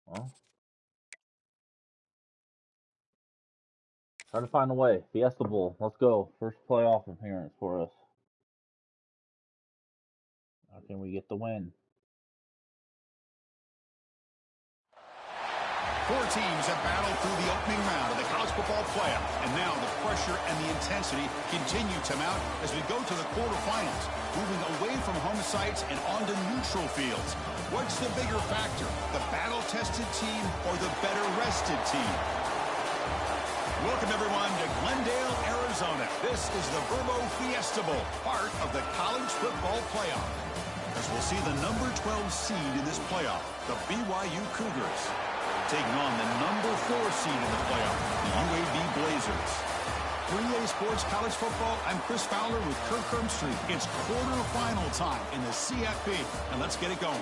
Well, try to find a way. Fiesta Bowl. Let's go. First playoff appearance for us. How can we get the win? 4 teams have battled through the opening round of the college football playoff, and now the pressure and the intensity continue to mount as we go to the quarterfinals, moving away from home sites and onto neutral fields. What's the bigger factor, the battle-tested team or the better-rested team? Welcome, everyone, to Glendale, Arizona. This is the Verbo Fiesta Bowl, part of the college football playoff. As we'll see the number 12 seed in this playoff, the BYU Cougars, taking on the number 4 seed in the playoff, the UAB Blazers. 3A Sports College Football, I'm Chris Fowler with Kirk Herbstreit. It's quarterfinal time in the CFP, and let's get it going.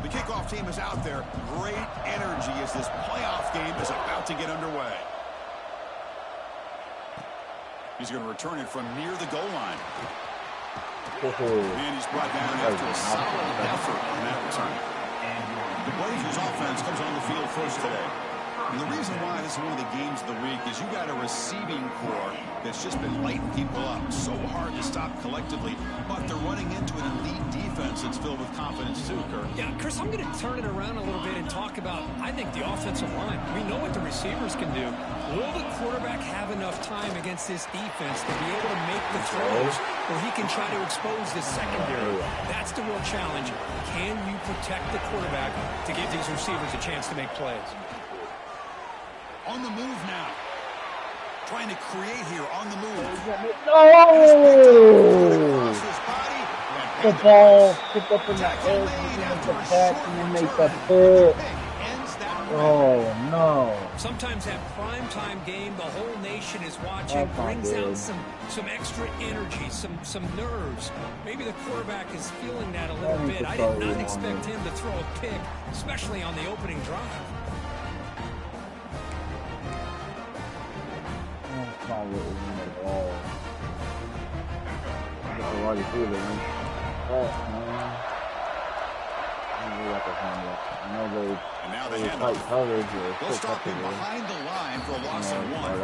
The kickoff team is out there. Great energy as this playoff game is about to get underway. He's going to return it from near the goal line. And he's brought down after a solid effort on that return. The Blazers offense comes on the field first today. And the reason why this is one of the games of the week is you got a receiving core that's just been lighting people up. So hard to stop collectively, but they're running into an elite defense that's filled with confidence too, Kirk. Yeah, Chris, I'm going to turn it around a little bit and talk about, I think, the offensive line. We know what the receivers can do. Will the quarterback have enough time against this defense to be able to make the throws where he can try to expose the secondary? That's the real challenge. Can you protect the quarterback to give these receivers a chance to make plays? On the move now. Trying to create here on the move. No! The ball picked up in the air, and the catch, and then make the pick. Oh, no. Sometimes that primetime game the whole nation is watching brings out some extra energy, some nerves. Maybe the quarterback is feeling that a little bit. I did not expect him to throw a pick, especially on the opening drive. Not really at all. That's a lot of food, man. Man. I know they tight coverage. They'll stop him behind the line for a loss of 1.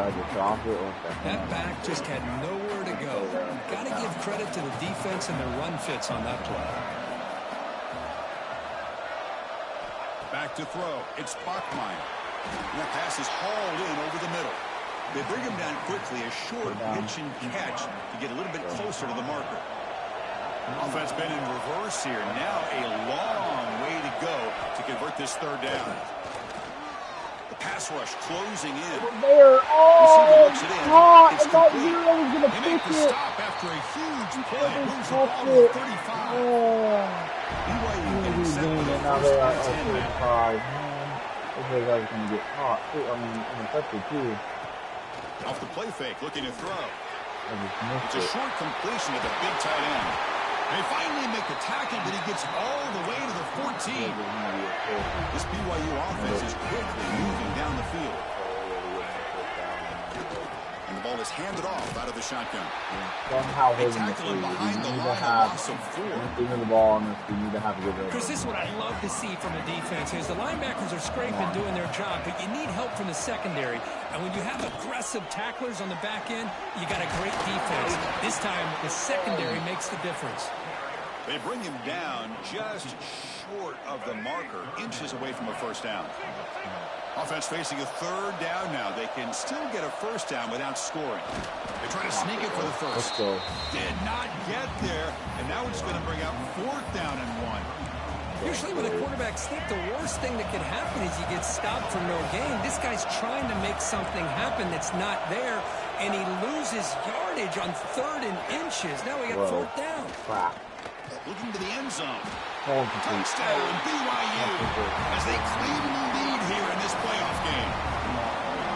That back just had nowhere to go. Got to give credit to the defense and their run fits on that play. Back to throw. It's Bachmeyer. And that pass is hauled in over the middle. They bring him down quickly, a short pitch and catch to get a little bit closer to the marker. Offense been in reverse here. Now a long way to go to convert this third down. The pass rush closing in. There. Oh, looks it in. I thought you was going to pick it. Stop after a huge play. Moves the ball to 35. BYU getting set for the first and 10 man. I was going to get caught. I mean, infected too. Off the play fake, looking to throw. It's a short completion at the big tight end. They finally make the tackle, but he gets all the way to the 14. This BYU offense is quickly moving down the field. And the ball is handed off out of the shotgun. Somehow They holding the tackle him free. behind the You need to line, a have loss of 4. the ball on this. You need to have a good rhythm. Chris, this is what I love to see from a defense is the linebackers are scraping, doing their job, but you need help from the secondary. And when you have aggressive tacklers on the back end, you got a great defense. This time, the secondary makes the difference. They bring him down just short of the marker, inches away from a first down. Offense facing a third down now. They can still get a first down without scoring. They try to sneak it for the first. Did not get there, and now it's going to bring out 4th down and 1. Usually with a quarterback sneak, the worst thing that can happen is you get stopped for no gain. This guy's trying to make something happen that's not there, and he loses yardage on 3rd and inches. Now we got 4th down. Looking to the end zone. Touchdown, BYU, as they claim the lead here in this playoff game.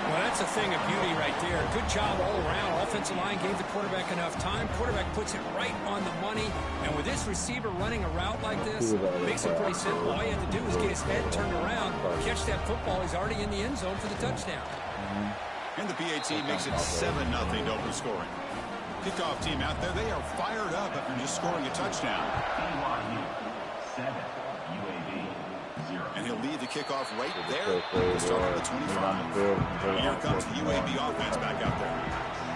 Well, that's a thing of beauty right there. Good job all around. Offensive line gave the quarterback enough time. Quarterback puts it right on the money. And with this receiver running a route like this, it makes it pretty simple. All you have to do is get his head turned around, catch that football. He's already in the end zone for the touchdown. And the PAT makes it 7-0 to open scoring. Kickoff team out there, they are fired up after just scoring a touchdown. And he'll lead the kickoff right there to start at the 25. Here comes the UAB offense back out there.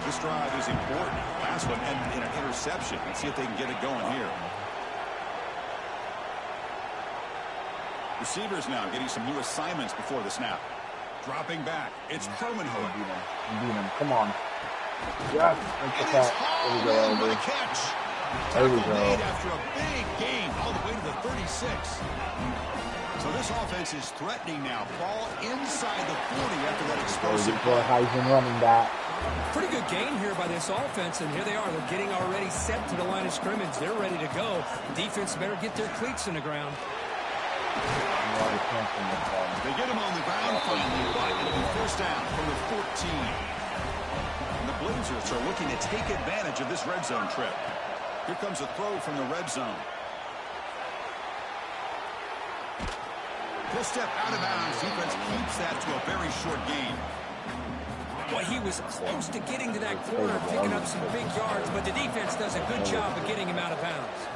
This drive is important. Last one ended in an interception. Let's see if they can get it going here. Receivers now getting some new assignments before the snap. Dropping back, it's Cromanhoek. Come on. Yes, and it's hauled in with a catch. Tackle made after a big gain all the way to the 36. So this offense is threatening now. Ball inside the 40 after that explosive play. Running back. Pretty good game here by this offense, and here they are. They're getting already set to the line of scrimmage. They're ready to go. Defense better get their cleats in the ground. They get him on the ground finally, but it'll be first down from the 14. The Blazers are looking to take advantage of this red zone trip. Here comes a throw from the red zone. He'll step out of bounds. Defense keeps that to a very short gain. Well, he was close to getting to that corner, picking up some big yards, but the defense does a good job of getting him out of bounds.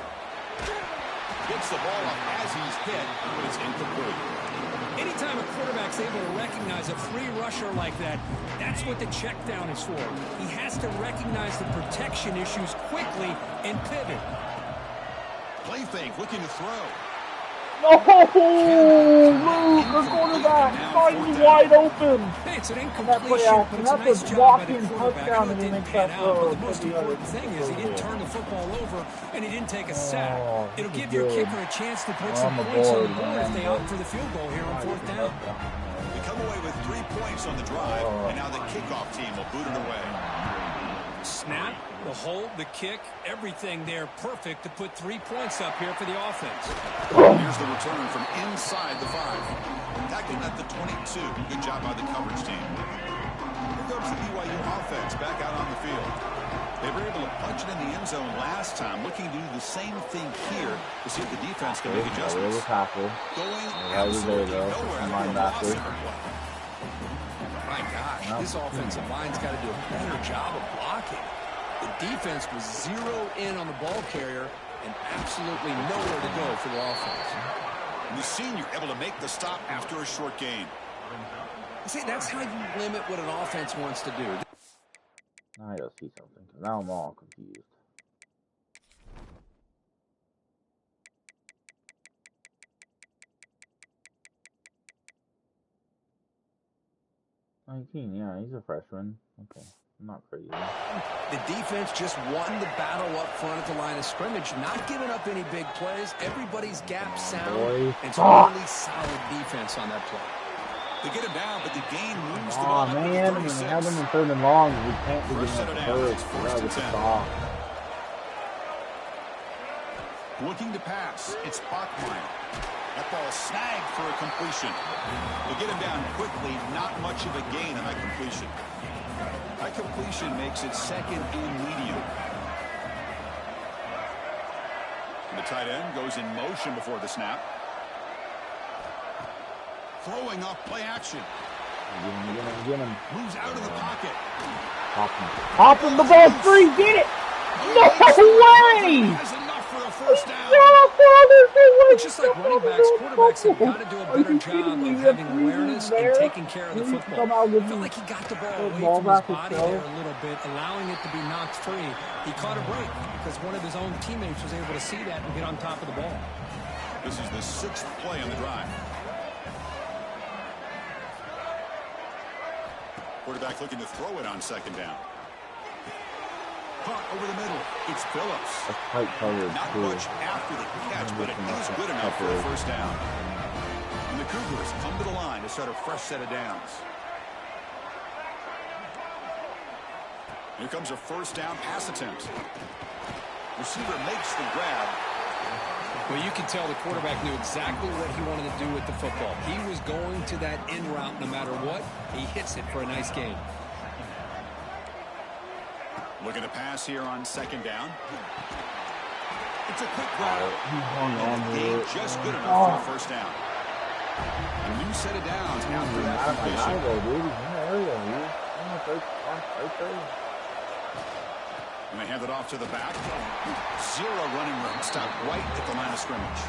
Gets the ball up as he's hit, but it's incomplete. Anytime a quarterback's able to recognize a free rusher like that, that's what the check down is for. He has to recognize the protection issues quickly and pivot. Play fake, looking to throw. No! Luke, the quarterback finally wide open. Hey, it's an incompletion, but it's a nice job by the quarterback. It didn't pan out, but the most important thing is he didn't turn the football over and he didn't take a sack. It'll give your kicker a chance to put some points on the board if they opt for the field goal here on 4th down. We come away with 3 points on the drive, and now the kickoff team will boot it away. Snap, the hold, the kick, everything there perfect to put 3 points up here for the offense. Here's the return from inside the 5. Tackling at the 22. Good job by the coverage team. Here comes the BYU offense back out on the field. They were able to punch it in the end zone last time, looking to do the same thing here to see if the defense can make adjustments. Going absolutely nowhere. My gosh, this offensive line's got to do a better job of blocking. The defense was 0 in on the ball carrier and absolutely nowhere to go for the offense. And the senior able to make the stop after a short gain. See, that's how you limit what an offense wants to do. I gotta see something, because now I'm all confused. Yeah, he's a freshman. Okay, I'm not crazy. The defense just won the battle up front at the line of scrimmage, not giving up any big plays. Everybody's gap sound. It's really solid defense on that play. They get him down, but the game moves the ball. Oh man, when we have them in 3rd and long, we can't be getting up first. Looking to pass, it's Bachmeier. That ball snagged for a completion. They get him down quickly, not much of a gain on that completion. That completion makes it 2nd and medium. And the tight end goes in motion before the snap. Throwing off play action. Get him. Moves out of the pocket. Hop him, the ball's free, get it! No way! Just like running backs, quarterbacks have got to do a better job of having awareness and taking care of the football. I felt like he got the ball away from his body there a little bit, allowing it to be knocked free. He caught a break because one of his own teammates was able to see that and get on top of the ball. This is the 6th play on the drive. Quarterback looking to throw it on 2nd down. Caught over the middle. It's Phillips. Not much after the catch, but it is good enough for a 1st down. And the Cougars come to the line to start a fresh set of downs. Here comes a 1st down pass attempt. Receiver makes the grab. Well, you can tell the quarterback knew exactly what he wanted to do with the football. He was going to that in route no matter what. He hits it for a nice gain. Looking to pass here on 2nd down. It's a quick grab. Gain just good enough for a 1st down. A new set of downs after that completion. And they hand it off to the back. 0 running room. Stop right at the line of scrimmage.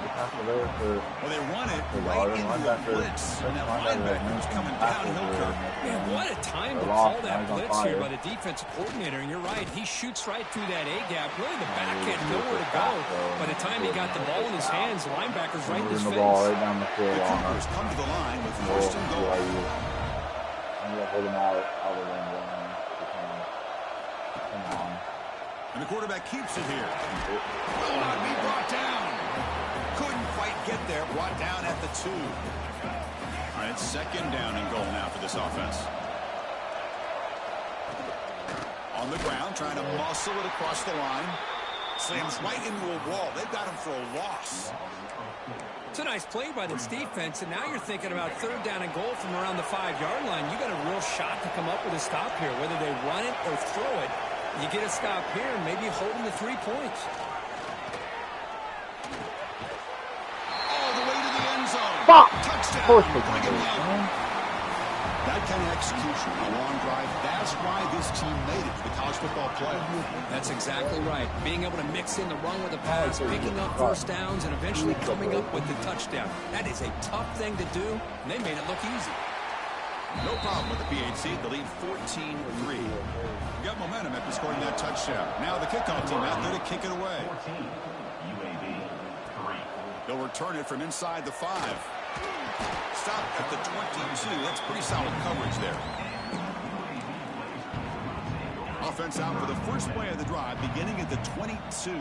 Well, they run it right into a blitz. And that linebacker was coming downhill curve. Man, what a time to call that blitz here by the defensive coordinator. And you're right, he shoots right through that A-gap. Really, the back had nowhere to go. By the time he got the ball in his hands, the linebacker's right in his face. The Cougars come to the line with 1st and goal. And the quarterback keeps it here. Will not be brought down. Couldn't quite get there. Brought down at the 2. All right, it's 2nd down and goal now for this offense. On the ground, trying to muscle it across the line. Slams right into a wall. They've got him for a loss. It's a nice play by this defense, and now you're thinking about 3rd down and goal from around the 5-yard line. You got a real shot to come up with a stop here, whether they run it or throw it. You get a stop here and maybe holding the 3 points. All the way to the end zone. Touchdown. That kind of execution, a long drive, that's why this team made it to the college football playoff. That's exactly right. Being able to mix in the run with the pass, picking up 1st downs, and eventually coming up with the touchdown. That is a tough thing to do, and they made it look easy. No problem with the PHC. The lead 14-3. Got momentum after scoring that touchdown. Now the kickoff team out there to kick it away. UAB 3. They'll return it from inside the 5. Stop at the 22. That's pretty solid coverage there. Offense out for the first play of the drive, beginning at the 22.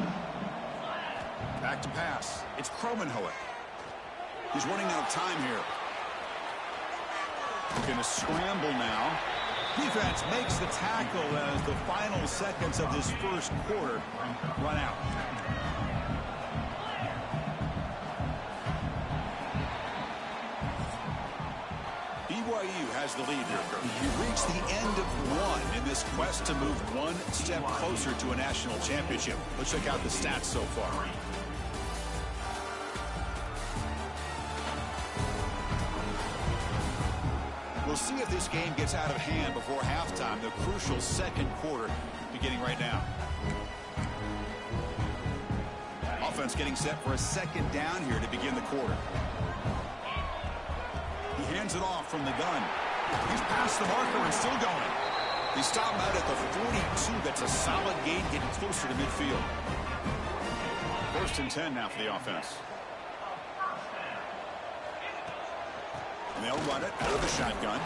Back to pass. It's Kromenhoek. He's running out of time here. Going to scramble now. Defense makes the tackle as the final seconds of this 1st quarter run out. BYU has the lead here. We reached the end of 1 in this quest to move 1 step closer to a national championship. Let's check out the stats so far. We'll see if this game gets out of hand before halftime, the crucial 2nd quarter beginning right now. Offense getting set for a 2nd down here to begin the quarter. He hands it off from the gun. He's past the marker and still going. They stop him out at the 42. That's a solid gain, getting closer to midfield. 1st and 10 now for the offense. And they'll run it out of the shotgun.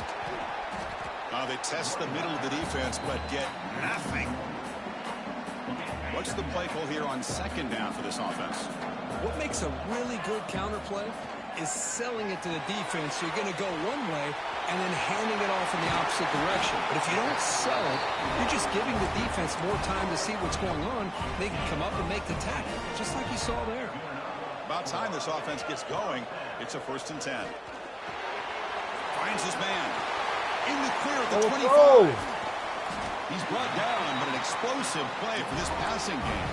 They test the middle of the defense, but get nothing. What's the play call here on 2nd down for this offense? What makes a really good counter play is selling it to the defense. So you're going to go one way and then handing it off in the opposite direction. But if you don't sell it, you're just giving the defense more time to see what's going on. They can come up and make the tackle, just like you saw there. About time this offense gets going. It's a 1st and 10. Finds his man. In the clear at the 25. He's brought down, but an explosive play for this passing game.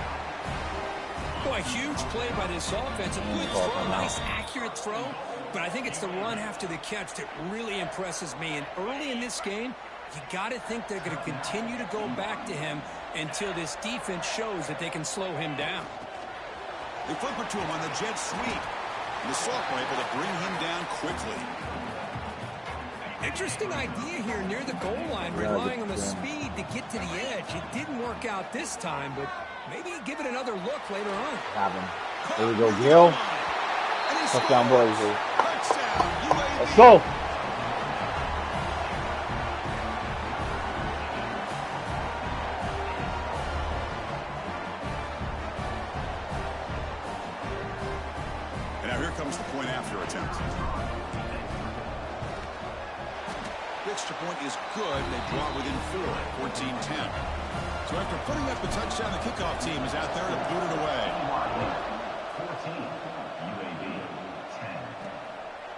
Boy, huge play by this offense. A good throw, nice accurate throw. But I think it's the run after the catch that really impresses me. And early in this game, You got to think they're going to continue to go back to him until this defense shows that they can slow him down. They flip it to him on the jet sweep. And the sophomore able to bring him down quickly. Interesting idea here near the goal line, relying on the speed to get to the edge. It didn't work out this time, but maybe give it another look later on. There we go, Gil. Touchdown, boys. Let's go. And now here comes the point after attempt. Extra point is good. They draw within 4, 14-10. So after putting up the touchdown, the kickoff team is out there to boot it away. 14, UAB 10.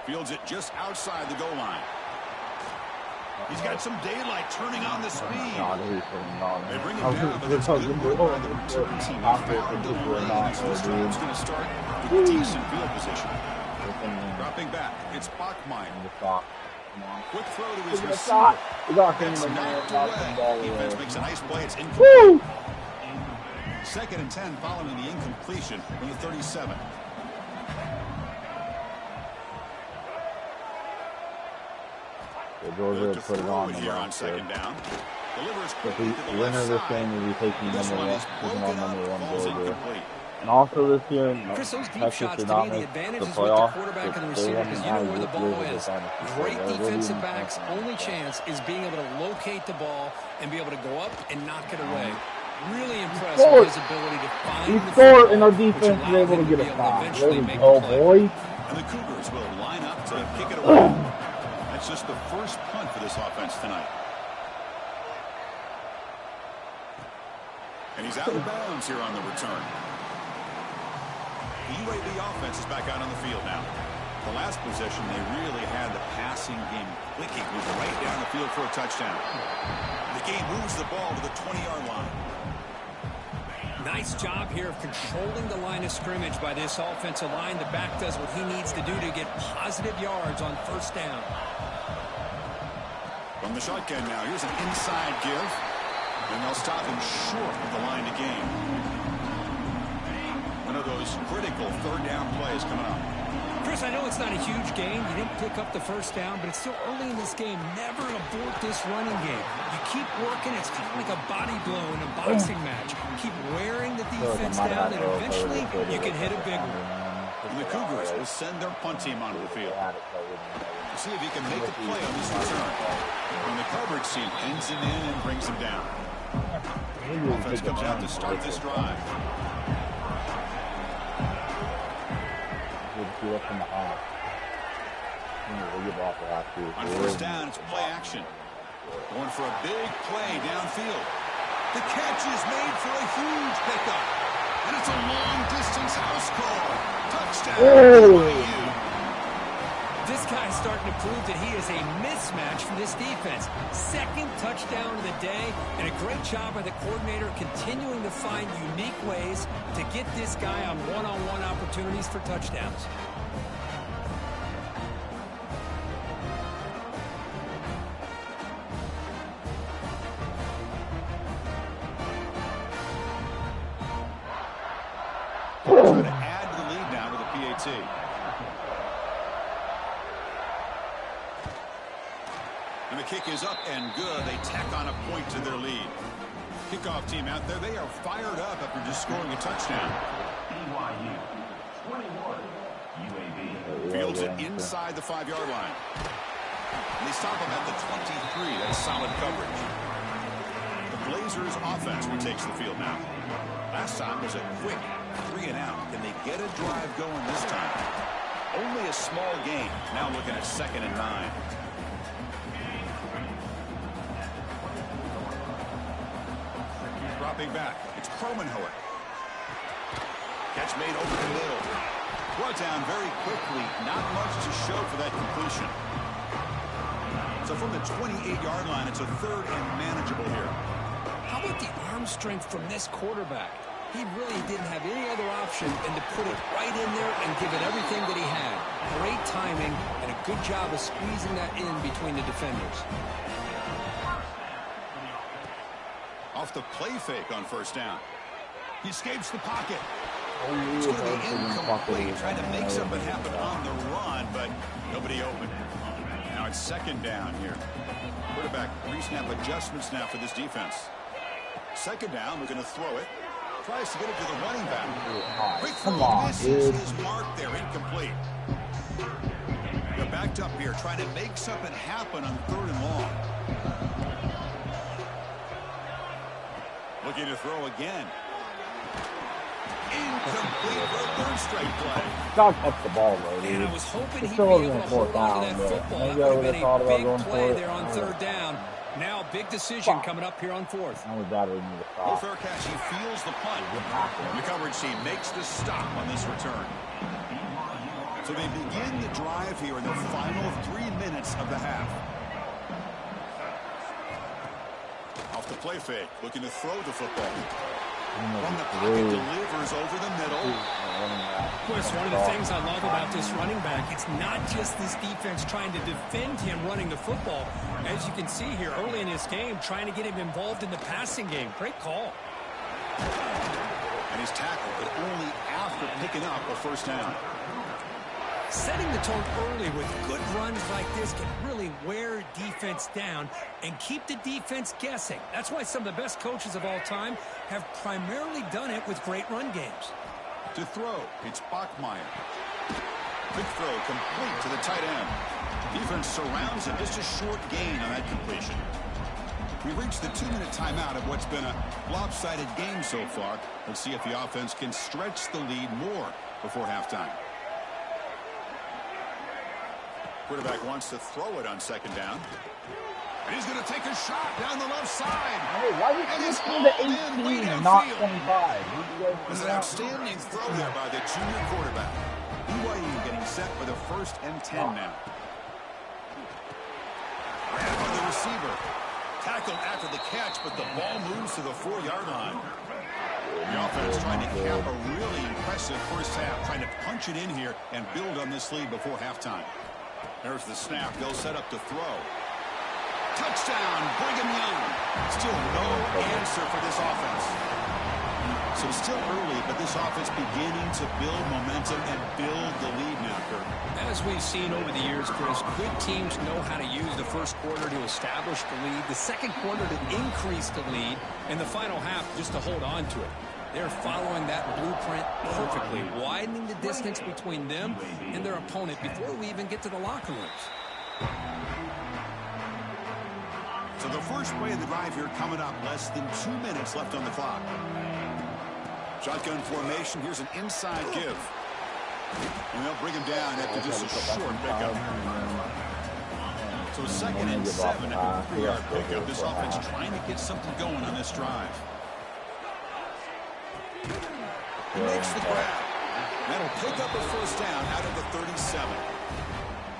Fields it just outside the goal line. He's got some daylight turning on the speed. They bring him down, but it's good work by the return team. He found the lane. So this drive's going to start with decent field position. Dropping back, it's Bachmeyer. Quick throw to his receiver. That's knocked away. Defense makes a nice play. It's incomplete. 2nd and 10 following the incompletion from the 37. Georgia put it on here on 2nd down. Delivers if quickly to the we winner left this side. game, we'll be taking This number one one, is taking on number one Ball's Georgia. incomplete. And also this year, Chris, those deep Texas shots did to not me, the make advantage the is with the playoff. quarterback and the receiver because you know where the ball is. Great defensive backs' only chance is being able to locate the ball and be able to go up and knock it away. Really impressed with his ability to find the scored, and our defense is football, able to get a which stop. allowed There him to we be go, able to make the play. boys. And the Cougars will line up to kick it away. That's just the first punt for this offense tonight. And he's out of bounds here on the return. The UAB offense is back out on the field now. The last possession, they really had the passing game clicking. It was right down the field for a touchdown. The game moves the ball to the 20-yard line. Nice job here of controlling the line of scrimmage by this offensive line. The back does what he needs to do to get positive yards on 1st down. From the shotgun now, here's an inside give. And they'll stop him short of the line to gain. One of those critical 3rd down plays coming up. Chris, I know it's not a huge gain. You didn't pick up the 1st down, but it's still early in this game. Never abort this running game. You keep working. It's kind of like a body blow in a boxing match. Keep wearing the defense down, and eventually you can hit a big one. And the Cougars will send their punt team onto the field. See if he can make a play on this return. And the coverage team pins him in and brings him down. Offense comes out to start this drive. On 1st down, it's play action. Going for a big play downfield. The catch is made for a huge pickup. And it's a long-distance house call. Touchdown. This guy's starting to prove that he is a mismatch for this defense. 2nd touchdown of the day, and a great job by the coordinator continuing to find unique ways to get this guy on one-on-one opportunities for touchdowns. Trying to add to the lead now with a PAT. And the kick is up and good. They tack on a point to their lead. Kickoff team out there, they are fired up after just scoring a touchdown. BYU 21, UAB. Fields it inside the 5-yard line. And they stop him at the 23. That's solid coverage. The Blazers offense retakes the field now. Last time was a quick 3-and-out. Can they get a drive going this time? Only a small gain. Now looking at 2nd and 9. Dropping back. It's Cromenhoek. Catch made over the middle. Brought down very quickly. Not much to show for that completion. So from the 28-yard line, it's a 3rd and manageable here. How about the arm strength from this quarterback? He really didn't have any other option than to put it right in there and give it everything that he had. Great timing and a good job of squeezing that in between the defenders. off the play fake on first down. He escapes the pocket. It's going to be incomplete. Trying to make something happen on the run, but nobody open. Now it's second down here. Quarterback pre-snap adjustments now for this defense. Second down, we're going to throw it. Tries to get it to the running back. Quick throw, misses his mark there, incomplete. They're backed up here, trying to make something happen on third and long. Looking to throw again. Incomplete for a third straight play. God touched the ball, though, dude. And I was hoping he'd be able to hold on to that football. That would have been a big play there on third down. Now, big decision coming up here on fourth. No fair catch. He feels the punt. The coverage team makes the stop on this return. So they begin the drive here in the final 3 minutes of the half. Off the play fake, looking to throw the football. From the pocket, delivers over the middle. Of course, one of the things I love about this running back, it's not just this defense trying to defend him running the football. As you can see here early in this game, trying to get him involved in the passing game. Great call. And he's tackled, but only after picking up a first down. Setting the tone early with good runs like this can really wear defense down and keep the defense guessing. That's why some of the best coaches of all time have primarily done it with great run games. To throw, it's Bachmeier. Quick throw complete to the tight end. Defense surrounds him, just a short gain on that completion. We reached the 2-minute timeout of what's been a lopsided game so far. Let's see if the offense can stretch the lead more before halftime. Quarterback wants to throw it on second down. And he's going to take a shot down the left side. Hey, why did you just go to 18 and not 25? It's an outstanding throw there by the junior quarterback. BYU getting set for the 1st and 10 now. Grab on the receiver. Tackled after the catch, but the ball moves to the 4-yard line. The offense trying to cap a really impressive first half, trying to punch it in here and build on this lead before halftime. There's the snap. They'll set up to throw. Touchdown, Brigham Young. Still no answer for this offense. So still early, but this offense beginning to build momentum and build the lead now, Kurt. As we've seen over the years, Chris, good teams know how to use the first quarter to establish the lead, the second quarter to increase the lead, and the final half just to hold on to it. They're following that blueprint perfectly, widening the distance between them and their opponent before we even get to the locker rooms. So the first play of the drive here coming up, less than 2 minutes left on the clock. Shotgun formation, here's an inside give. And they'll bring him down after just a short pickup. So 2nd and 7 after a 3-yard pickup. This offense trying to get something going on this drive. He makes the grab. That'll pick up a first down out of the 37.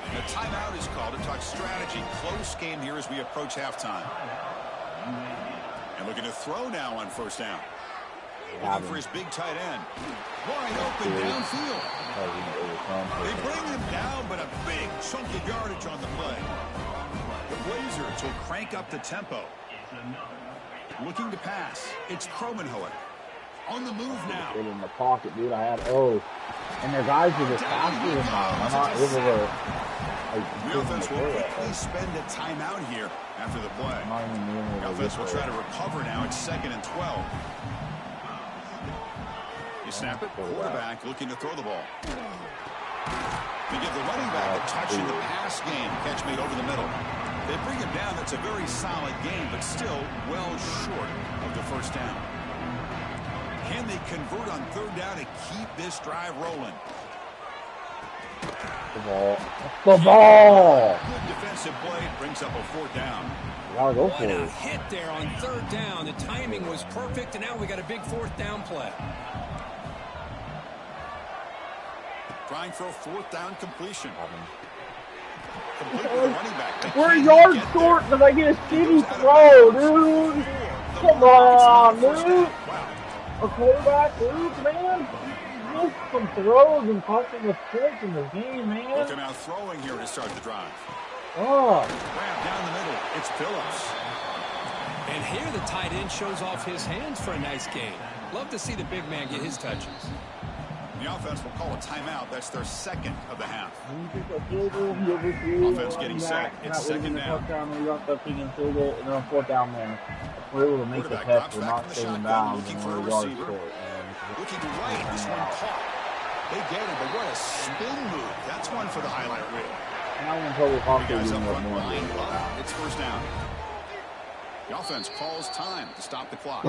And a timeout is called to talk strategy. Close game here as we approach halftime. And looking to throw now on first down. Looking for his big tight end. Wide open downfield. They bring him down, but a big chunk of yardage on the play. The Blazers will crank up the tempo. Looking to pass. It's Kromenhoek. On the move now. In the pocket, dude. I had and their guys are just faster than mine. I'm not able to. The offense will quickly spend a timeout here after the play. The offense will try to recover now. It's 2nd and 12. You snap it. Quarterback looking to throw the ball. They give the running back a touch in the pass game. Catch made over the middle. They bring him down. That's a very solid game, but still well short of the first down. Can they convert on third down to keep this drive rolling? The ball. Good defensive play brings up a 4th down. What a hit there on third down. The timing was perfect, and now we got a big 4th down play. Trying for a 4th down completion. Complete with the running back. We're a yard short because I get a shitty throw, dude. Come on, dude. A quarterback, dude, man. Missed some throws and possible mistakes in this game, man. Looking out throwing here to start the drive. Oh. Grab down the middle. It's Phillips. And here the tight end shows off his hands for a nice gain. Love to see the big man get his touches. The offense will call a timeout. That's their second of the half. Offense getting set. It's second down. We got the freaking field goal, and then 4th down there. We're able to make the catch. We're not staying down. Looking for a receiver. Looking right. This one caught. They get it, but what a spin move. That's one for the highlight reel. Guys up front line. It's first down. The offense calls time to stop the clock.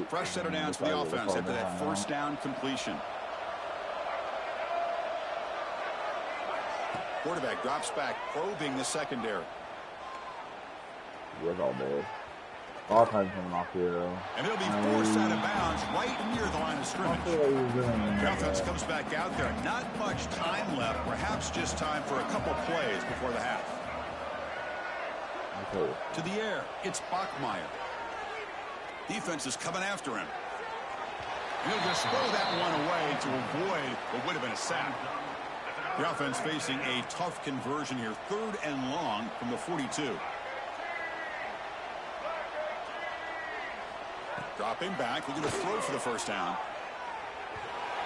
Fresh set of downs for the offense after that first down completion. Quarterback drops back, probing the secondary. All time coming off here, though. And it'll be forced out of bounds right near the line of scrimmage. The offense comes back out there. Not much time left. Perhaps just time for a couple plays before the half. To the air, it's Bachmeier. Defense is coming after him. He'll just throw that one away to avoid what would have been a sack. The offense facing a tough conversion here. 3rd and long from the 42. Dropping back, looking to throw for the first down.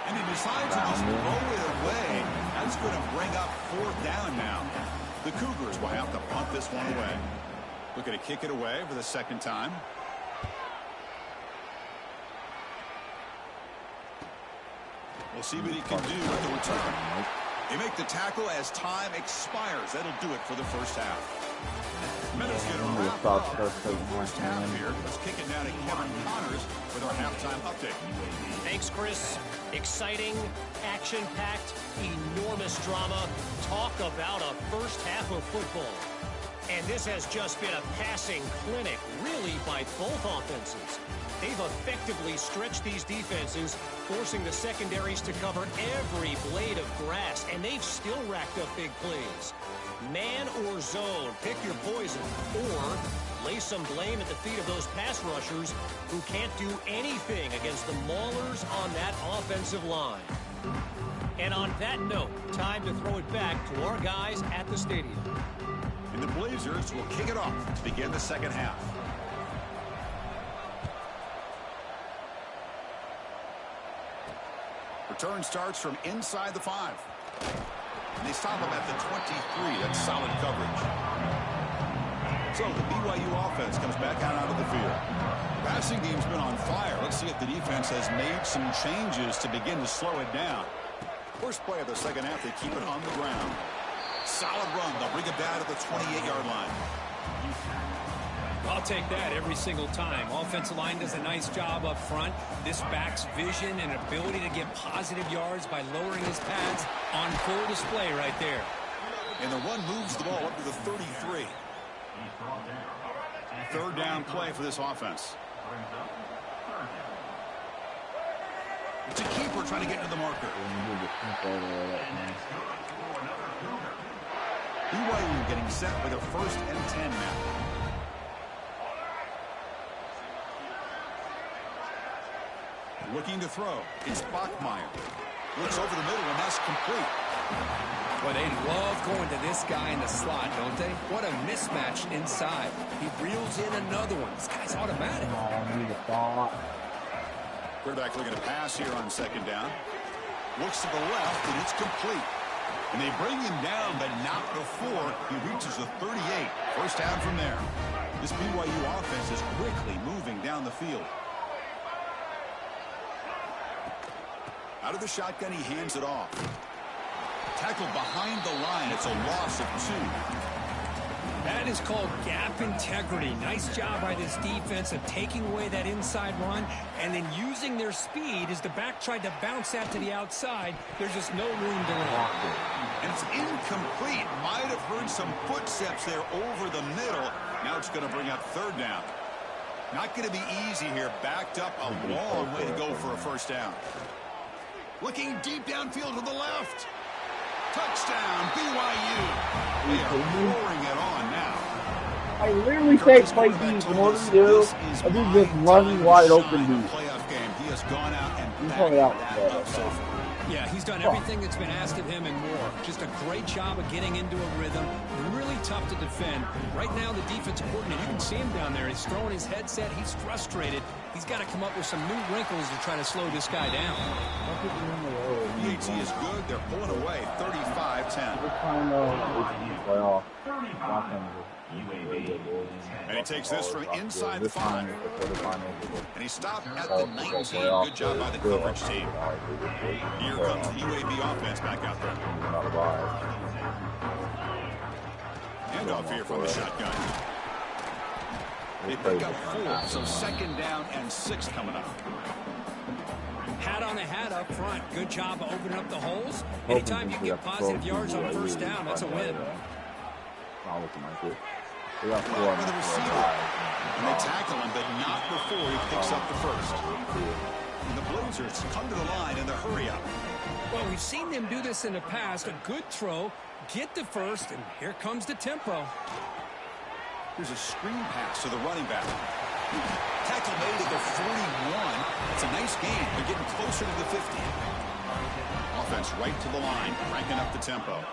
And he decides to just throw it away. That's going to bring up 4th down now. The Cougars will have to punt this one away. Looking to kick it away for the second time. We'll see what he can do with the return. They make the tackle as time expires. That'll do it for the first half. Minutes get a wrap up the first half here. Let's kick it down to Kevin Connors with our halftime update. Thanks, Chris. Exciting, action-packed, enormous drama. Talk about a first half of football. And this has just been a passing clinic, really, by both offenses. They've effectively stretched these defenses, forcing the secondaries to cover every blade of grass, and they've still racked up big plays. Man or zone, pick your poison, or lay some blame at the feet of those pass rushers who can't do anything against the maulers on that offensive line. And on that note, time to throw it back to our guys at the stadium. And the Blazers will kick it off to begin the second half. Return starts from inside the 5. And they stop him at the 23. That's solid coverage. So the BYU offense comes back out onto the field. Passing game's been on fire. Let's see if the defense has made some changes to begin to slow it down. First play of the second half, they keep it on the ground. Solid run. They'll bring it down to the 28-yard line. I'll take that every single time. Offensive line does a nice job up front. This back's vision and ability to get positive yards by lowering his pads on full display right there. And the run moves the ball up to the 33. 3rd down play for this offense. It's a keeper trying to get to the marker. BYU getting set with a 1st and 10 now. Looking to throw. It's Bachmeier. Looks over the middle, and that's complete. Well, they love going to this guy in the slot, don't they? What a mismatch inside. He reels in another one. This guy's automatic. Quarterback looking to pass here on second down. Looks to the left, and it's complete. And they bring him down, but not before he reaches the 38. First down from there. This BYU offense is quickly moving down the field. Out of the shotgun, he hands it off. Tackled behind the line. It's a loss of 2. That is called gap integrity. Nice job by this defense of taking away that inside run and then using their speed as the back tried to bounce that to the outside. There's just no room to run. And it's incomplete. Might have heard some footsteps there over the middle. Now it's going to bring up 3rd down. Not going to be easy here. Backed up a long way to go for a first down. Looking deep downfield to the left. Touchdown, BYU. They are pouring it on now. I literally say play deep. And what do? I do this running wide open deep. Playoff game. He has gone out and backed that up so far. Yeah, he's done everything that's been asked of him and more. Just a great job of getting into a rhythm. Really tough to defend. Right now, the defensive coordinator, you can see him down there. He's throwing his headset. He's frustrated. He's got to come up with some new wrinkles to try to slow this guy down. PAT is good. They're pulling away 35-10. And he takes this from inside the 5. And he stopped at the 19. Good job by the coverage team. Here comes the UAB offense back out there. Handoff here from the shotgun. They pick up 4, so 2nd down and 6 coming up. Hat on a hat up front. Good job of opening up the holes. Anytime you get positive yards on 1st down, that's a win. They got 4 on the receiver. And they tackle him, but not before he picks up the 1st. And the Blazers come to the line in the hurry-up. Well, we've seen them do this in the past. A good throw, get the 1st, and here comes the tempo. Here's a screen pass to the running back. Tackle made at the 41. It's a nice gain. They're getting closer to the 50. Offense right to the line, cranking up the tempo.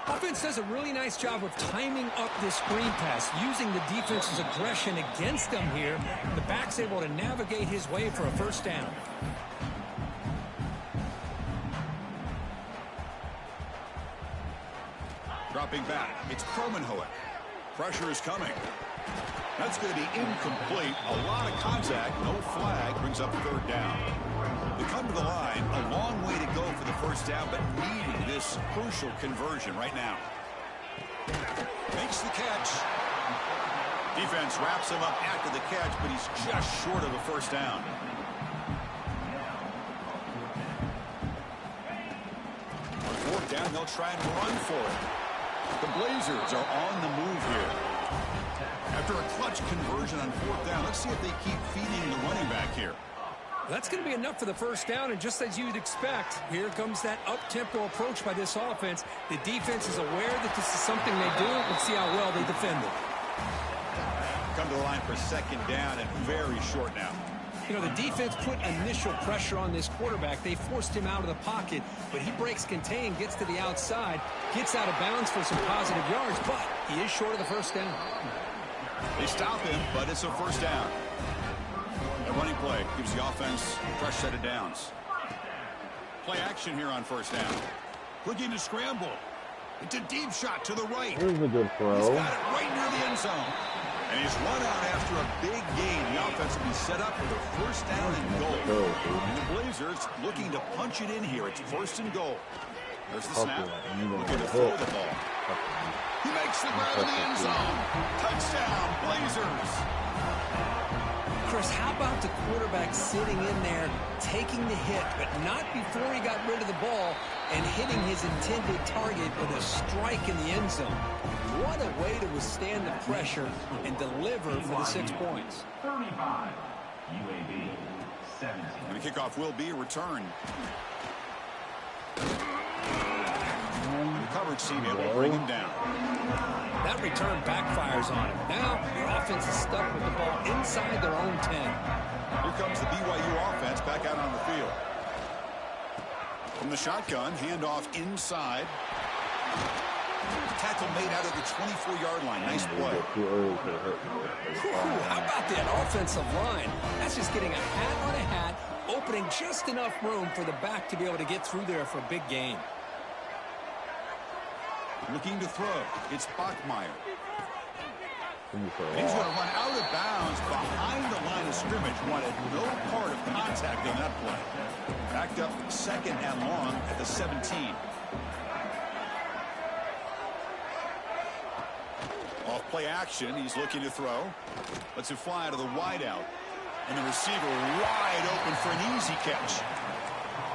Offense does a really nice job of timing up this screen pass, using the defense's aggression against them here. The back's able to navigate his way for a 1st down. Dropping back, it's Kromenhoek. Pressure is coming. That's going to be incomplete. A lot of contact, no flag, brings up 3rd down. They come to the line, a long way to go for the 1st down, but needing this crucial conversion right now. Makes the catch. Defense wraps him up after the catch, but he's just short of a 1st down. On 4th down, they'll try and run for it. The Blazers are on the move here. After a clutch conversion on 4th down, let's see if they keep feeding the running back here. That's going to be enough for the 1st down, and just as you'd expect, here comes that up-tempo approach by this offense. The defense is aware that this is something they do. Let's see how well they defend it. Come to the line for 2nd down and very short now. You know, the defense put initial pressure on this quarterback. They forced him out of the pocket, but he breaks contain, gets to the outside, gets out of bounds for some positive yards, but he is short of the 1st down. They stop him, but it's a 1st down. The running play gives the offense a fresh set of downs. Play action here on 1st down. Looking to scramble. It's a deep shot to the right. Here's a good throw. He's got it right near the end zone. And he's run out after a big gain. The offense will be set up with a 1st down and goal. And the Blazers looking to punch it in here. It's 1st and goal. There's the snap. Looking to throw the ball. He makes the grab in the end zone. Touchdown, Blazers. Chris, how about the quarterback sitting in there, taking the hit, but not before he got rid of the ball and hitting his intended target with a strike in the end zone? What a way to withstand the pressure and deliver for the 6 points. 35, UAB 17. And the kickoff will be a return. The coverage team able to bring him down. That return backfires on him. Now the offense is stuck with the ball inside their own 10. Here comes the BYU offense back out on the field. From the shotgun, handoff inside. Tackle made out of the 24-yard line. Nice play. How about that offensive line? That's just getting a hat on a hat, opening just enough room for the back to be able to get through there for a big gain. Looking to throw. It's Bachmeier. He's going to run out of bounds behind the line of scrimmage. Wanted no part of contact on that play. Backed up 2nd and long at the 17. Off play action. He's looking to throw. Lets it fly to the wide out. And the receiver wide open for an easy catch.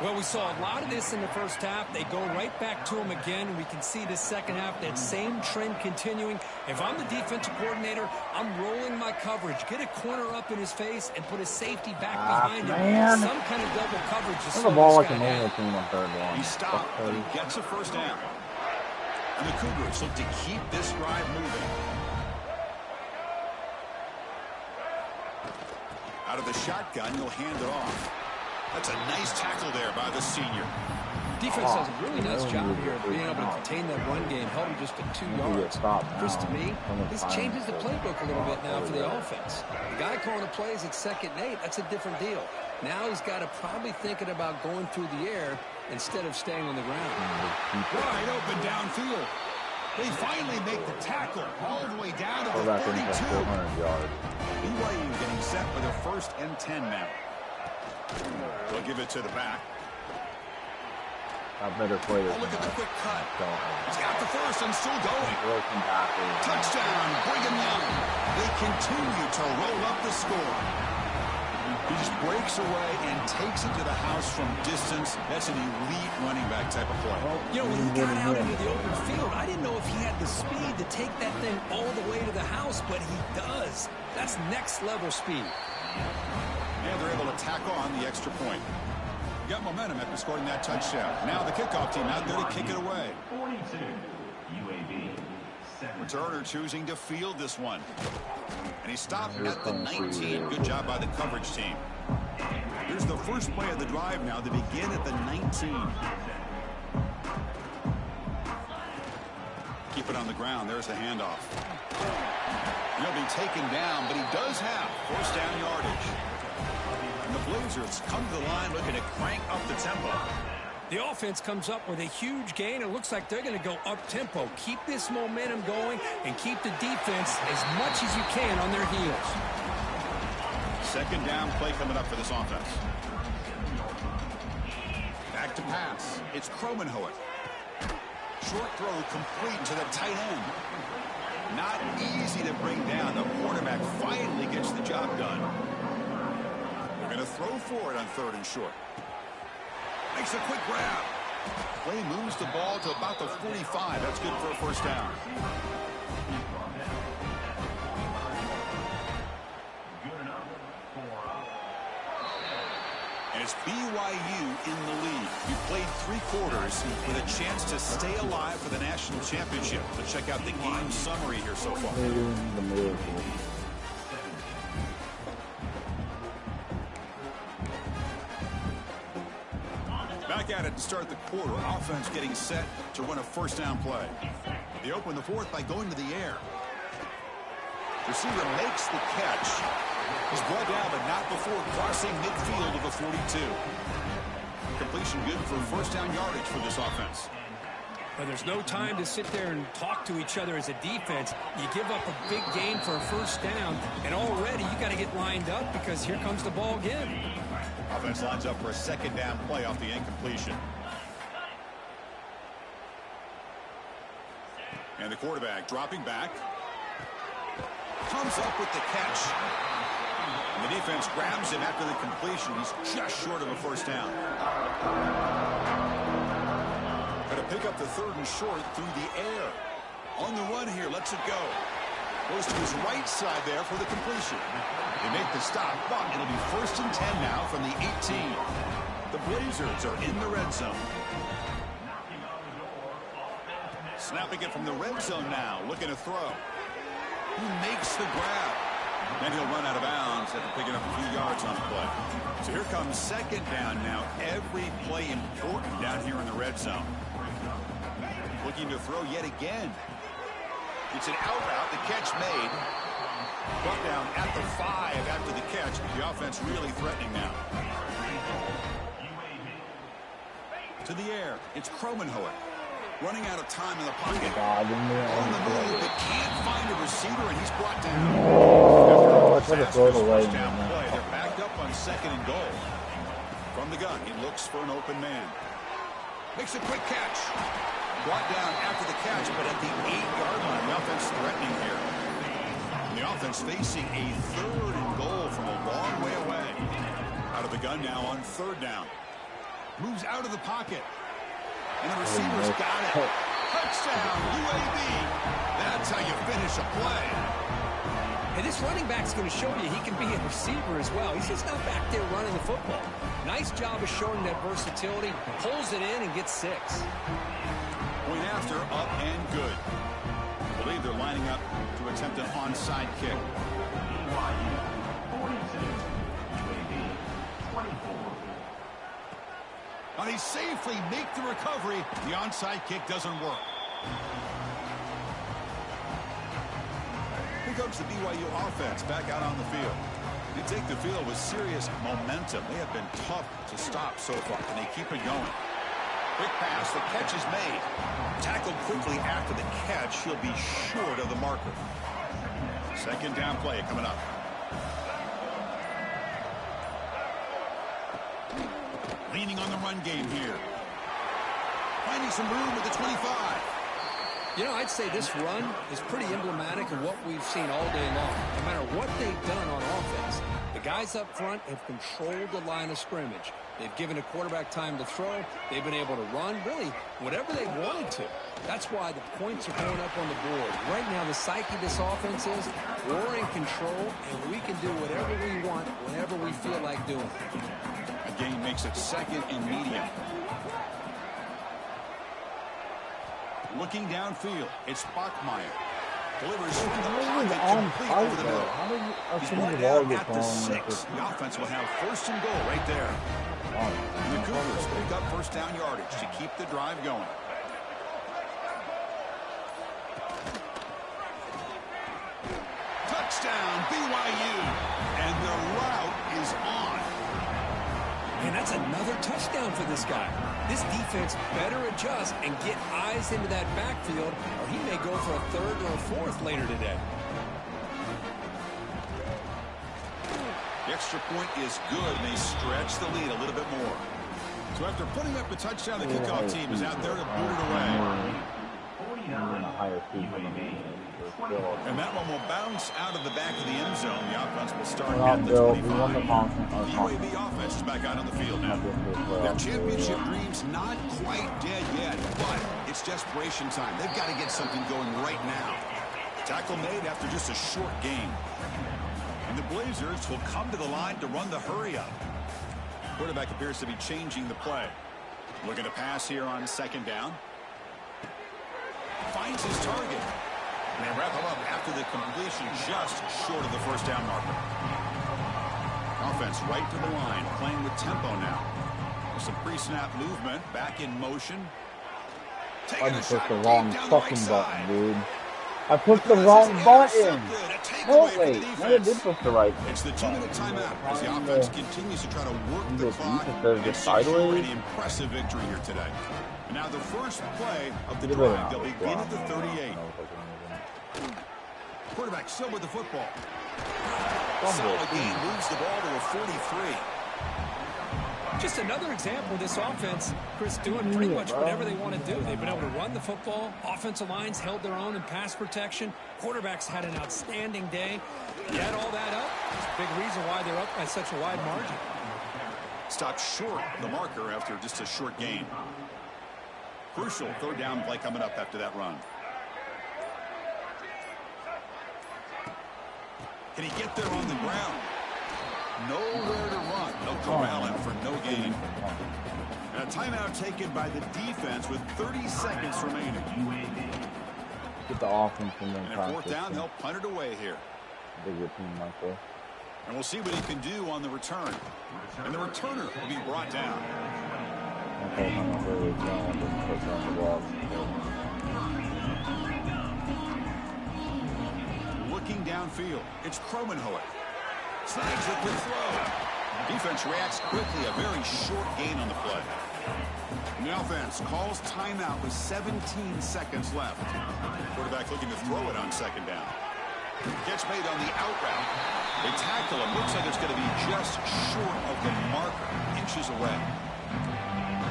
Well, we saw a lot of this in the 1st half. They go right back to him again, and we can see the 2nd half, that same trend continuing. If I'm the defensive coordinator, I'm rolling my coverage. Get a corner up in his face and put a safety back behind him. Some kind of double coverage to slow the ball this like guy a normal down. team on 3rd down. He stopped, but he gets a 1st down. And the Cougars look to keep this drive moving. Out of the shotgun, he'll hand it off. That's a nice tackle there by the senior. Defense does a really nice job here of being able to contain that run game, held him just to 2 yards. Chris, to me, this changes the playbook a little bit now for the offense. The guy calling the plays at 2nd and 8, that's a different deal. Now he's got to probably thinking about going through the air instead of staying on the ground. Wide open downfield. They finally make the tackle all the way down to the 42. BYU getting set for their 1st and 10 now. They'll give it to the back. A better player. Oh, look at the quick cut. He's got the first and still going. Touchdown, Brigham Young. They continue to roll up the score. He just breaks away and takes it to the house from distance. That's an elite running back type of play. You know, when he got out into the open field, I didn't know if he had the speed to take that thing all the way to the house, but he does. That's next level speed. And they're able to tack on the extra point. Got momentum after scoring that touchdown. Now the kickoff team out there to kick it away. 42, UAB. Returner choosing to field this one. And he stopped at the 19. Good job by the coverage team. Here's the first play of the drive now. They begin at the 19. Keep it on the ground. There's the handoff. He'll be taken down, but he does have 1st down yardage. And the Blazers come to the line looking to crank up the tempo. The offense comes up with a huge gain. It looks like they're going to go up-tempo. Keep this momentum going and keep the defense as much as you can on their heels. 2nd down play coming up for this offense. Back to pass. It's Kromenhoek. Short throw complete to the tight end. Not easy to bring down. The quarterback finally gets the job done. They're going to throw for it on 3rd and short. Makes a quick grab. Play moves the ball to about the 45. That's good for a 1st down. And it's BYU in the lead. You played 3 quarters with a chance to stay alive for the national championship. Let's check out the game summary here so far. Back at it to start the quarter. Offense getting set to run a 1st down play. They open the 4th by going to the air. Receiver makes the catch. He's brought down, but not before crossing midfield of the 42. Completion good for 1st down yardage for this offense. But there's no time to sit there and talk to each other as a defense. You give up a big gain for a 1st down, and already you got to get lined up because here comes the ball again. Offense lines up for a 2nd down play off the incompletion. And the quarterback dropping back. Comes up with the catch. And the defense grabs him after the completion. He's just short of a 1st down. Going to pick up the 3rd and short through the air. On the run here, lets it go. Goes to his right side there for the completion. They make the stop, but it'll be 1st and 10 now from the 18. The Blazers are in the red zone. Snapping it from the red zone now, looking to throw. Who makes the grab? And he'll run out of bounds after picking up a few yards on the play. So here comes 2nd down now. Every play important down here in the red zone. Looking to throw yet again. It's an out route. The catch made. Brought down at the 5 after the catch. The offense really threatening now. To the air. It's Kromenhoek. Running out of time in the pocket. On the move, but can't find a receiver, and he's brought down. After a first down play, they're backed up on 2nd and goal. From the gun, he looks for an open man. Makes a quick catch. Brought down after the catch, but at the 8-yard line, the offense threatening here. And the offense facing a 3rd and goal from a long way away. Out of the gun now on 3rd down. Moves out of the pocket. And the receiver's got it. Touchdown, UAB. That's how you finish a play. And this running back's going to show you he can be a receiver as well. He's just not back there running the football. Nice job of showing that versatility. Pulls it in and gets 6. Point after, up and good. I believe they're lining up to attempt an onside kick. Now they safely make the recovery. The onside kick doesn't work. Here comes the BYU offense back out on the field. They take the field with serious momentum. They have been tough to stop so far, and they keep it going. Quick pass, the catch is made. Tackled quickly after the catch. He'll be short of the marker. Second down play coming up. Leaning on the run game here. Finding some room at the 25. You know, I'd say this run is pretty emblematic of what we've seen all day long. No matter what they've done on offense, the guys up front have controlled the line of scrimmage. They've given a quarterback time to throw. They've been able to run, really, whatever they wanted to. That's why the points are going up on the board. Right now, the psyche of this offense is we're in control, and we can do whatever we want whenever we feel like doing it. A gain makes it second and medium. Looking downfield, it's Bachmeier. Delivers from the pocket complete over the middle. He's brought down at the 6. The offense will have first and goal right there. And the Cougars pick up first down yardage to keep the drive going. Touchdown, BYU. And the route is on. And that's another touchdown for this guy. This defense better adjust and get eyes into that backfield, or he may go for a third or a fourth later today. The extra point is good, and they stretch the lead a little bit more. So after putting up the touchdown, the kickoff team is out there to boot it away. And that one will bounce out of the back of the end zone. The offense will start at the 25. The UAB offense is back out on the field now. Their championship dream's not quite dead yet, but it's desperation time. They've got to get something going right now. Tackle made after just a short game. And the Blazers will come to the line to run the hurry-up. Quarterback appears to be changing the play. Looking to pass here on second down. Finds his target. And they wrap him up after the completion just short of the first down marker. Offense right to the line, playing with tempo now. With some pre-snap movement, back in motion. I just pushed the wrong fucking button, dude. I pushed the wrong button. Oh wait, I did push the right button. It's the 2-minute timeout as the offense continues to try to work the clock and secure an impressive victory here today. And now the first play of the drive, they'll begin at the 38. Quarterback still with the football. Solid gain, moves the ball to a 43. Just another example of this offense, Chris, doing pretty much whatever they want to do. They've been able to run the football. Offensive lines held their own in pass protection. Quarterbacks had an outstanding day. You add all that up, it's a big reason why they're up by such a wide margin. Stopped short of the marker after just a short gain. Crucial third down play coming up after that run. Can he get there on the ground? Nowhere to run. No corralling for no gain. And a timeout taken by the defense with 30 seconds remaining. Get the offense and then and fourth down, they'll punt it away here. Bigger team like this. And we'll see what he can do on the return. And the returner will be brought down. Looking downfield, it's Kromenhoek. Snags a quick throw. Defense reacts quickly, a very short gain on the play. And the offense calls timeout with 17 seconds left. Quarterback looking to throw it on second down. Catch made on the out route. They tackle him. Looks like it's going to be just short of the marker, inches away.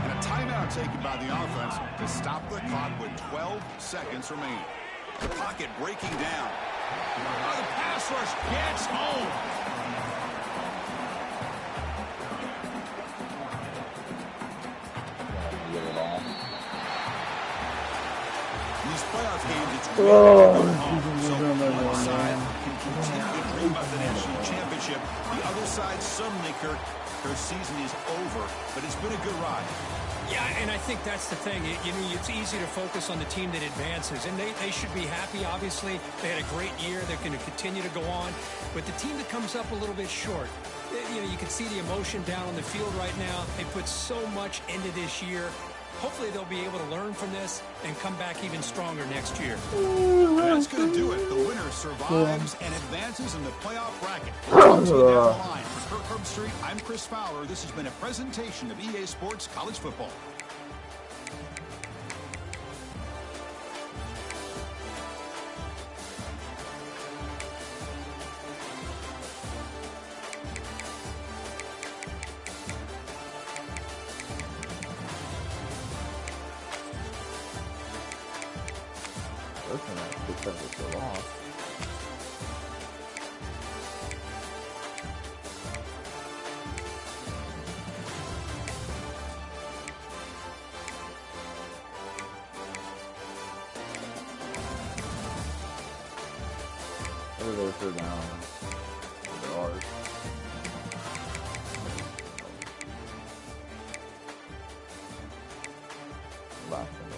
And a timeout taken by the offense to stop the clock with 12 seconds remaining. The pocket breaking down. The pass rush gets home. These playoff games, it's really home. So one side can continue to dream about the national championship. The other side, suddenly, Kirk, their season is over. But it's been a good ride. Yeah, and I think that's the thing. You know, it's easy to focus on the team that advances, and they should be happy, obviously. They had a great year. They're going to continue to go on. But the team that comes up a little bit short, You know, you can see the emotion down on the field right now. They put so much into this year. Hopefully they'll be able to learn from this and come back even stronger next year. That's going to do it. The winner survives and advances in the playoff bracket. We'll see you down the line. For Kirk Herbstreit, I'm Chris Fowler. This has been a presentation of EA Sports College Football. Listen, that's because it's a loss. What are they for down? They're ours. Last one.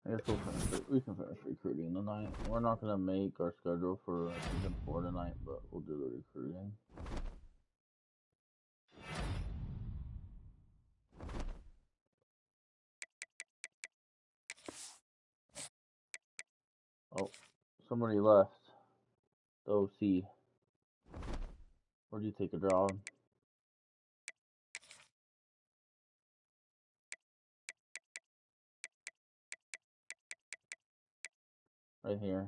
I guess we can finish recruiting tonight. We're not going to make our schedule for season 4 tonight, but we'll do the recruiting. Oh, somebody left. The OC. Where'd you take a job? Right here.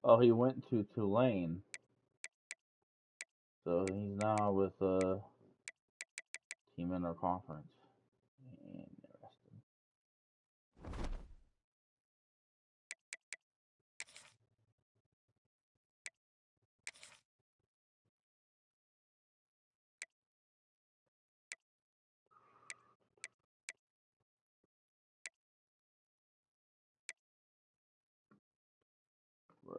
Oh, he went to Tulane. So he's now with a team in our conference. Interesting. Bro.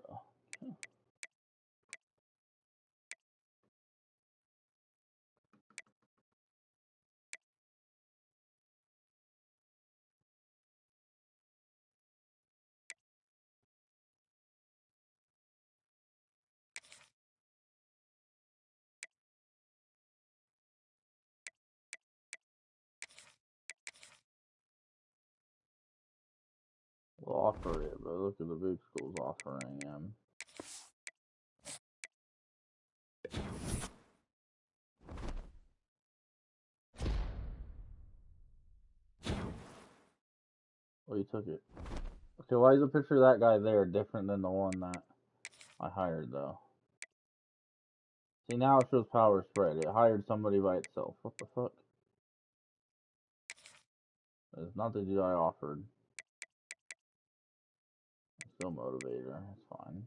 We'll offer it, but look at the big schools offering him. Oh, you took it. Okay, why is the picture of that guy there different than the one that I hired, though? See, now it shows power spread. It hired somebody by itself. What the fuck? It's not the dude I offered. It's still motivator. It's fine.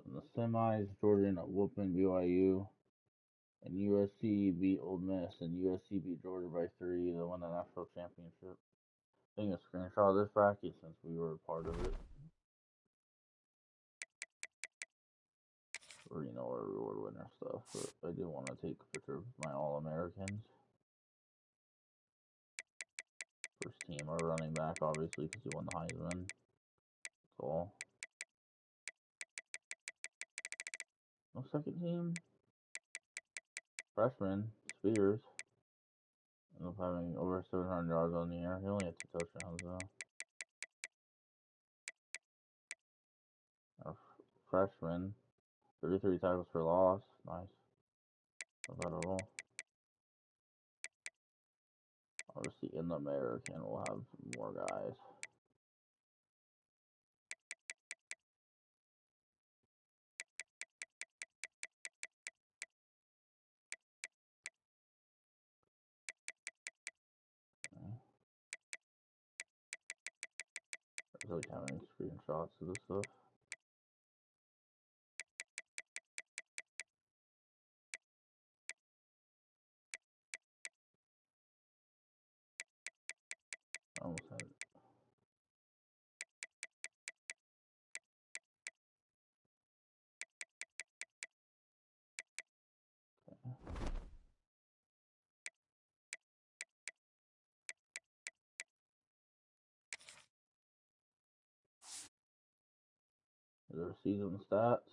In the semis, Georgia ended up whooping BYU, and USC beat Ole Miss, and USC beat Georgia by 3 to win the national championship. Taking a screenshot of this bracket since we were a part of it. Or, you know, our reward winner stuff, but I do want to take a picture of my All-Americans. First team, our running back, obviously, because he won the Heisman. That's all. No second team. Freshman, Spears. Ended up having over 700 yards on the air. He only had 2 touchdowns though. Our freshman, 33 tackles for loss. Nice. Not bad at all. Obviously, in the American, we'll have more guys. Okay. I was like having screenshots of this stuff. I almost had it. Okay. Their season stats: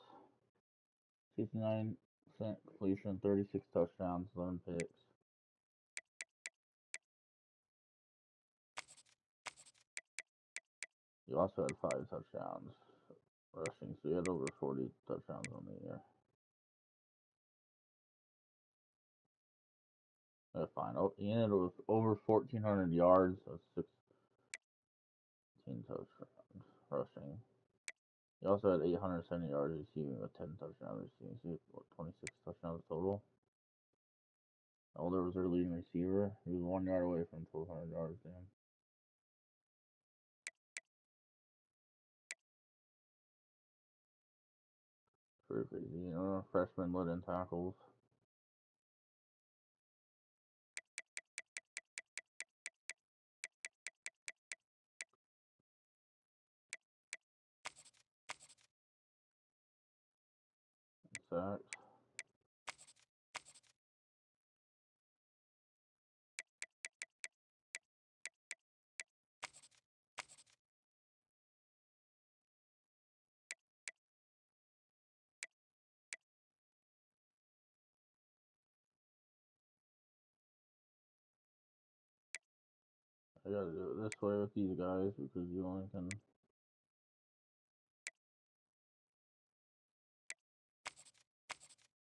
69% completion, 36 touchdowns, 11 picks. He also had 5 touchdowns rushing, so he had over 40 touchdowns on the year. Fine. Oh, he ended with over 1,400 yards, so 16 touchdowns rushing. He also had 870 yards receiving with 10 touchdowns receiving. So he had, 26 touchdowns total. Elder was their leading receiver. He was 1 yard away from 1,200 yards, damn. Pretty crazy. Freshman led in tackles. Sacks. I gotta do it this way with these guys because you only can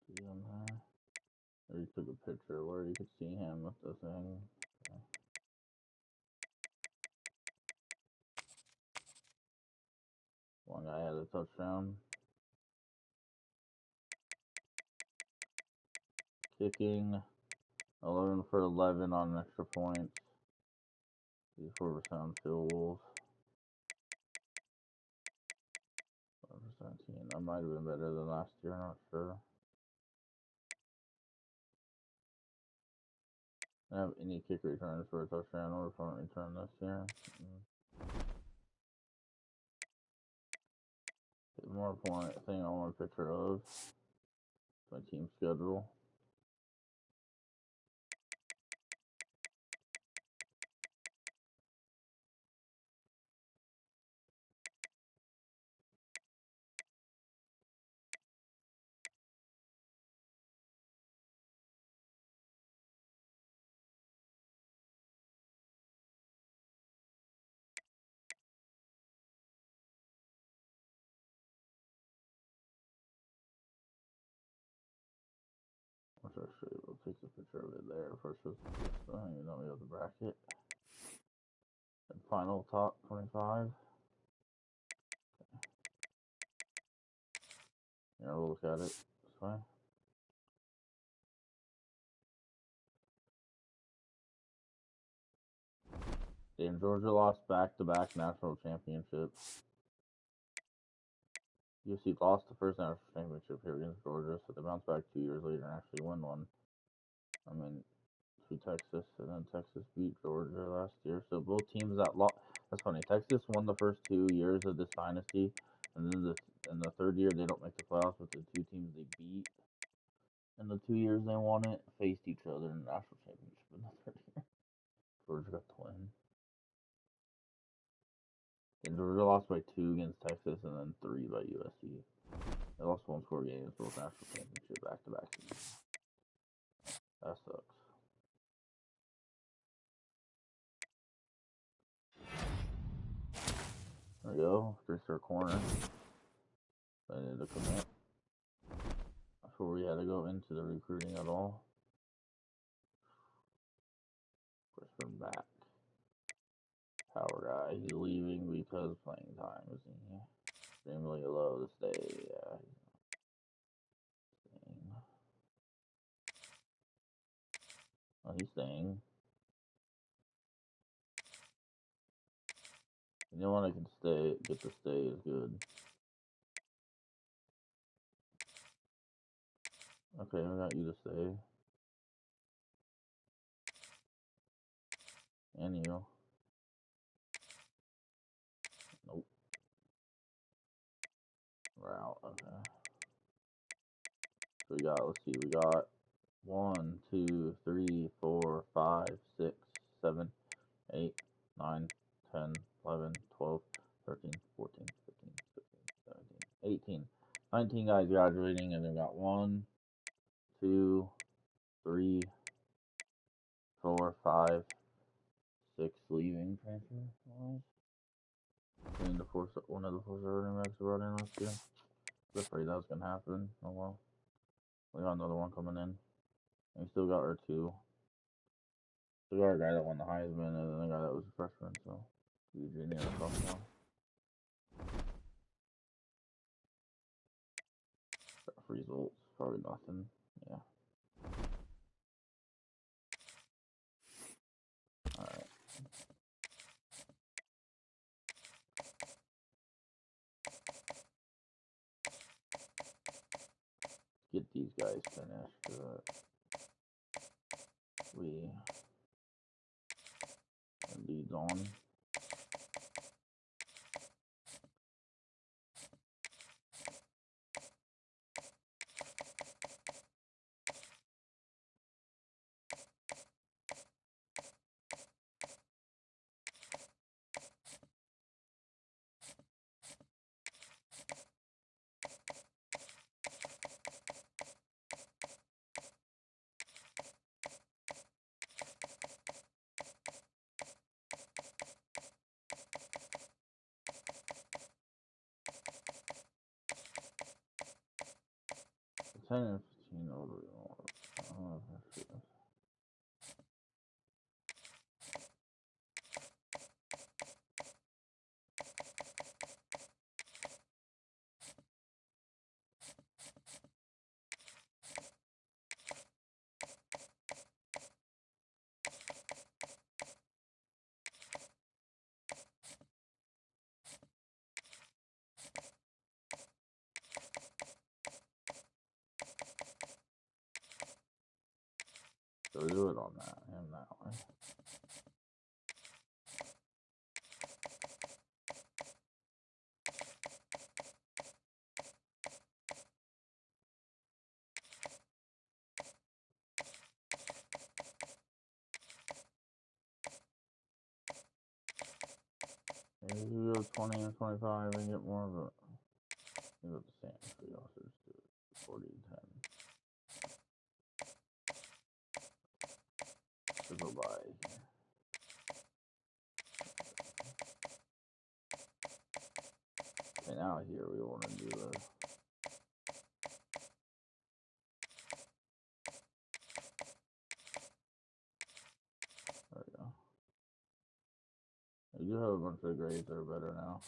see them there. I already took a picture where you could see him with the thing. Okay. One guy had a touchdown. Kicking, 11 for 11 on extra points. 84% field goals. 17. That might have been better than last year, not sure. I don't have any kick returns for a touchdown or punt return this year. The more important thing I want a picture of is my team schedule. Which actually, we'll take a picture of it there first. Just you know, we have the bracket. And final top 25. Okay. Yeah, we'll look at it this way. And Georgia lost back-to-back national championships. UC lost the first national championship here against Georgia, so they bounced back 2 years later and actually won one. I mean, to Texas, and then Texas beat Georgia last year. So both teams that lost. That's funny. Texas won the first 2 years of this dynasty, and then in the third year they don't make the playoffs. But the 2 teams they beat in the 2 years they won it faced each other in the national championship in the third year. Georgia got the win. And Georgia lost by 2 against Texas, and then 3 by USC. They lost 1-score games, both national championship back-to-back seasons. That sucks. There we go. 3-star corner. I need to commit. Before we had to go into the recruiting at all. Freshman back. Power guy. He's leaving because playing time, isn't he? Extremely low to stay. Yeah. Staying. Oh, he's staying. Anyone that can stay, get to stay is good. Okay, we got you to stay. And you. Nope. Route, okay. So we got, let's see, we got 1, 2, 3, 4, 5, 6, 7, 8, 9, 10, 11, 12, 13, 14, 15, 16, 17, 18, 19 guys graduating, and then we got 1, 2, 3, 4, 5, 6 leaving transfer wise. One of the 4 running backs brought in last year. I was afraid that was gonna happen. Oh well. We got another one coming in. And we still got our 2. Still got our guy that won the Heisman, and then the guy that was a freshman, so Eugene and a sophomore. Results, probably nothing. Yeah. Alright. Get these guys finished. We leads on. The 10 and 15 over. Oh, shit. So do it on that, him that way. Maybe we go 20 and 25 and get more of a. Maybe the same. So we also just do it 40 and 10. To go by here. Okay, now here we want to do a. There we go. I do have a bunch of grades that are better now.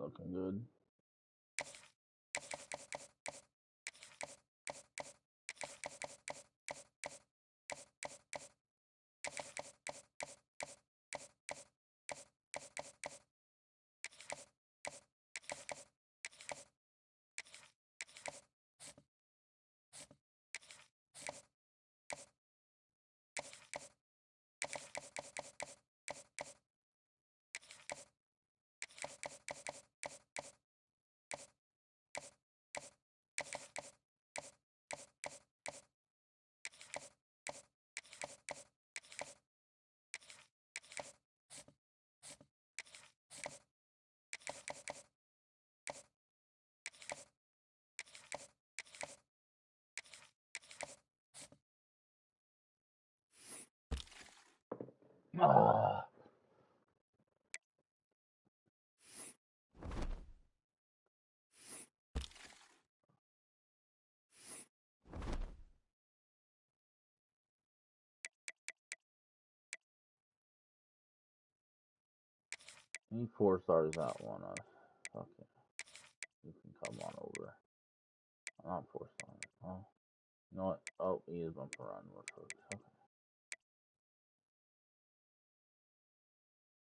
looking good. Ah. Any 4 stars that want us. Fuck it. You can come on over. I'm not 4 stars. Oh. You know what? Oh, he is bump around. Okay.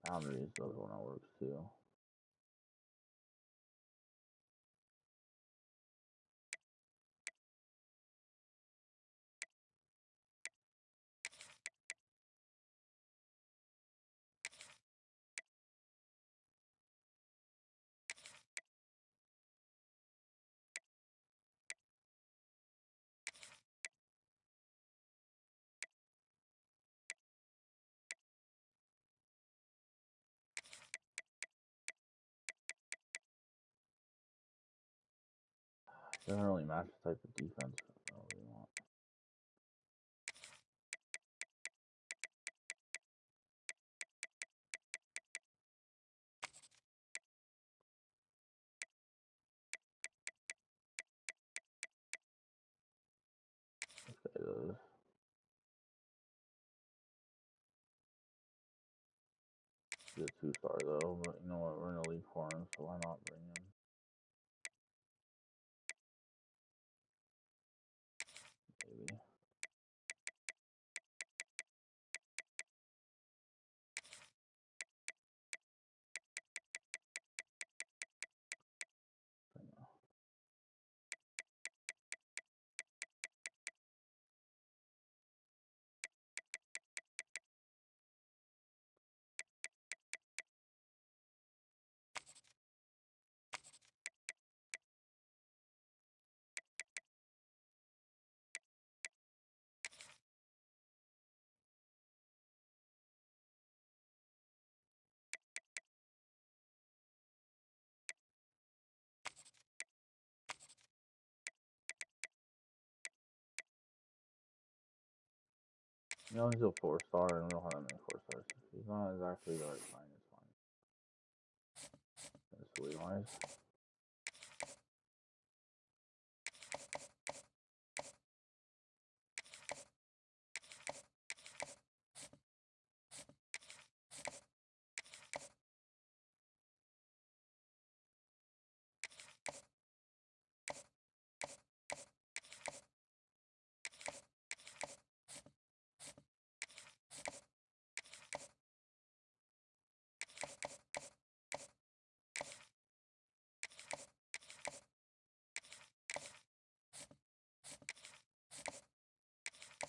Boundaries, the other one that works too. Doesn't really match the type of defense that we want. This guy does. He's a 2-star though, but you know what? We're in the league for him, so why not bring him? Maybe. You know, he's a 4-star, and we don't have that many 4-stars. He's not exactly the right sign. It's fine. That's really wise.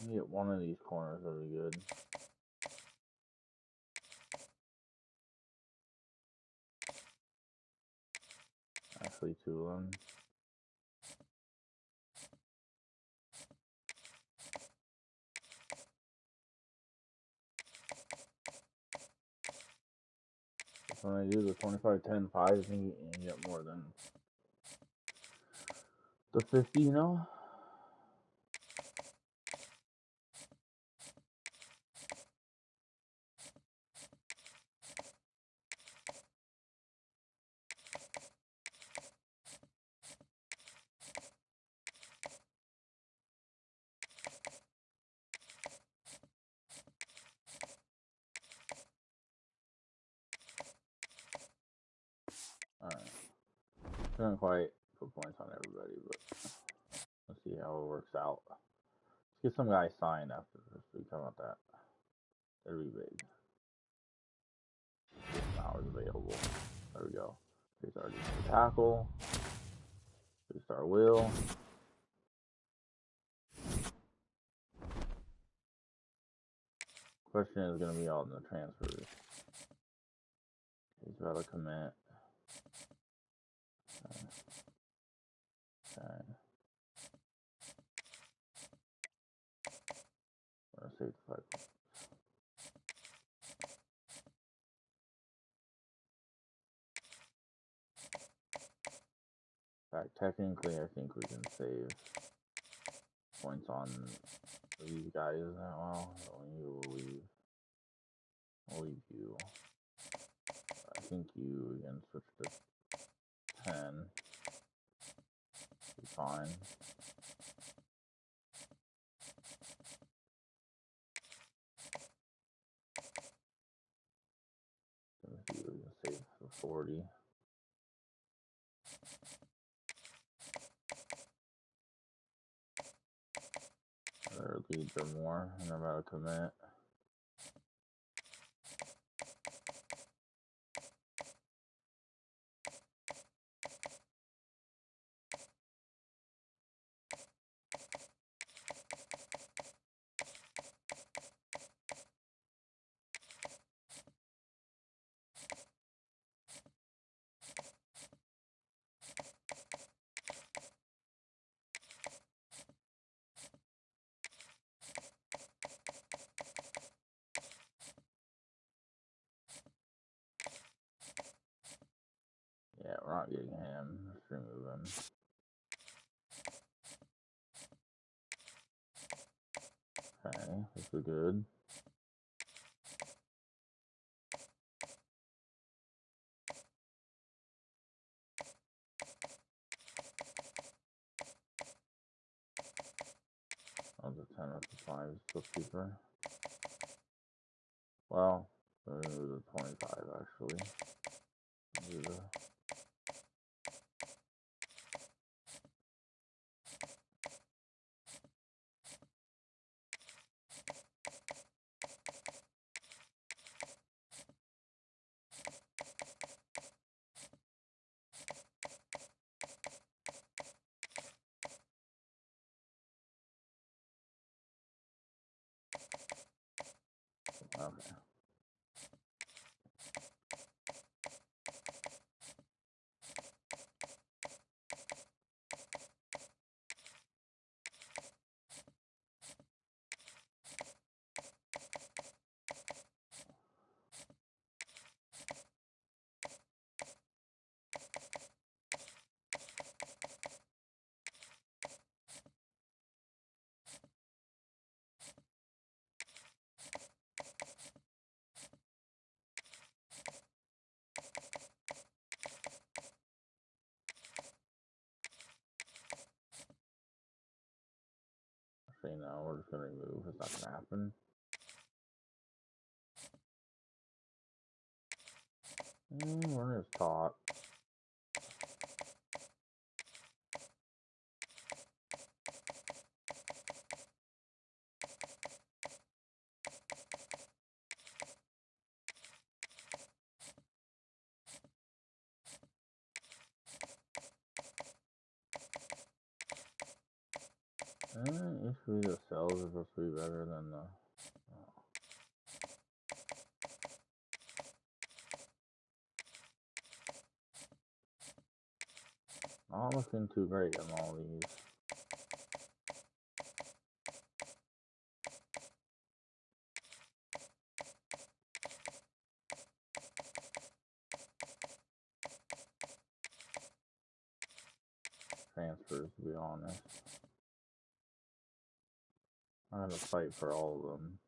You get one of these corners, that'd be good. Actually, 2 of them. When I do the 25-10-5, I think you get more than the 50, you know? Alright. Couldn't quite put points on everybody, but let's see how it works out. Let's get some guys signed after this week. How about that? That'd be big. Hours available. There we go. Here's our tackle. Three-star Will. Question is going to be all in the transfers. He's about to commit. Okay. I'm going to save the 5. In fact, technically, I think we can save points on these guys now. Well, you will leave. I'll leave you. I think you again switch to 10. Be fine. You can save for 40. Their leads are more, and they're about to commit. Yeah, we're not getting him. Let's remove him. Okay, this is good. Oh, the 10 with the 5 is still cheaper. Well, let me move the 25 actually. Do the okay. Actually, no, we're just gonna remove. It's not gonna happen. We're just taught. Usually the cells are supposed to be better than the. Not looking too great on all these. Transfers, to be honest. I had to fight for all of them.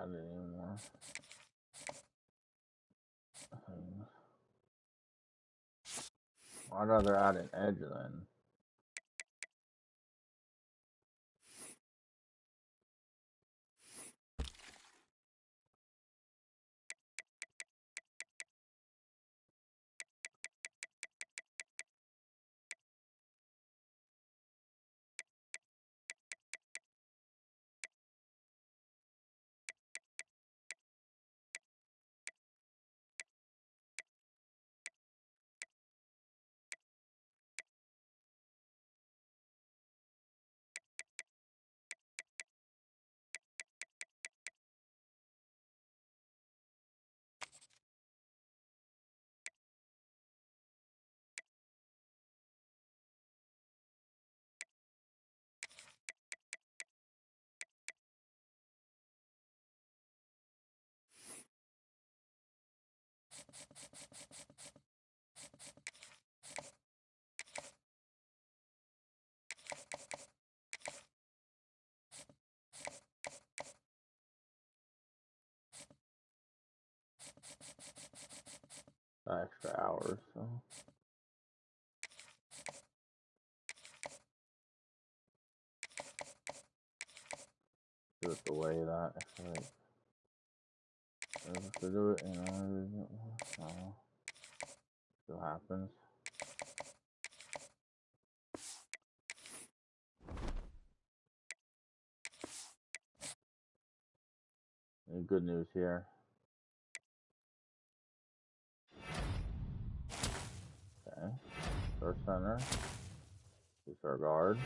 add any more things. I'd rather add an edge then. Extra hours, so. Just the way that I feel like I have to do it, no, still happens. Any good news here? Okay, our center, just our guard,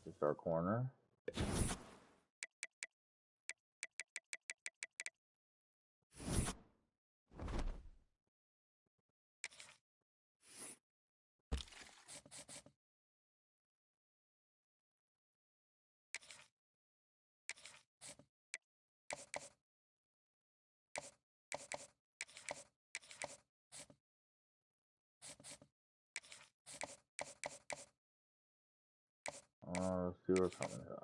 just our corner. Let's see what's coming to us.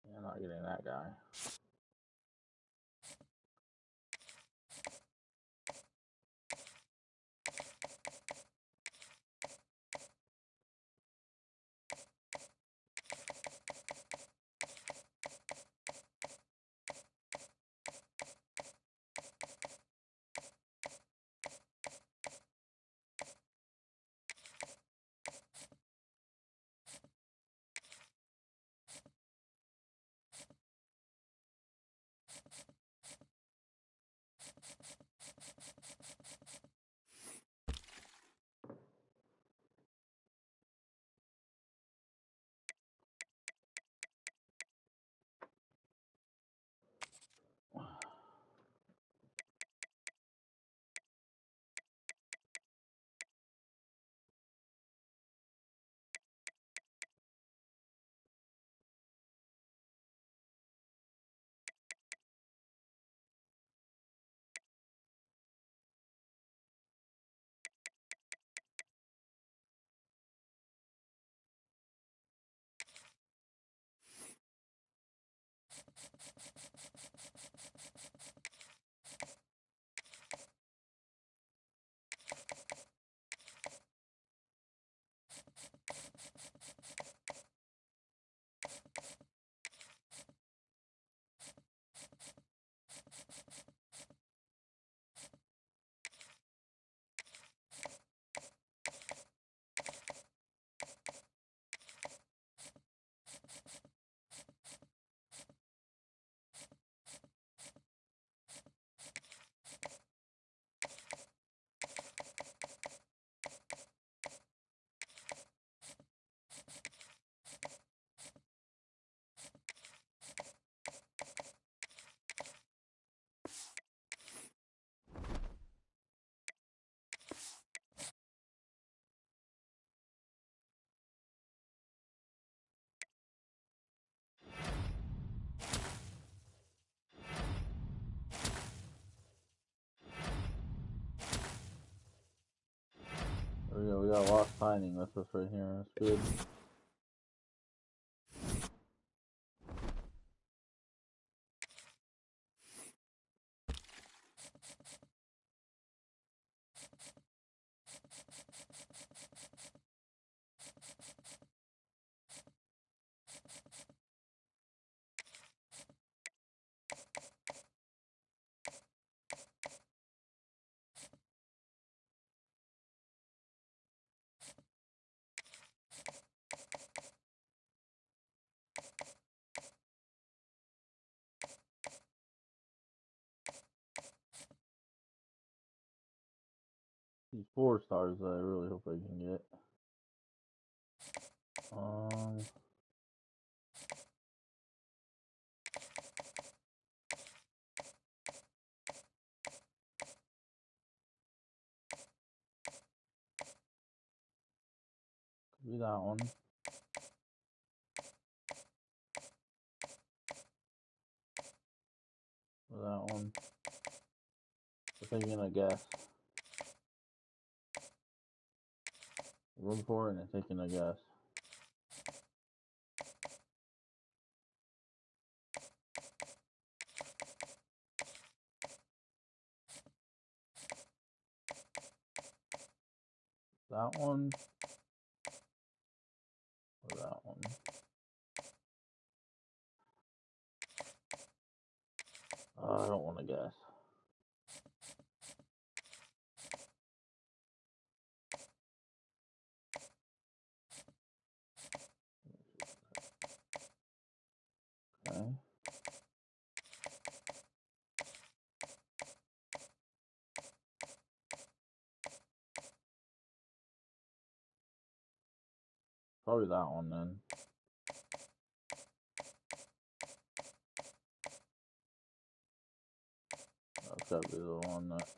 Yeah, not getting that guy. we go. We got a lot signing with us right here. That's good. These 4 stars that I really hope I can get. Could be that one. Or that one. I'm taking a guess. Room for it and taking a guess. That one. Or that one. I don't want to guess. Okay. Probably that one then. That's gotta be the one that.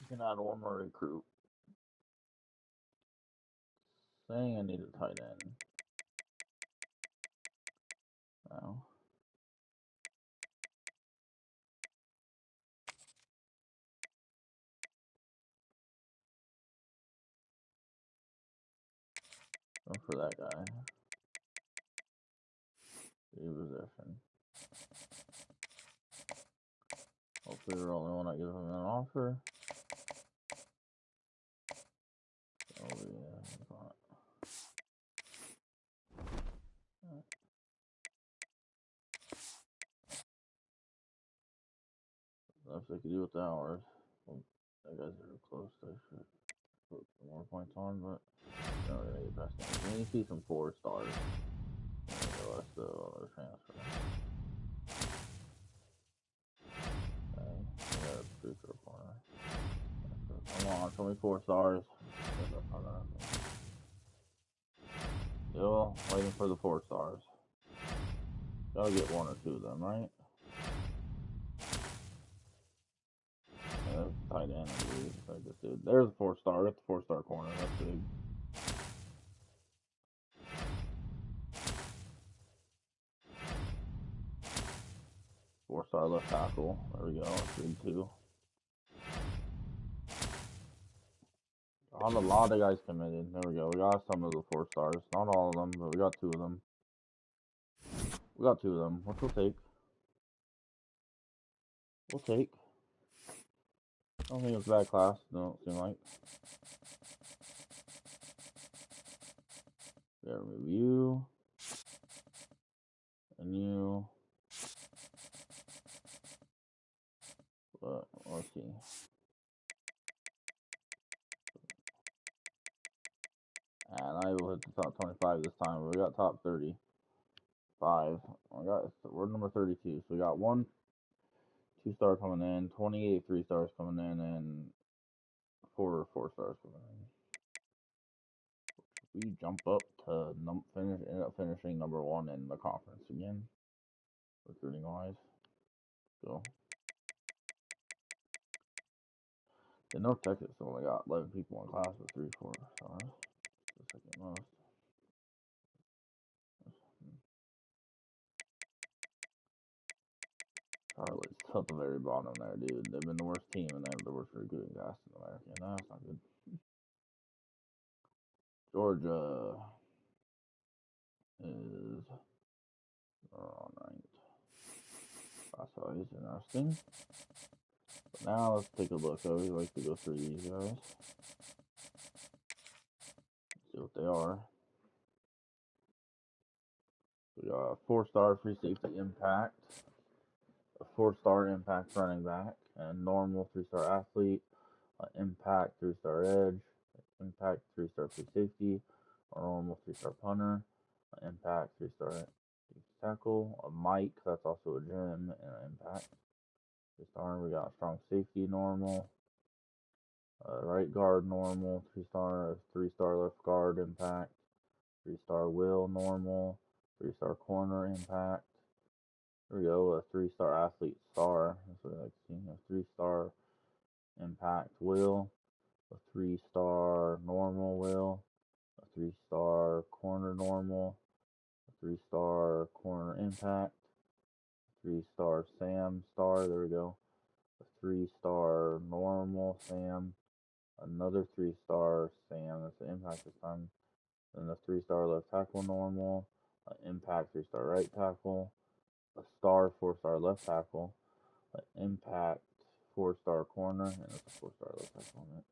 You can add one more recruit. Saying I need a tight end. Now. Go for that guy. Repossession. Hopefully we're the only one that gives him an offer. Oh yeah, it's not. That's what they could do with the hours. Well, that guy's very close. I should put some more points on, but no, we're gonna get past that. We need to see some 4 stars. So that's the other transfer. Okay, yeah, 3 for a corner. Come on. on, show me 4 stars. Still waiting for the 4 stars. Gotta get 1 or 2 of them, right? Yeah, that's tight end, I believe. Like this dude. There's a 4 star. That's the 4 star corner. That's big. Four-star left tackle. There we go. That's big too. On a lot of guys committed. There we go. We got some of the 4 stars. Not all of them, but we got 2 of them. We got 2 of them, which we'll take. We'll take. I don't think it's a bad class. Don't seem like. Yeah, review. And you. But let's see. And I will hit the top 25 this time, but we got top 35. We're number 32. So we got 1 2-star coming in, 28 3-stars coming in, and 4 4-stars coming in. We jump up to end up finishing number 1 in the conference again, recruiting wise. So in North Texas only got 11 people in class with 3 4 stars. The second most. Charlotte's at the very bottom there, dude. They've been the worst team and they have the worst recruiting class in America. No, that's not good. Georgia is ranked. That's always interesting. But now let's take a look. I always like to go through these guys. See what they are. We got a 4-star free safety impact, a 4-star impact running back, and normal 3-star athlete, impact 3-star edge, impact 3-star free safety, a normal 3-star punter, impact 3-star tackle, a Mike, that's also a gym, and an impact 3-star. We got strong safety normal, right guard normal, 3-star left guard impact, 3-star will normal, 3-star corner impact. There we go, a 3-star athlete star. That's what I like seeing. A 3-star impact will, a 3-star normal will, a 3-star corner normal, a 3-star corner impact, 3-star Sam star. There we go. A 3-star normal Sam, another 3-star Sam. That's the impact this time. Then a 3-star left tackle normal, impact 3-star right tackle, a star 4-star left tackle, impact 4-star corner, and it's a 4-star left tackle on it.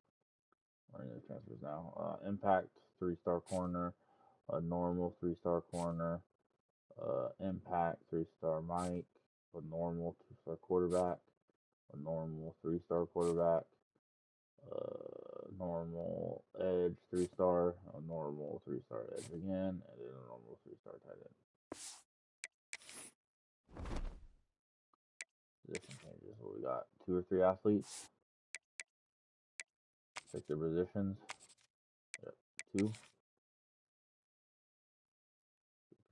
Running the transfers now. Impact 3-star corner, a normal 3-star corner, impact 3-star Mike, a normal 2-star quarterback, a normal 3-star quarterback, normal edge 3-star, a normal 3-star edge again, and then a normal 3-star tight end. Position changes. So we got 2 or 3 athletes. Pick their positions. Yep, 2. Could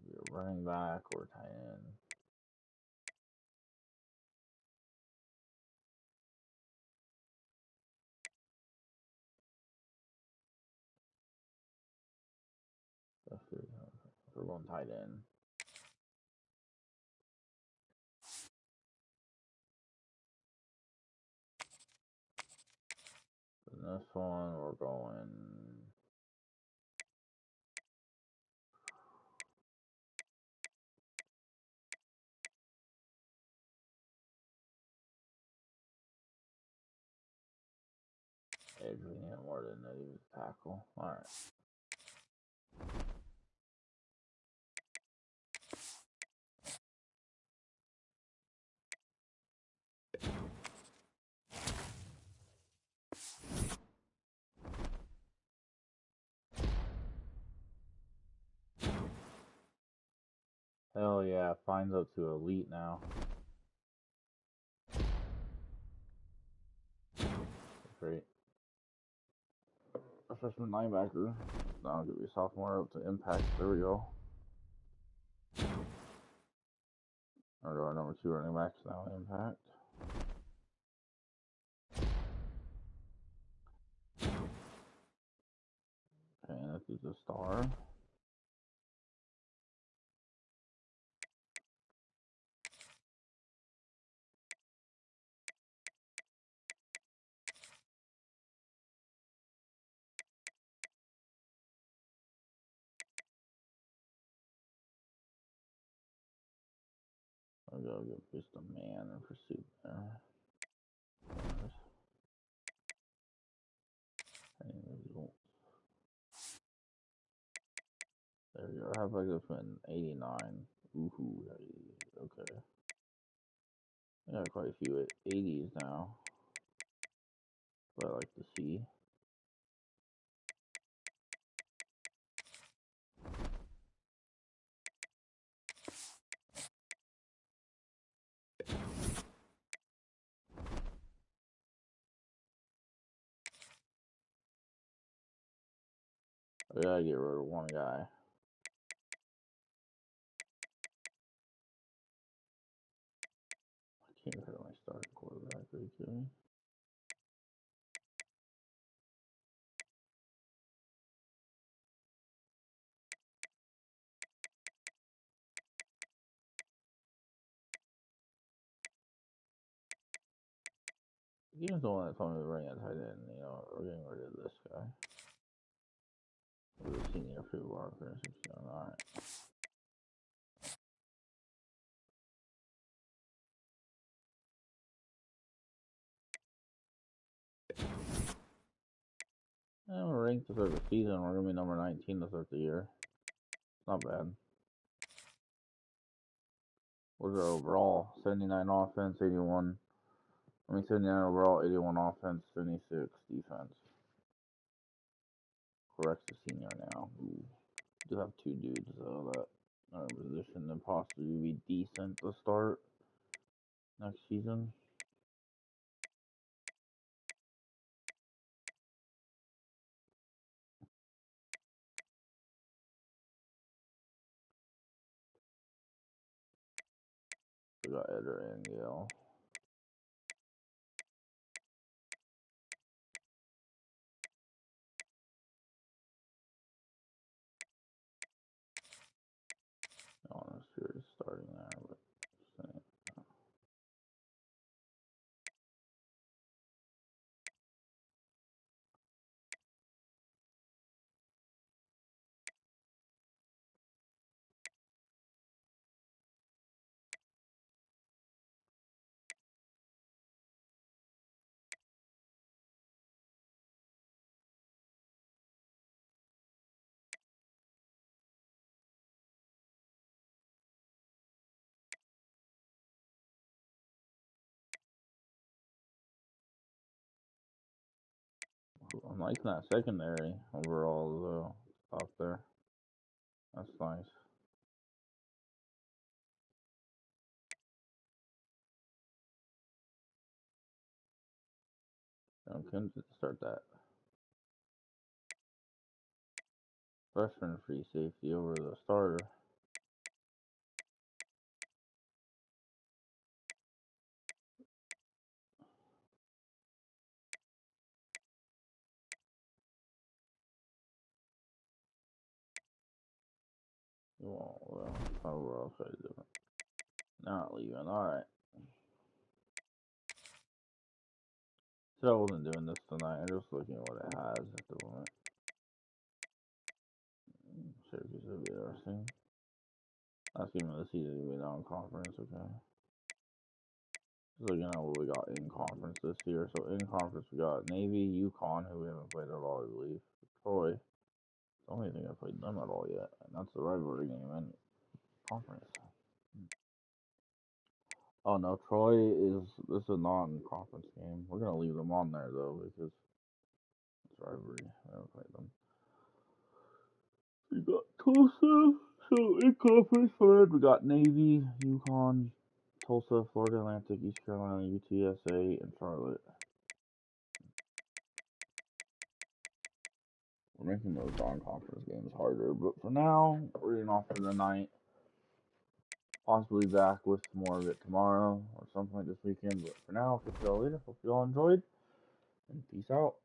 be a running back or a tight end. We're going tight end. And this one we're going edge. We need more than that. He was tackle. Alright. Hell yeah, finds up to elite now. Great. A freshman linebacker. Now I'll give you a sophomore up to impact. There we go. Our number 2 running backs now impact. Okay, and this is a star. I'll go get just a man in pursuit there. There we go. How about this one? 89. Ooh, okay. I got quite a few 80s now. But I like to see. I gotta get rid of one guy. I can't hurt my starting quarterback. Are you kidding me? He was the one that told me to bring a tight end. You know, we're getting rid of this guy. We're the senior for Walker. Alright. And we're ranked to start the season. We're going to be number 19 to start the year. Not bad. What's our overall? 79 offense, 81. 79 overall, 81 offense, 76 defense. Corrects the senior now. Ooh. Do have 2 dudes though that are in position to possibly be decent to start next season. We got Eder and Yale. No, I'm sure it's starting there, but I'm liking that secondary overall though. Top there. That's nice. I'm tempted to start that freshman free safety over the starter. Well, overall, try to do it. Not leaving. Alright. So I wasn't doing this tonight. I'm just looking at what it has at the moment. Syracuse would be interesting. Last game of the season will be non-conference, okay. Just looking at what we got in conference this year. So in conference we got Navy, UConn, who we haven't played at all, I believe. Troy. The only thing I played them at all yet. And that's the rivalry game in conference. Oh no, Troy this is a non-conference game. We're gonna leave them on there though because it's rivalry. I haven't played them. We got Tulsa. So in conference third, we got Navy, UConn, Tulsa, Florida Atlantic, East Carolina, UTSA, and Charlotte. We're making those non-conference games harder. But for now, we're getting off for the night. Possibly back with more of it tomorrow or something like this weekend. But for now, I'll catch y'all later. Hope you all enjoyed. And peace out.